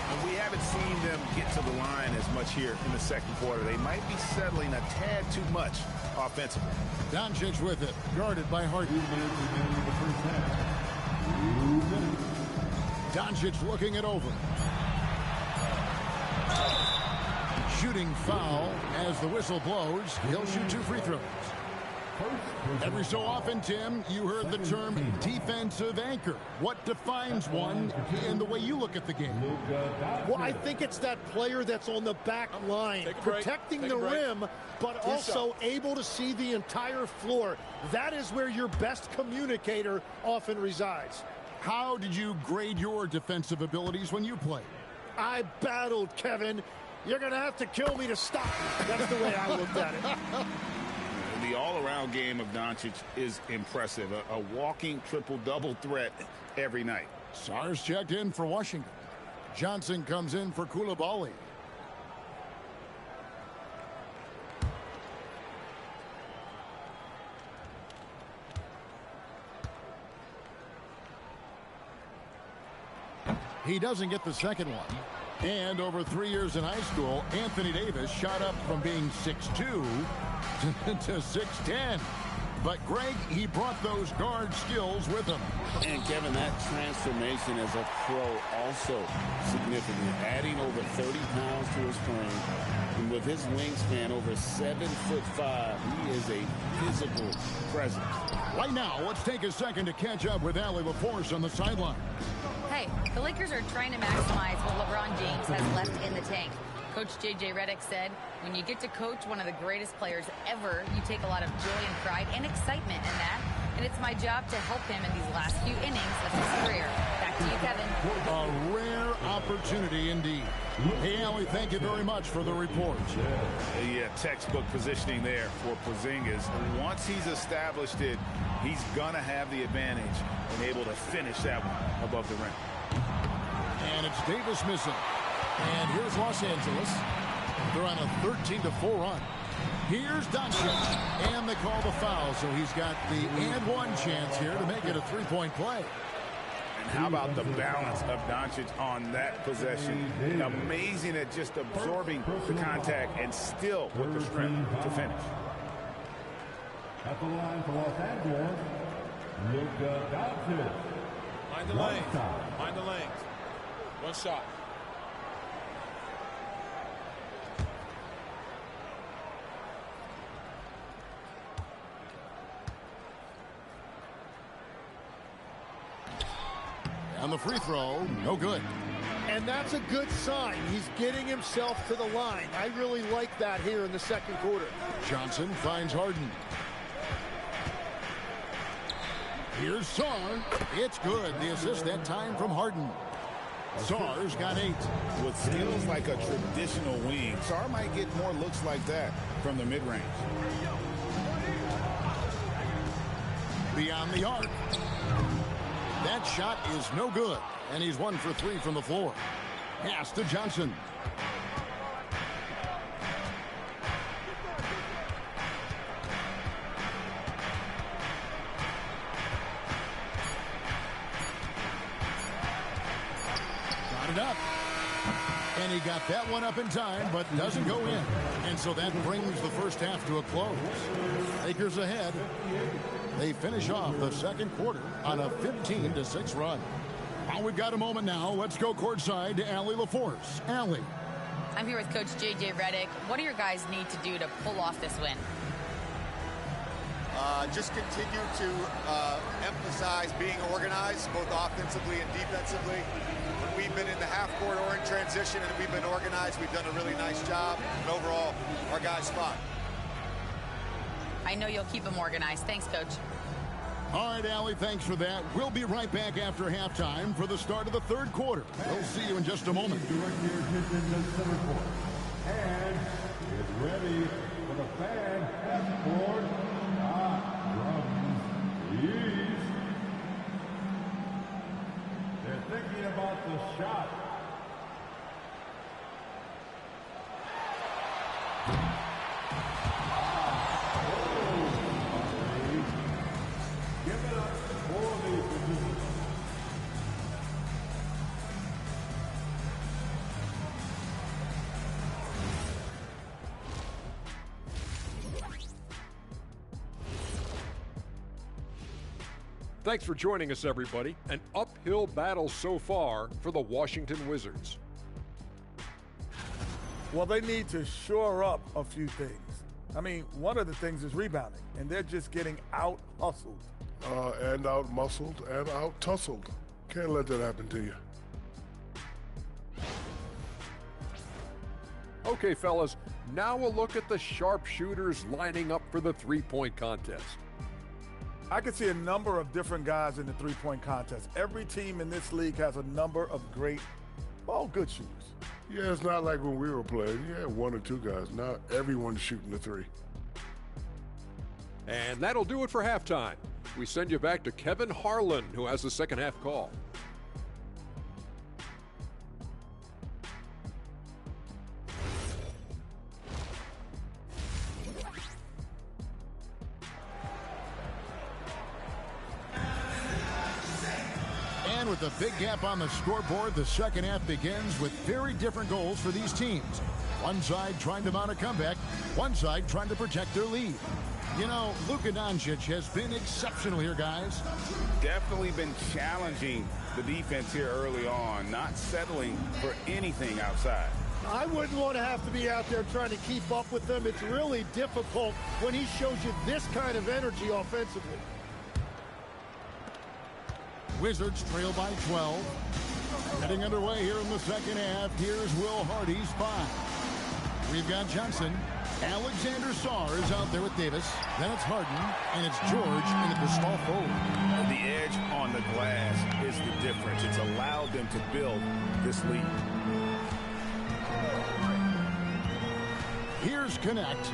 And we haven't seen them get to the line as much here in the second quarter. They might be settling a tad too much offensively. Doncic with it, guarded by Harden. Doncic looking it over. Shooting foul as the whistle blows. He'll shoot 2 free throws. Every so often, Tim, you heard the term defensive anchor. What defines one in the way you look at the game? Well, I think it's that player that's on the back line, protecting the rim, but also able to see the entire floor. That is where your best communicator often resides. How did you grade your defensive abilities when you played? I battled, Kevin. You're going to have to kill me to stop me. That's the way I looked at it. The all-around game of Doncic is impressive. A walking triple-double threat every night. Sars checked in for Washington. Johnson comes in for Coulibaly. He doesn't get the second one. And over 3 years in high school, Anthony Davis shot up from being 6'2" to 6'10". But, Greg, he brought those guard skills with him. And, Kevin, that transformation as a pro also significant. Adding over 30 pounds to his frame. And with his wingspan over 7'5", he is a physical presence. Right now, let's take a second to catch up with Allie LaForce on the sideline. Hey, the Lakers are trying to maximize what LeBron James has left in the tank. Coach J.J. Redick said, when you get to coach one of the greatest players ever, you take a lot of joy and pride and excitement in that. And it's my job to help him in these last few innings of his career. Back to you, Kevin. A rare opportunity indeed. Hey, Allie, thank you very much for the report. Yeah, textbook positioning there for Porzingis. Once he's established it, he's going to have the advantage and able to finish that one above the rim. And it's Davis missing. And here's Los Angeles. They're on a 13-4 run. Here's Doncic. And they call the foul, so he's got the and-one chance here to make it a three-point play. And how about the balance of Doncic on that possession? Amazing at just absorbing the contact and still with the strength to finish. At the line for Los Angeles, Luka Doncic. Mind the lanes. Mind the lanes. One shot. On the free throw, no good. And that's a good sign. He's getting himself to the line. I really like that here in the second quarter. Johnson finds Harden. Here's Sarr. It's good. The assist that time from Harden. Sarr's got 8. With skills like a traditional wing, Sarr might get more looks like that from the mid-range. Beyond the arc. That shot is no good, and he's 1 for 3 from the floor. Pass to Johnson. Got it up. And he got that one up in time, but doesn't go in. And so that brings the first half to a close. Lakers ahead. They finish off the second quarter on a 15-6 run. Well, we've got a moment now. Let's go courtside to Allie LaForce. Allie. I'm here with Coach J.J. Redick. What do your guys need to do to pull off this win? Just continue to emphasize being organized, both offensively and defensively. When we've been in the half-court or in transition and we've been organized, we've done a really nice job. And overall, our guys fought. I know you'll keep them organized. Thanks, Coach. All right, Allie, thanks for that. We'll be right back after halftime for the start of the third quarter. We'll see you in just a moment. And get ready for the fan half-court shot from the East. They're thinking about the shot. Give it up for the position. Thanks for joining us, everybody. An uphill battle so far for the Washington Wizards. Well, they need to shore up a few things. I mean, one of the things is rebounding, and they're just getting out-hustled. And out-muscled and out-tussled. Can't let that happen to you. Okay, fellas, now a look at the sharpshooters lining up for the three-point contest. I can see a number of different guys in the three-point contest. Every team in this league has a number of great, good shooters. Yeah, it's not like when we were playing. You had 1 or 2 guys. Now everyone's shooting the 3. And that'll do it for halftime. We send you back to Kevin Harlan, who has the second half call. And with a big gap on the scoreboard, the second half begins with very different goals for these teams. One side trying to mount a comeback, one side trying to protect their lead. You know, Luka Doncic has been exceptional here, guys. Definitely been challenging the defense here early on, not settling for anything outside. I wouldn't want to have to be out there trying to keep up with them. It's really difficult when he shows you this kind of energy offensively. Wizards trail by 12. Getting underway here in the second half. Here's Will Hardy's 5. We've got Johnson. Alexander Sarr is out there with Davis. Then it's Harden, and it's George in at the small forward. The edge on the glass is the difference. It's allowed them to build this lead. Here's Connect.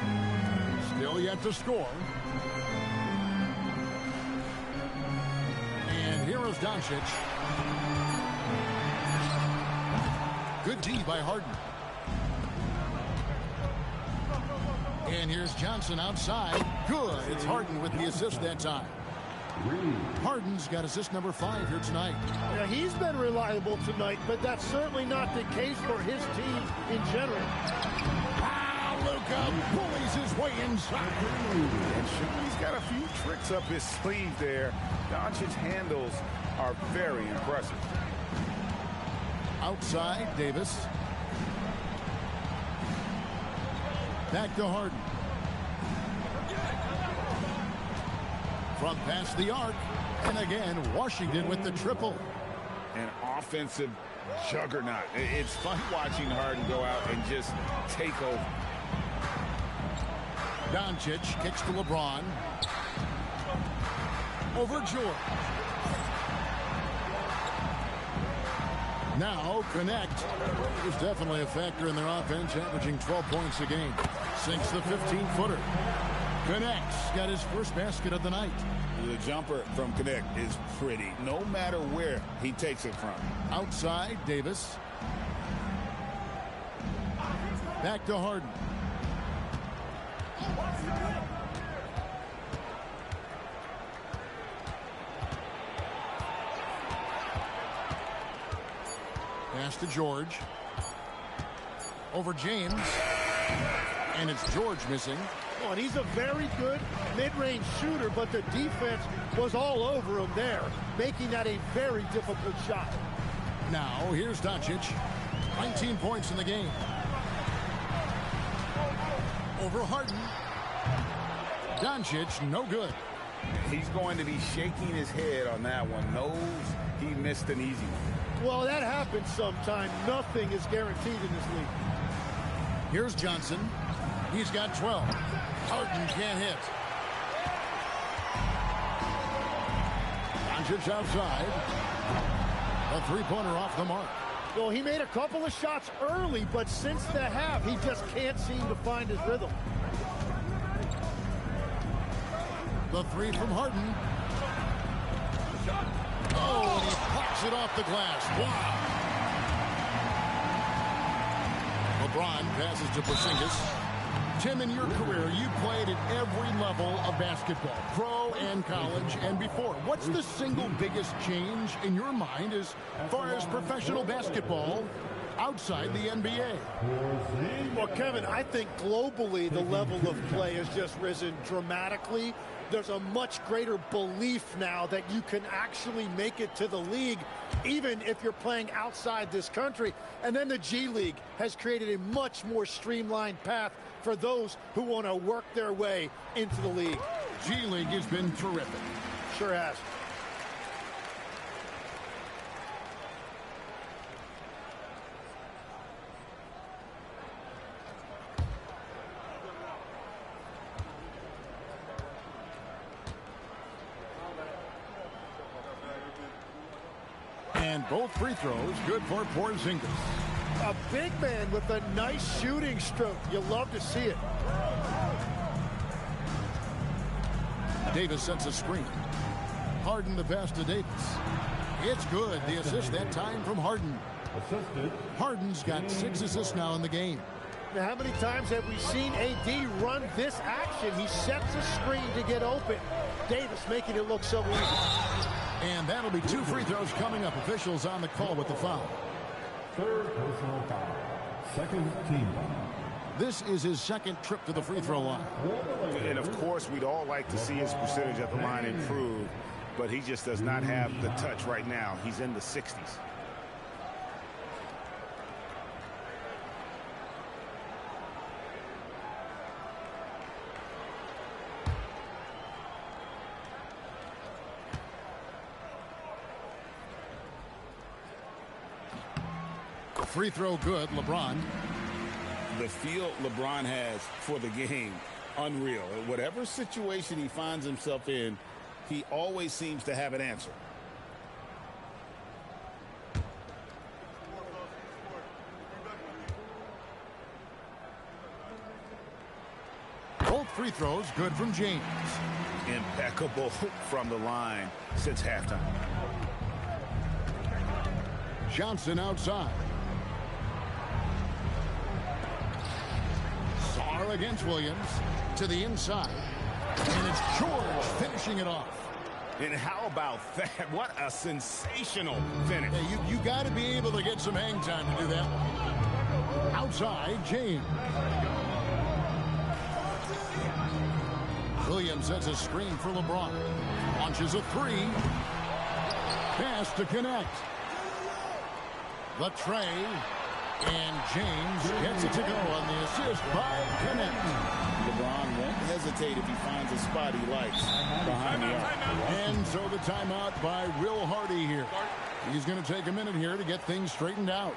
Still yet to score. And here is Doncic. Good D by Harden. And here's Johnson outside. Good. It's Harden with the assist that time. Harden's got assist number 5 here tonight. Yeah, he's been reliable tonight, but that's certainly not the case for his team in general. Luka bullies his way inside. And he's got a few tricks up his sleeve there. Doncic's handles are very impressive. Outside, Davis. Back to Harden. From past the arc. And again, Washington with the triple. An offensive juggernaut. It's fun watching Harden go out and just take over. Doncic kicks to LeBron. Over George. Now connect. Is definitely a factor in their offense, averaging 12 points a game. Sinks the 15-footer. Connects. Got his first basket of the night. The jumper from Connect is pretty, no matter where he takes it from. Outside, Davis. Back to Harden. Pass to George. Over James. And it's George missing. Oh, and he's a very good mid-range shooter, but the defense was all over him there, making that a very difficult shot. Now, here's Doncic. 19 points in the game. Over Harden. Doncic, no good. He's going to be shaking his head on that one. Knows he missed an easy one. Well, that happens sometime. Nothing is guaranteed in this league. Here's Johnson. He's got 12. Harden can't hit. Doncic outside. A three-pointer off the mark. Well, he made a couple of shots early, but since the half, he just can't seem to find his rhythm. The three from Harden. Oh, and he pops it off the glass. Wow. LeBron passes to Porzingis. Tim, in your career, you played at every level of basketball, pro and college and before. What's the single biggest change in your mind as far as professional basketball outside the NBA? Well, Kevin, I think globally the level of play has just risen dramatically. There's a much greater belief now that you can actually make it to the league, even if you're playing outside this country. And then the G League has created a much more streamlined path for those who want to work their way into the league. G League has been terrific. Sure has. And both free throws good for Porzingis. A big man with a nice shooting stroke. You love to see it. Davis sets a screen. Harden the pass to Davis. It's good. The assist that time from Harden. Harden's got 6 assists now in the game. Now, how many times have we seen AD run this action? He sets a screen to get open. Davis making it look so easy. And that'll be 2 free throws coming up. Officials on the call with the foul. Third personal foul. Second team foul. This is his second trip to the free throw line. And of course, we'd all like to see his percentage at the line improve, but he just does not have the touch right now. He's in the 60s. Free throw good, LeBron. The feel LeBron has for the game, unreal. Whatever situation he finds himself in, he always seems to have an answer. Both free throws good from James. Impeccable from the line since halftime. Johnson outside. Sarr against Williams to the inside. And it's George finishing it off. And how about that? What a sensational finish. Hey, you got to be able to get some hang time to do that one. Outside, James. Williams sets a screen for LeBron. Launches a three. Pass to connect. The tray. And James gets it to go on the assist by Connect. LeBron won't hesitate if he finds a spot he likes behind the arc. And so the timeout by Will Hardy here. He's going to take a minute here to get things straightened out.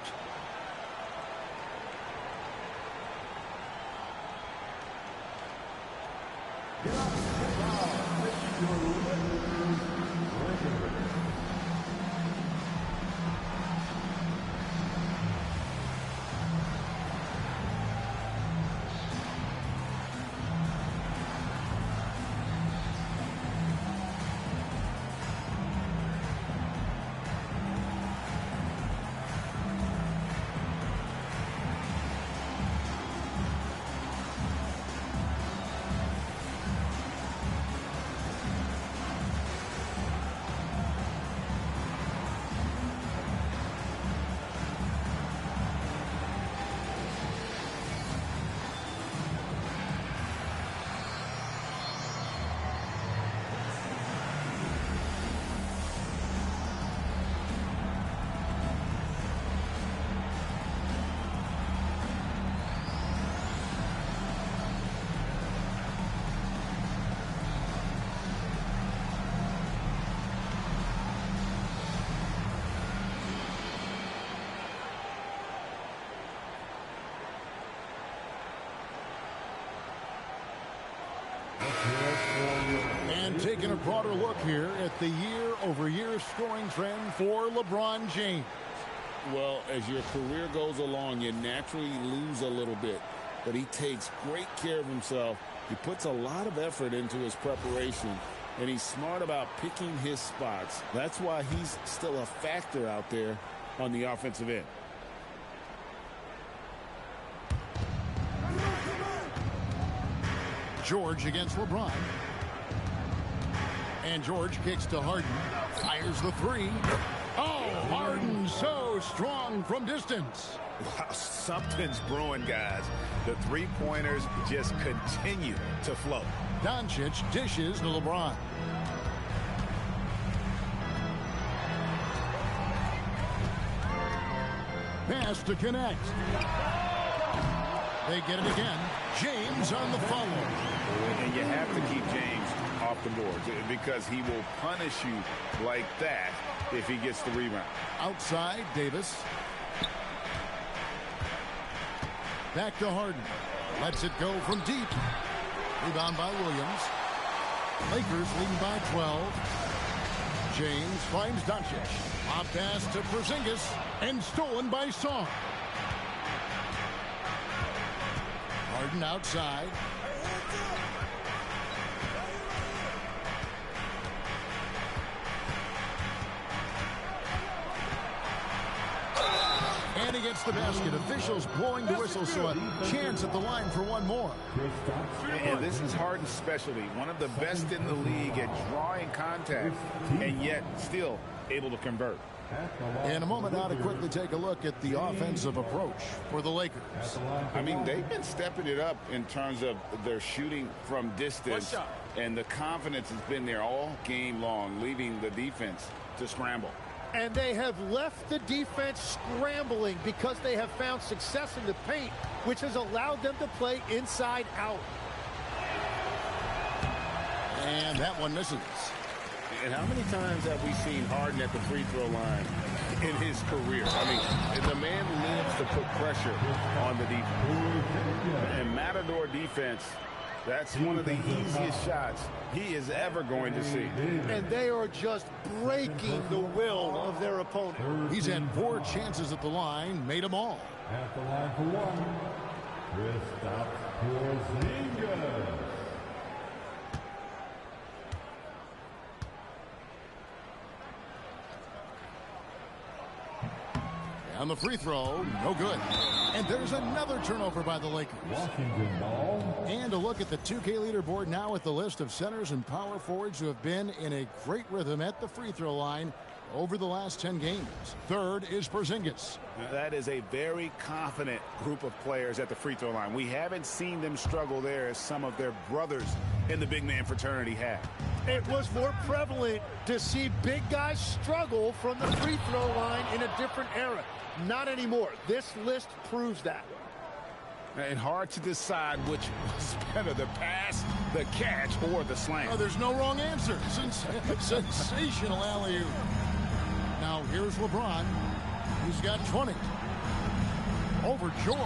And taking a broader look here at the year-over-year scoring trend for LeBron James. Well, as your career goes along, you naturally lose a little bit. But he takes great care of himself. He puts a lot of effort into his preparation. And he's smart about picking his spots. That's why he's still a factor out there on the offensive end. George against LeBron. And George kicks to Harden. Fires the three. Oh, Harden so strong from distance. Wow, something's brewing, guys. The three-pointers just continue to flow. Doncic dishes to LeBron. Pass to connect. They get it again. James on the follow. And you have to keep James off the boards because he will punish you like that if he gets the rebound. Outside, Davis. Back to Harden. Lets it go from deep. Rebound by Williams. Lakers leading by 12. James finds Doncic. Pop pass to Porzingis and stolen by Song. Harden outside. And he gets the basket. Officials blowing the whistle, so a chance at the line for one more. And this is Harden's specialty. One of the best in the league at drawing contact, and yet still able to convert. In a moment now to quickly take a look at the offensive approach for the Lakers. I mean, they've been stepping it up in terms of their shooting from distance, and the confidence has been there all game long, leaving the defense to scramble. And they have left the defense scrambling because they have found success in the paint, which has allowed them to play inside out. And that one misses. And how many times have we seen Harden at the free throw line in his career? I mean, the man lives to put pressure on the defense. And Matador defense, that's one of the easiest shots he is ever going to see. And they are just breaking the will of their opponent. He's had 4 chances at the line, made them all. At the line for one, Kristaps Porzingis. On the free throw, no good. And there's another turnover by the Lakers. Washington ball. And a look at the 2K leaderboard now with the list of centers and power forwards who have been in a great rhythm at the free throw line over the last 10 games. Third is Porzingis. That is a very confident group of players at the free throw line. We haven't seen them struggle there as some of their brothers in the big man fraternity have. It was more prevalent to see big guys struggle from the free throw line in a different era. Not anymore. This list proves that. And hard to decide which was better, the pass, the catch, or the slam. Oh, there's no wrong answer. Sensational alley-oop. Now Here's LeBron. He's got 20. Over George.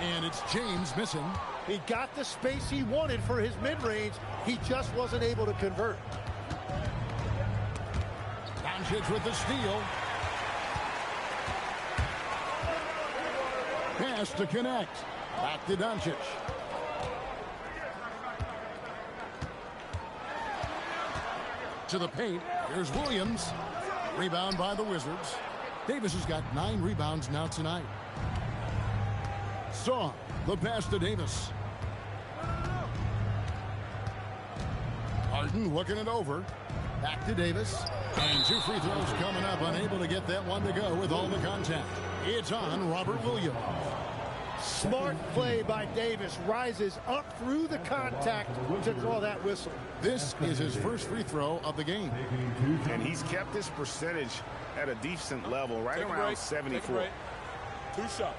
And it's James missing. He got the space he wanted for his mid-range. He just wasn't able to convert. Doncic with the steal. Pass to connect. Back to Doncic. To the paint. Here's Williams. Rebound by the Wizards. Davis has got 9 rebounds now tonight. Saw the pass to Davis. Harden looking it over. Back to Davis. And 2 free throws coming up. Unable to get that one to go with all the contact. It's on Robert Williams. Smart play by Davis. Rises up through the contact to draw that whistle. This is his first free throw of the game. And he's kept this percentage at a decent level, right around 74. 2 shots.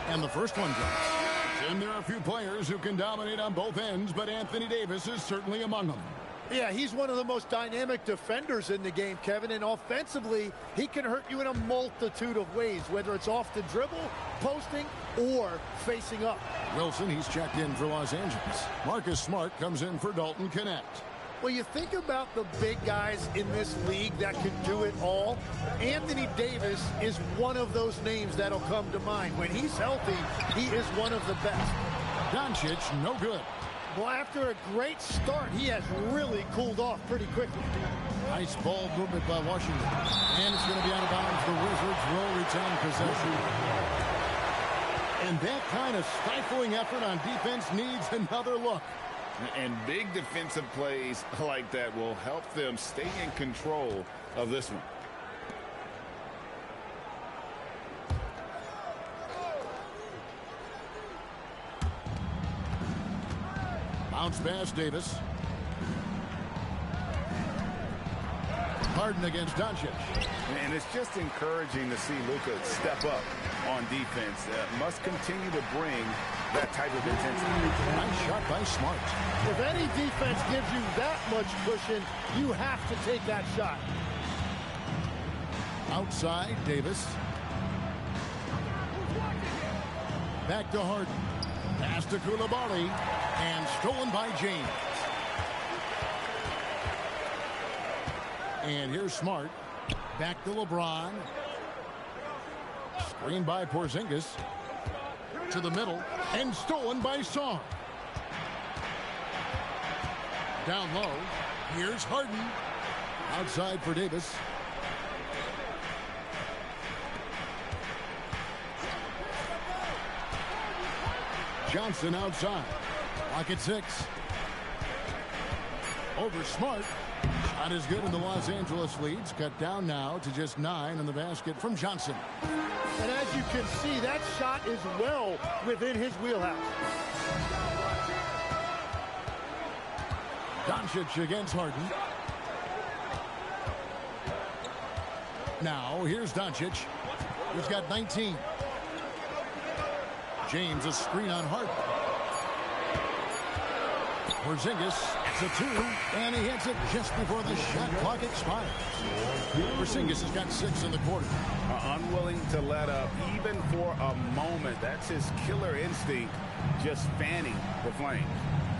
And the first one drops. And there are a few players who can dominate on both ends, but Anthony Davis is certainly among them. Yeah, he's one of the most dynamic defenders in the game, Kevin, and offensively, he can hurt you in a multitude of ways, whether it's off the dribble, posting, or facing up. Wilson, he's checked in for Los Angeles. Marcus Smart comes in for Dalton Connect. Well, you think about the big guys in this league that can do it all. Anthony Davis is one of those names that'll come to mind. When he's healthy, he is one of the best. Doncic, no good. Well, after a great start, he has really cooled off pretty quickly. Nice ball movement by Washington. And it's going to be out of bounds. The Wizards will retain possession. And that kind of stifling effort on defense needs another look. And big defensive plays like that will help them stay in control of this one. Bounce pass, Davis. Harden against Doncic. And it's just encouraging to see Luka step up on defense. Must continue to bring that type of intensity. Nice shot by Smart. If any defense gives you that much cushion, you have to take that shot. Outside, Davis. Back to Harden. Pass to Coulibaly. And stolen by James. And here's Smart. Back to LeBron. Screen by Porzingis. To the middle. And stolen by Song. Down low. Here's Harden. Outside for Davis. Johnson outside. Lock at 6. Over Smart. Not as good in the Los Angeles leads. Cut down now to just 9 in the basket from Johnson. And as you can see, that shot is well within his wheelhouse. Doncic against Harden. Now, here's Doncic. He's got 19. James, a screen on Harden. Porzingis, it's a 2, and he hits it just before the shot clock expires. Porzingis has got 6 in the quarter. Unwilling to let up, even for a moment. That's his killer instinct, just fanning the flames.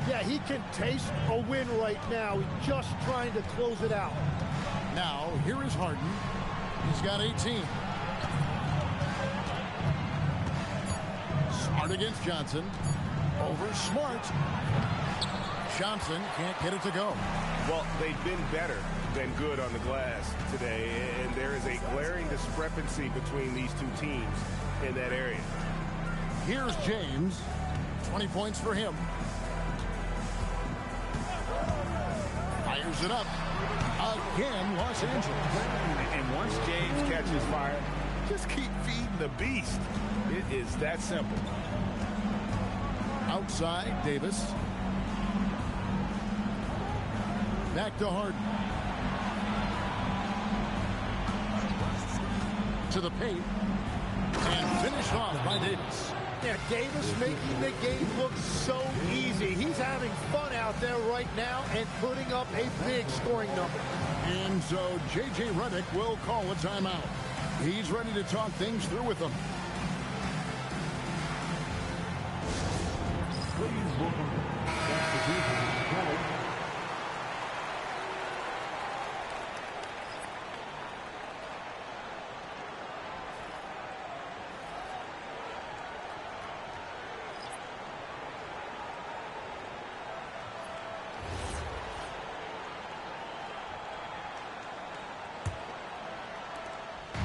Yeah, he can taste a win right now. He's just trying to close it out. Now, here is Harden. He's got 18. Smart against Johnson. Over Smart. Johnson can't get it to go. Well, they've been better than good on the glass today, and there is a glaring discrepancy between these two teams in that area. Here's James. 20 points for him. Fires it up. Again, Los Angeles. And once James catches fire, just keep feeding the beast. It is that simple. Outside, Davis. Back to Harden. To the paint. And finished off by Davis. Yeah, Davis making the game look so easy. He's having fun out there right now and putting up a big scoring number. And so J.J. Redick will call a timeout. He's ready to talk things through with them. Please welcome back to Kelly.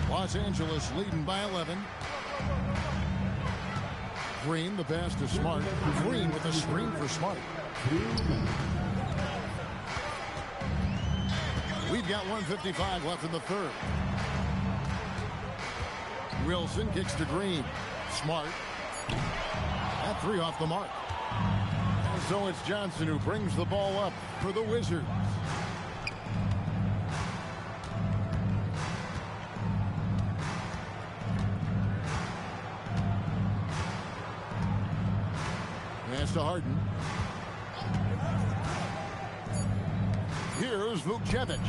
Los Angeles leading by 11. Green, the pass to Smart. Green with a screen for Smart. We've got 1:55 left in the third. Wilson kicks to Green. Smart. That three off the mark. And so it's Johnson who brings the ball up for the Wizards. To Harden. Here's Vukcevic.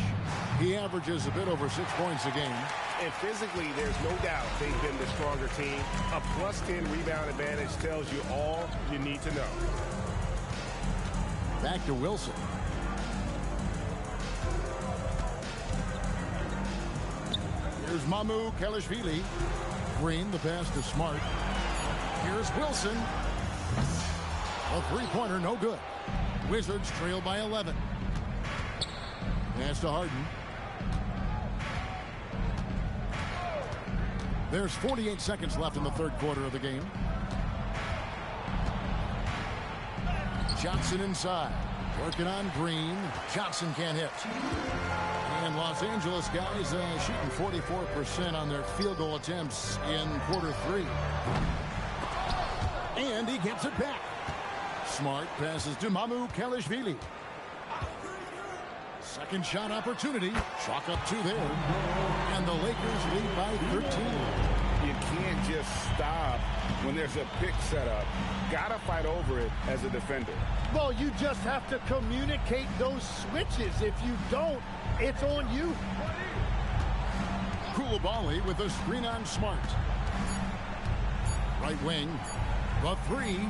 He averages a bit over 6 points a game. And physically, there's no doubt they've been the stronger team. A +10 rebound advantage tells you all you need to know. Back to Wilson. Here's Mamu Kelishvili. Green, the pass to Smart. Here's Wilson. A three-pointer, no good. Wizards trail by 11. Pass to Harden. There's 48 seconds left in the third quarter of the game. Johnson inside. Working on Green. Johnson can't hit. And Los Angeles guys shooting 44% on their field goal attempts in quarter three. And he gets it back. Smart passes to Mamu Kelishvili. Second shot opportunity. Chalk up two there. And the Lakers lead by 13. You can't just stop when there's a pick set up. Gotta fight over it as a defender. Well, you just have to communicate those switches. If you don't, it's on you. Coulibaly with a screen on Smart. Right wing. The three.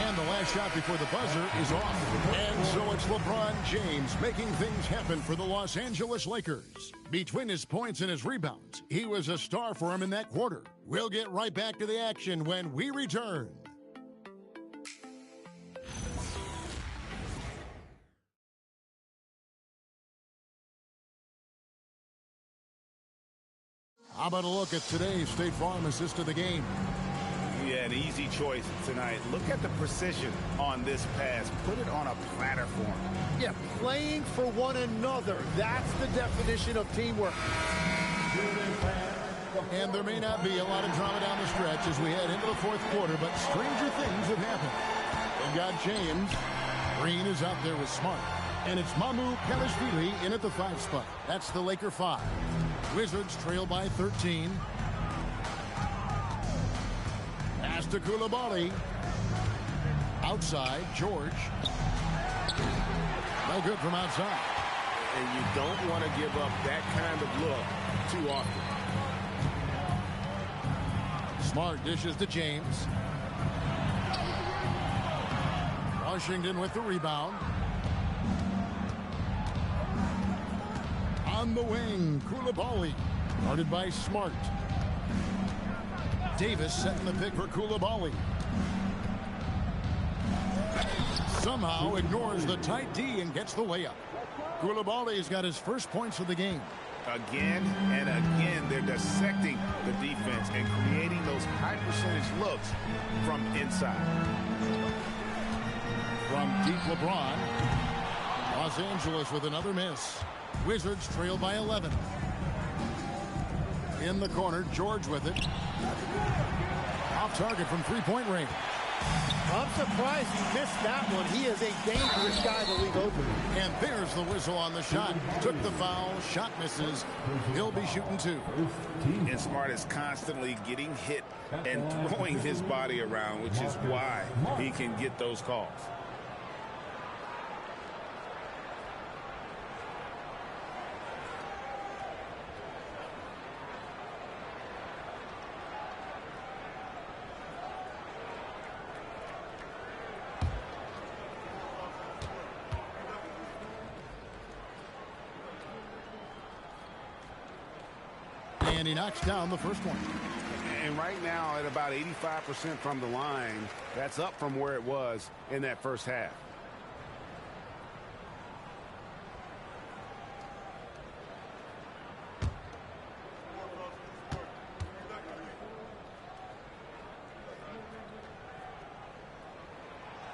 And the last shot before the buzzer is off. And so it's LeBron James making things happen for the Los Angeles Lakers. Between his points and his rebounds, he was a star for him in that quarter. We'll get right back to the action when we return. How about a look at today's State Farm assist of the game? Yeah, an easy choice tonight. Look at the precision on this pass. Put it on a platter for him. Yeah, playing for one another. That's the definition of teamwork. And there may not be a lot of drama down the stretch as we head into the fourth quarter, but stranger things have happened. They've got James. Green is out there with Smart. And it's Mamu Kelishvili in at the 5 spot. That's the Laker 5. Wizards trail by 13. Pass to Coulibaly. Outside, George. No good from outside. And you don't want to give up that kind of look too often. Smart dishes to James. Washington with the rebound. On the wing, Coulibaly. Guarded by Smart. Davis setting the pick for Coulibaly. Somehow ignores the tight D and gets the layup. Coulibaly's got his first points of the game. Again and again, they're dissecting the defense and creating those high percentage looks from inside. From deep LeBron. Los Angeles with another miss. Wizards trail by 11. In the corner, George with it. Off target from three-point range. I'm surprised he missed that one. He is a dangerous guy to leave open. And there's the whistle on the shot. Took the foul, shot misses. He'll be shooting 2. And Smart is constantly getting hit and throwing his body around, which is why he can get those calls. And he knocks down the first one. And right now at about 85% from the line, that's up from where it was in that first half.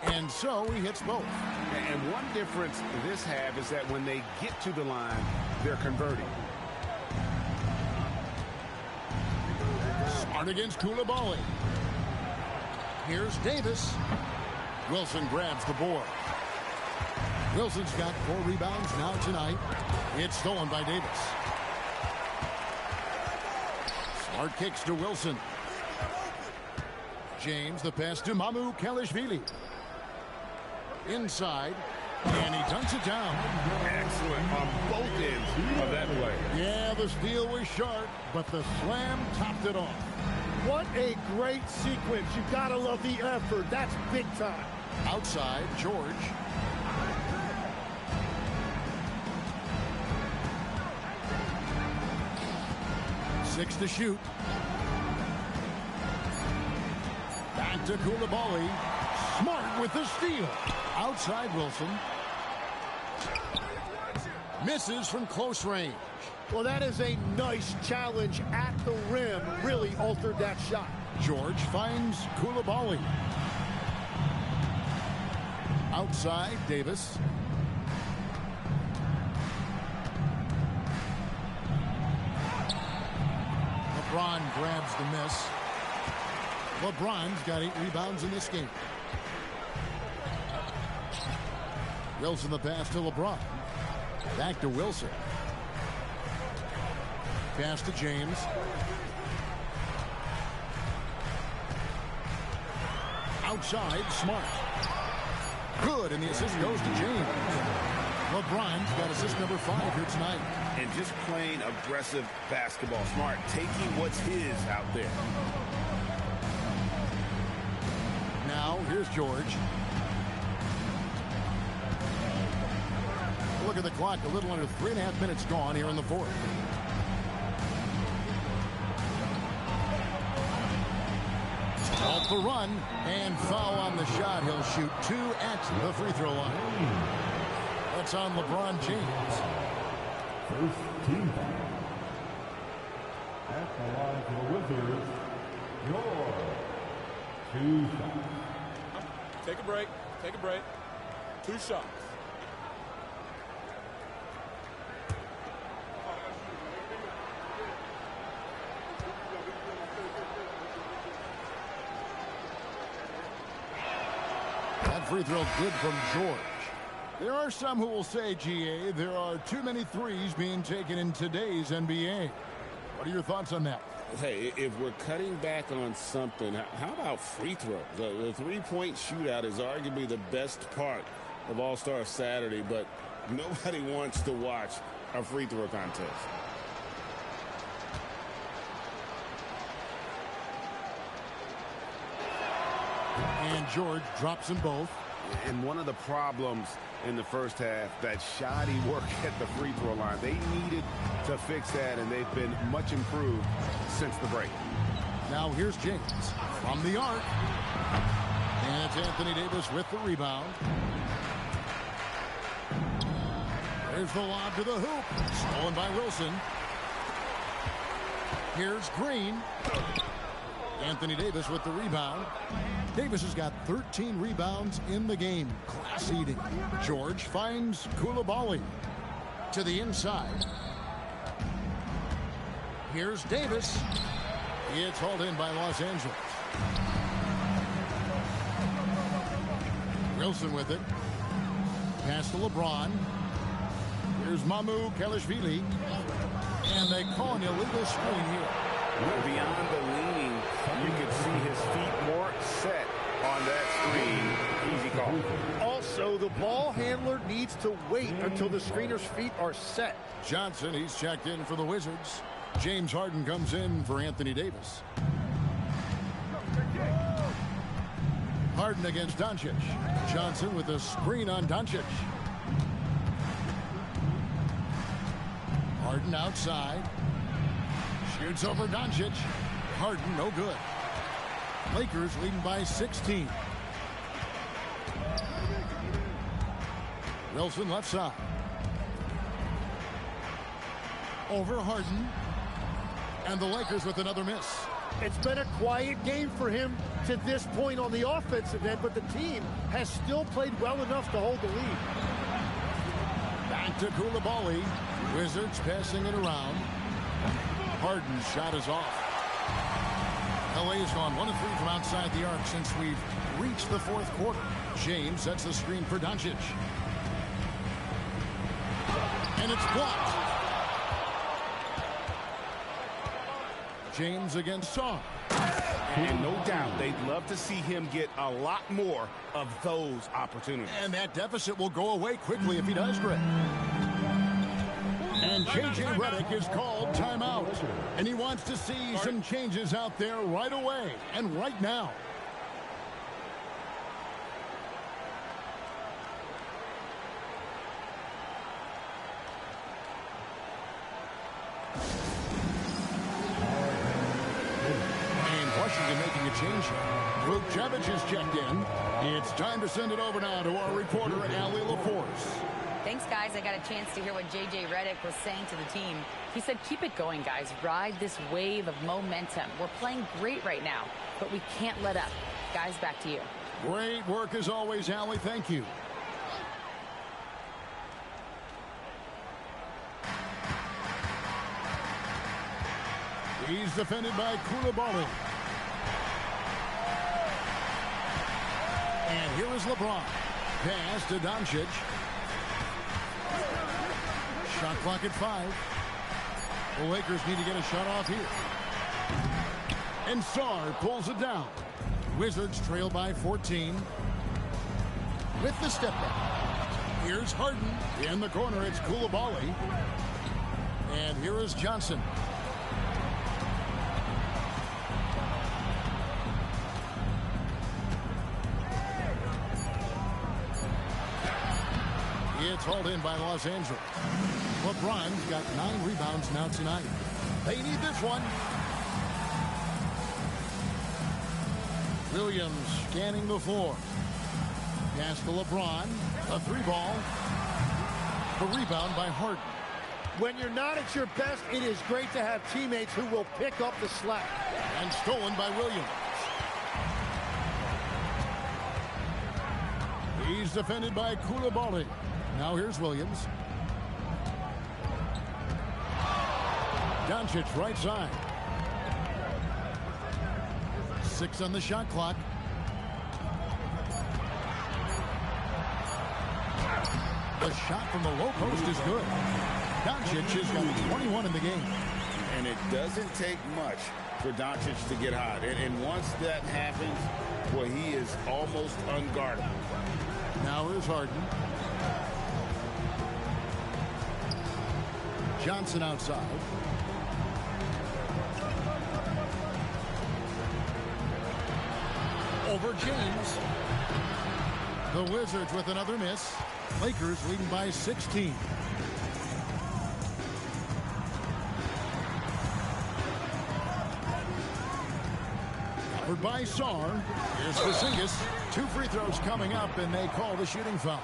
And so he hits both. And one difference this half is that when they get to the line, they're converting. Smart against Coulibaly. Here's Davis. Wilson grabs the board. Wilson's got 4 rebounds now tonight. It's stolen by Davis. Smart kicks to Wilson. James, the pass to Mamu Kelishvili. Inside, and he dunks it down. Excellent on both ends of that play. Yeah, the steal was sharp, but the slam topped it off. What a great sequence. You gotta love the effort. That's big time. Outside, George. Six to shoot. Back to Coulibaly. Smart with the steal. Outside Wilson. Misses from close range. Well, that is a nice challenge at the rim. Really altered that shot. George finds Coulibaly. Outside, Davis. LeBron grabs the miss. LeBron's got 8 rebounds in this game. Wilson the pass to LeBron. Back to Wilson. Pass to James. Outside, Smart. Good, and the assist goes to James. LeBron's got assist number 5 here tonight. And just playing aggressive basketball. Smart taking what's his out there. Now, here's George. Look at the clock, a little under 3.5 minutes gone here in the fourth. Off the run, and foul on the shot. He'll shoot 2 at the free throw line. That's on LeBron James. First team foul. At the line for the Wizards, your 2 shots. Take a break. Take a break. 2 shots. That free throw good from George. There are some who will say, GA, there are too many threes being taken in today's NBA. What are your thoughts on that? Hey, if we're cutting back on something, how about free throws? The three-point shootout is arguably the best part of All-Star Saturday, but nobody wants to watch a free throw contest. And George drops them both. And one of the problems in the first half, that shoddy work at the free throw line. They needed to fix that, and they've been much improved since the break. Now here's James from the arc. And it's Anthony Davis with the rebound. There's the lob to the hoop. Stolen by Wilson. Here's Green. Anthony Davis with the rebound. Davis has got 13 rebounds in the game. Class eating. George finds Coulibaly to the inside. Here's Davis. It's hauled in by Los Angeles. Wilson with it. Pass to LeBron. Here's Mamu Kelishvili. And they call an illegal screen here. Beyond the leaning, you can see his feet more set on that screen. Easy call. Also, the ball handler needs to wait until the screener's feet are set. Johnson, he's checked in for the Wizards. James Harden comes in for Anthony Davis. Harden against Doncic. Johnson with a screen on Doncic. Harden outside. Shoots over Doncic. Harden no good. Lakers leading by 16. Wilson left side. Over Harden. And the Lakers with another miss. It's been a quiet game for him to this point on the offensive end, but the team has still played well enough to hold the lead. Back to Coulibaly. Wizards passing it around. Harden's shot is off. LA has gone 1 of 3 from outside the arc since we've reached the fourth quarter. James sets the screen for Doncic. And it's blocked. James against Saw. And no doubt, they'd love to see him get a lot more of those opportunities. And that deficit will go away quickly if he does, Greg. And J.J. Redick is called timeout. And he wants to see some changes out there right away and right now. Washington making a change here. Vukcevic is checked in. It's time to send it over now to our reporter, Allie LaForce. Thanks, guys. I got a chance to hear what J.J. Redick was saying to the team. He said, keep it going, guys. Ride this wave of momentum. We're playing great right now, but we can't let up. Guys, back to you. Great work as always, Allie. Thank you. He's defended by Coulibaly. And here is LeBron. Pass to Doncic. Shot clock at 5. The Lakers need to get a shot off here. And Sarr pulls it down. Wizards trail by 14. With the step back. Here's Harden. In the corner, it's Coulibaly. And here is Johnson. It's hauled in by Los Angeles. LeBron's got 9 rebounds now tonight. They need this one. Williams scanning the floor. Pass to LeBron. A 3-ball. The rebound by Harden. When you're not at your best, it is great to have teammates who will pick up the slack. And stolen by Williams. He's defended by Coulibaly. Now here's Williams. Doncic right side. 6 on the shot clock. The shot from the low post is good. Doncic has got 21 in the game. And it doesn't take much for Doncic to get hot. And once that happens, well, he is almost unguardable. Now here's Harden. Johnson outside. Over James. The Wizards with another miss. Lakers leading by 16. Covered by Sarr. Here's Porzingis. 2 free throws coming up, and they call the shooting foul.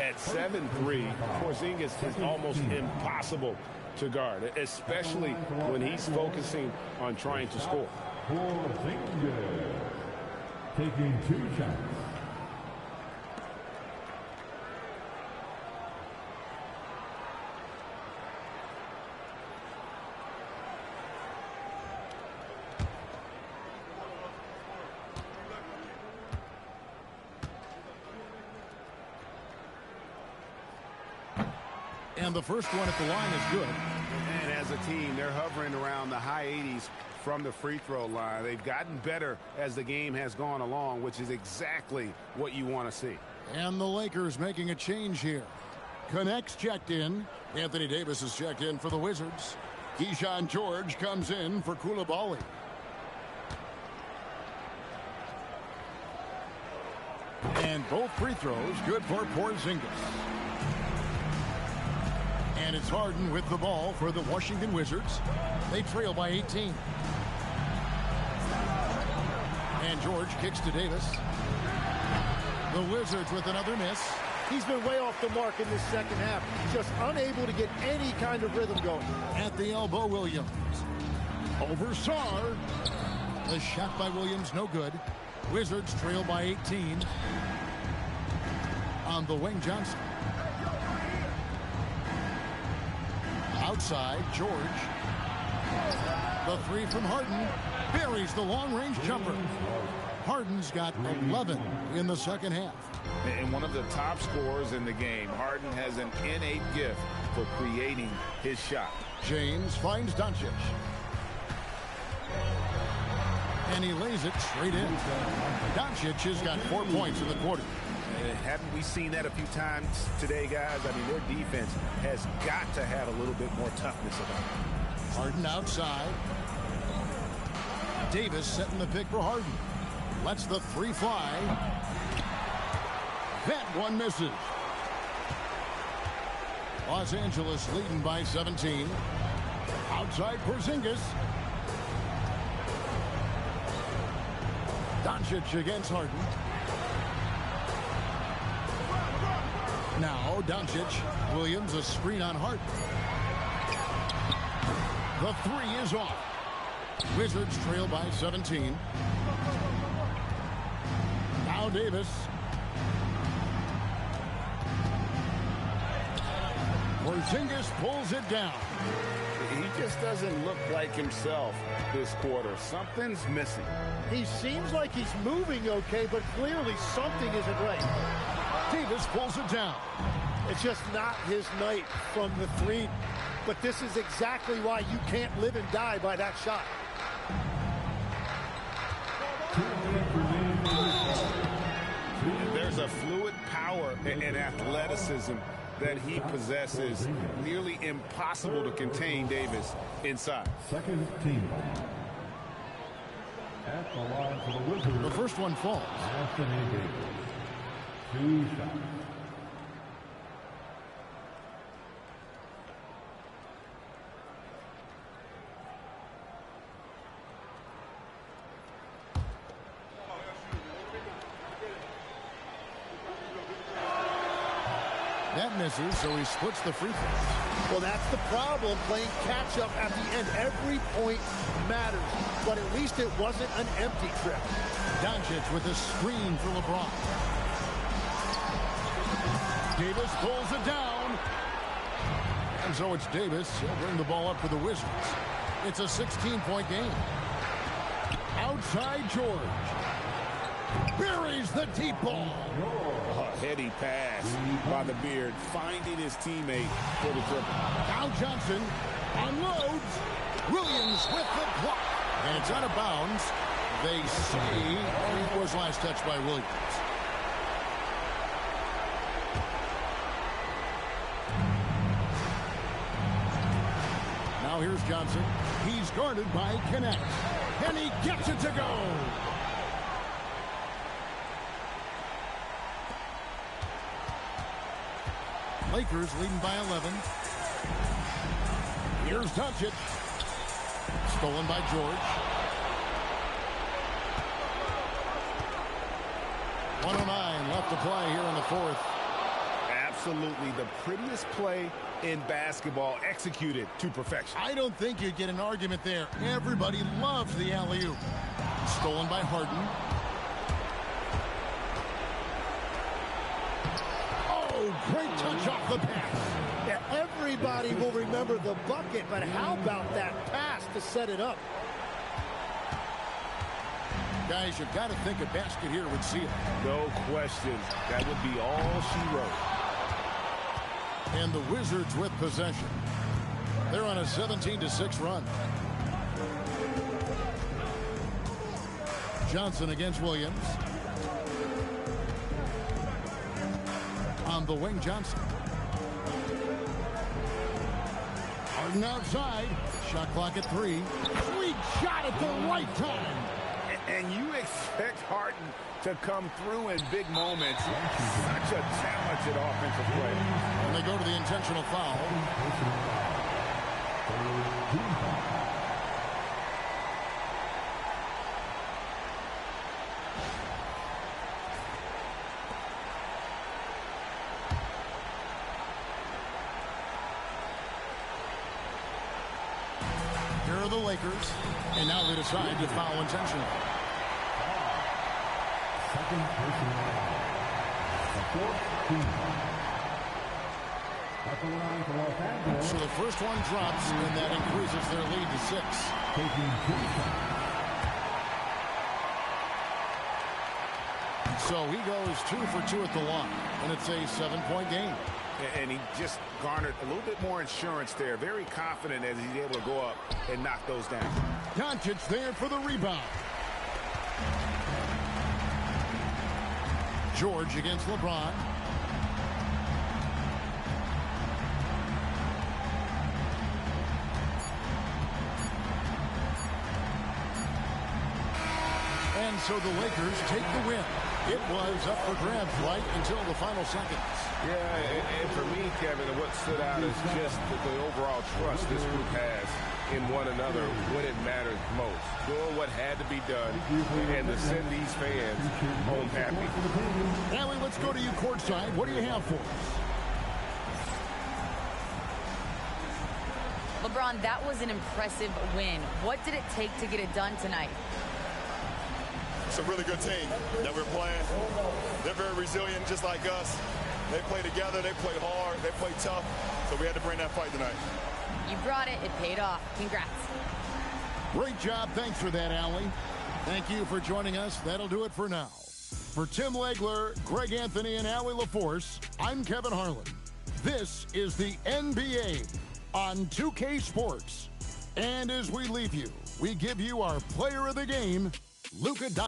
At 7'3", Porzingis is almost impossible to guard, especially when he's focusing on trying to score. Porzingis taking 2 shots. And the first one at the line is good. And as a team, they're hovering around the high 80s from the free throw line. They've gotten better as the game has gone along, which is exactly what you want to see. And the Lakers making a change here. Connects checked in. Anthony Davis is checked in for the Wizards. Keyshawn George comes in for Coulibaly. And both free throws good for Porzingis. And it's Harden with the ball for the Washington Wizards. They trail by 18. And George kicks to Davis. The Wizards with another miss. He's been way off the mark in this second half. Just unable to get any kind of rhythm going. At the elbow, Williams. Over Sarr. The shot by Williams, no good. Wizards trail by 18. On the wing, Johnson. Outside, George. The three from Harden. Buries the long-range jumper. Harden's got 11 in the second half. And one of the top scorers in the game. Harden has an innate gift for creating his shot. James finds Doncic. And he lays it straight in. Doncic has got 4 points in the quarter. And haven't we seen that a few times today, guys? I mean, their defense has got to have a little bit more toughness about it. Harden outside. Davis setting the pick for Harden. Lets the three fly. That one misses. Los Angeles leading by 17. Outside Porzingis. Doncic against Harden. Now Doncic. Williams a screen on Harden. The three is off. Wizards trail by 17. Now Davis. Porzingis pulls it down. He just doesn't look like himself this quarter. Something's missing. He seems like he's moving okay, but clearly something isn't right. Davis pulls it down. It's just not his night from the three. But this is exactly why you can't live and die by that shot. There's a fluid power and athleticism that he possesses. Nearly impossible to contain Davis inside. Second team. At the line for the Wizards. The first one falls. Anthony Davis. 2 shots. That misses, so he splits the free throws. Well, that's the problem, playing catch-up at the end. Every point matters, but at least it wasn't an empty trip. Doncic with a screen for LeBron. Davis pulls it down. And so it's Davis. He'll bring the ball up for the Wizards. It's a 16-point game. Outside George. Buries the deep ball. A heady pass by the Beard, finding his teammate for the triple. Now Johnson unloads. Williams with the block. And it's out of bounds. They say it was last touched by Williams. Now here's Johnson. He's guarded by Connect. And he gets it to go. Lakers leading by 11. Here's Doncic. Stolen by George. 1:09 left to play here in the fourth. Absolutely the prettiest play in basketball, executed to perfection. I don't think you'd get an argument there. Everybody loves the alley-oop. Stolen by Harden. Oh, great touch off the pass. Yeah, everybody will remember the bucket, but how about that pass to set it up? Guys, you've got to think a basket here would seal it. No question. That would be all she wrote. And the Wizards with possession. They're on a 17-6 run. Johnson against Williams. On the wing, Johnson. Harden outside. Shot clock at 3. Sweet shot at the right time. And you expect Harden to come through in big moments. Such a talented offensive player. And they go to the intentional foul. Here are the Lakers, and now they decide to foul intentionally. Second personal foul. The fourth team foul. At the line for Los Angeles. So the first one drops, and that increases their lead to 6. Taking 2 shots. So he goes 2 for 2 at the line, and it's a 7-point game. And he just garnered a little bit more insurance there. Very confident as he's able to go up and knock those down. Doncic there for the rebound. George against LeBron. And so the Lakers take the win. It was up for grabs right until the final seconds. Yeah, and for me, Kevin, what stood out is just the overall trust this group has in one another when it matters most. Doing what had to be done and to send these fans home happy. Allie, let's go to you courtside. What do you have for us? LeBron, that was an impressive win. What did it take to get it done tonight? It's a really good team that we're playing. They're very resilient, just like us. They play together, they play hard, they play tough, so we had to bring that fight tonight. You brought it. It paid off. Congrats. Great job. Thanks for that, Allie. Thank you for joining us. That'll do it for now. For Tim Legler, Greg Anthony, and Allie LaForce, I'm Kevin Harlan. This is the NBA on 2K Sports. And as we leave you, we give you our player of the game, Luka Doncic.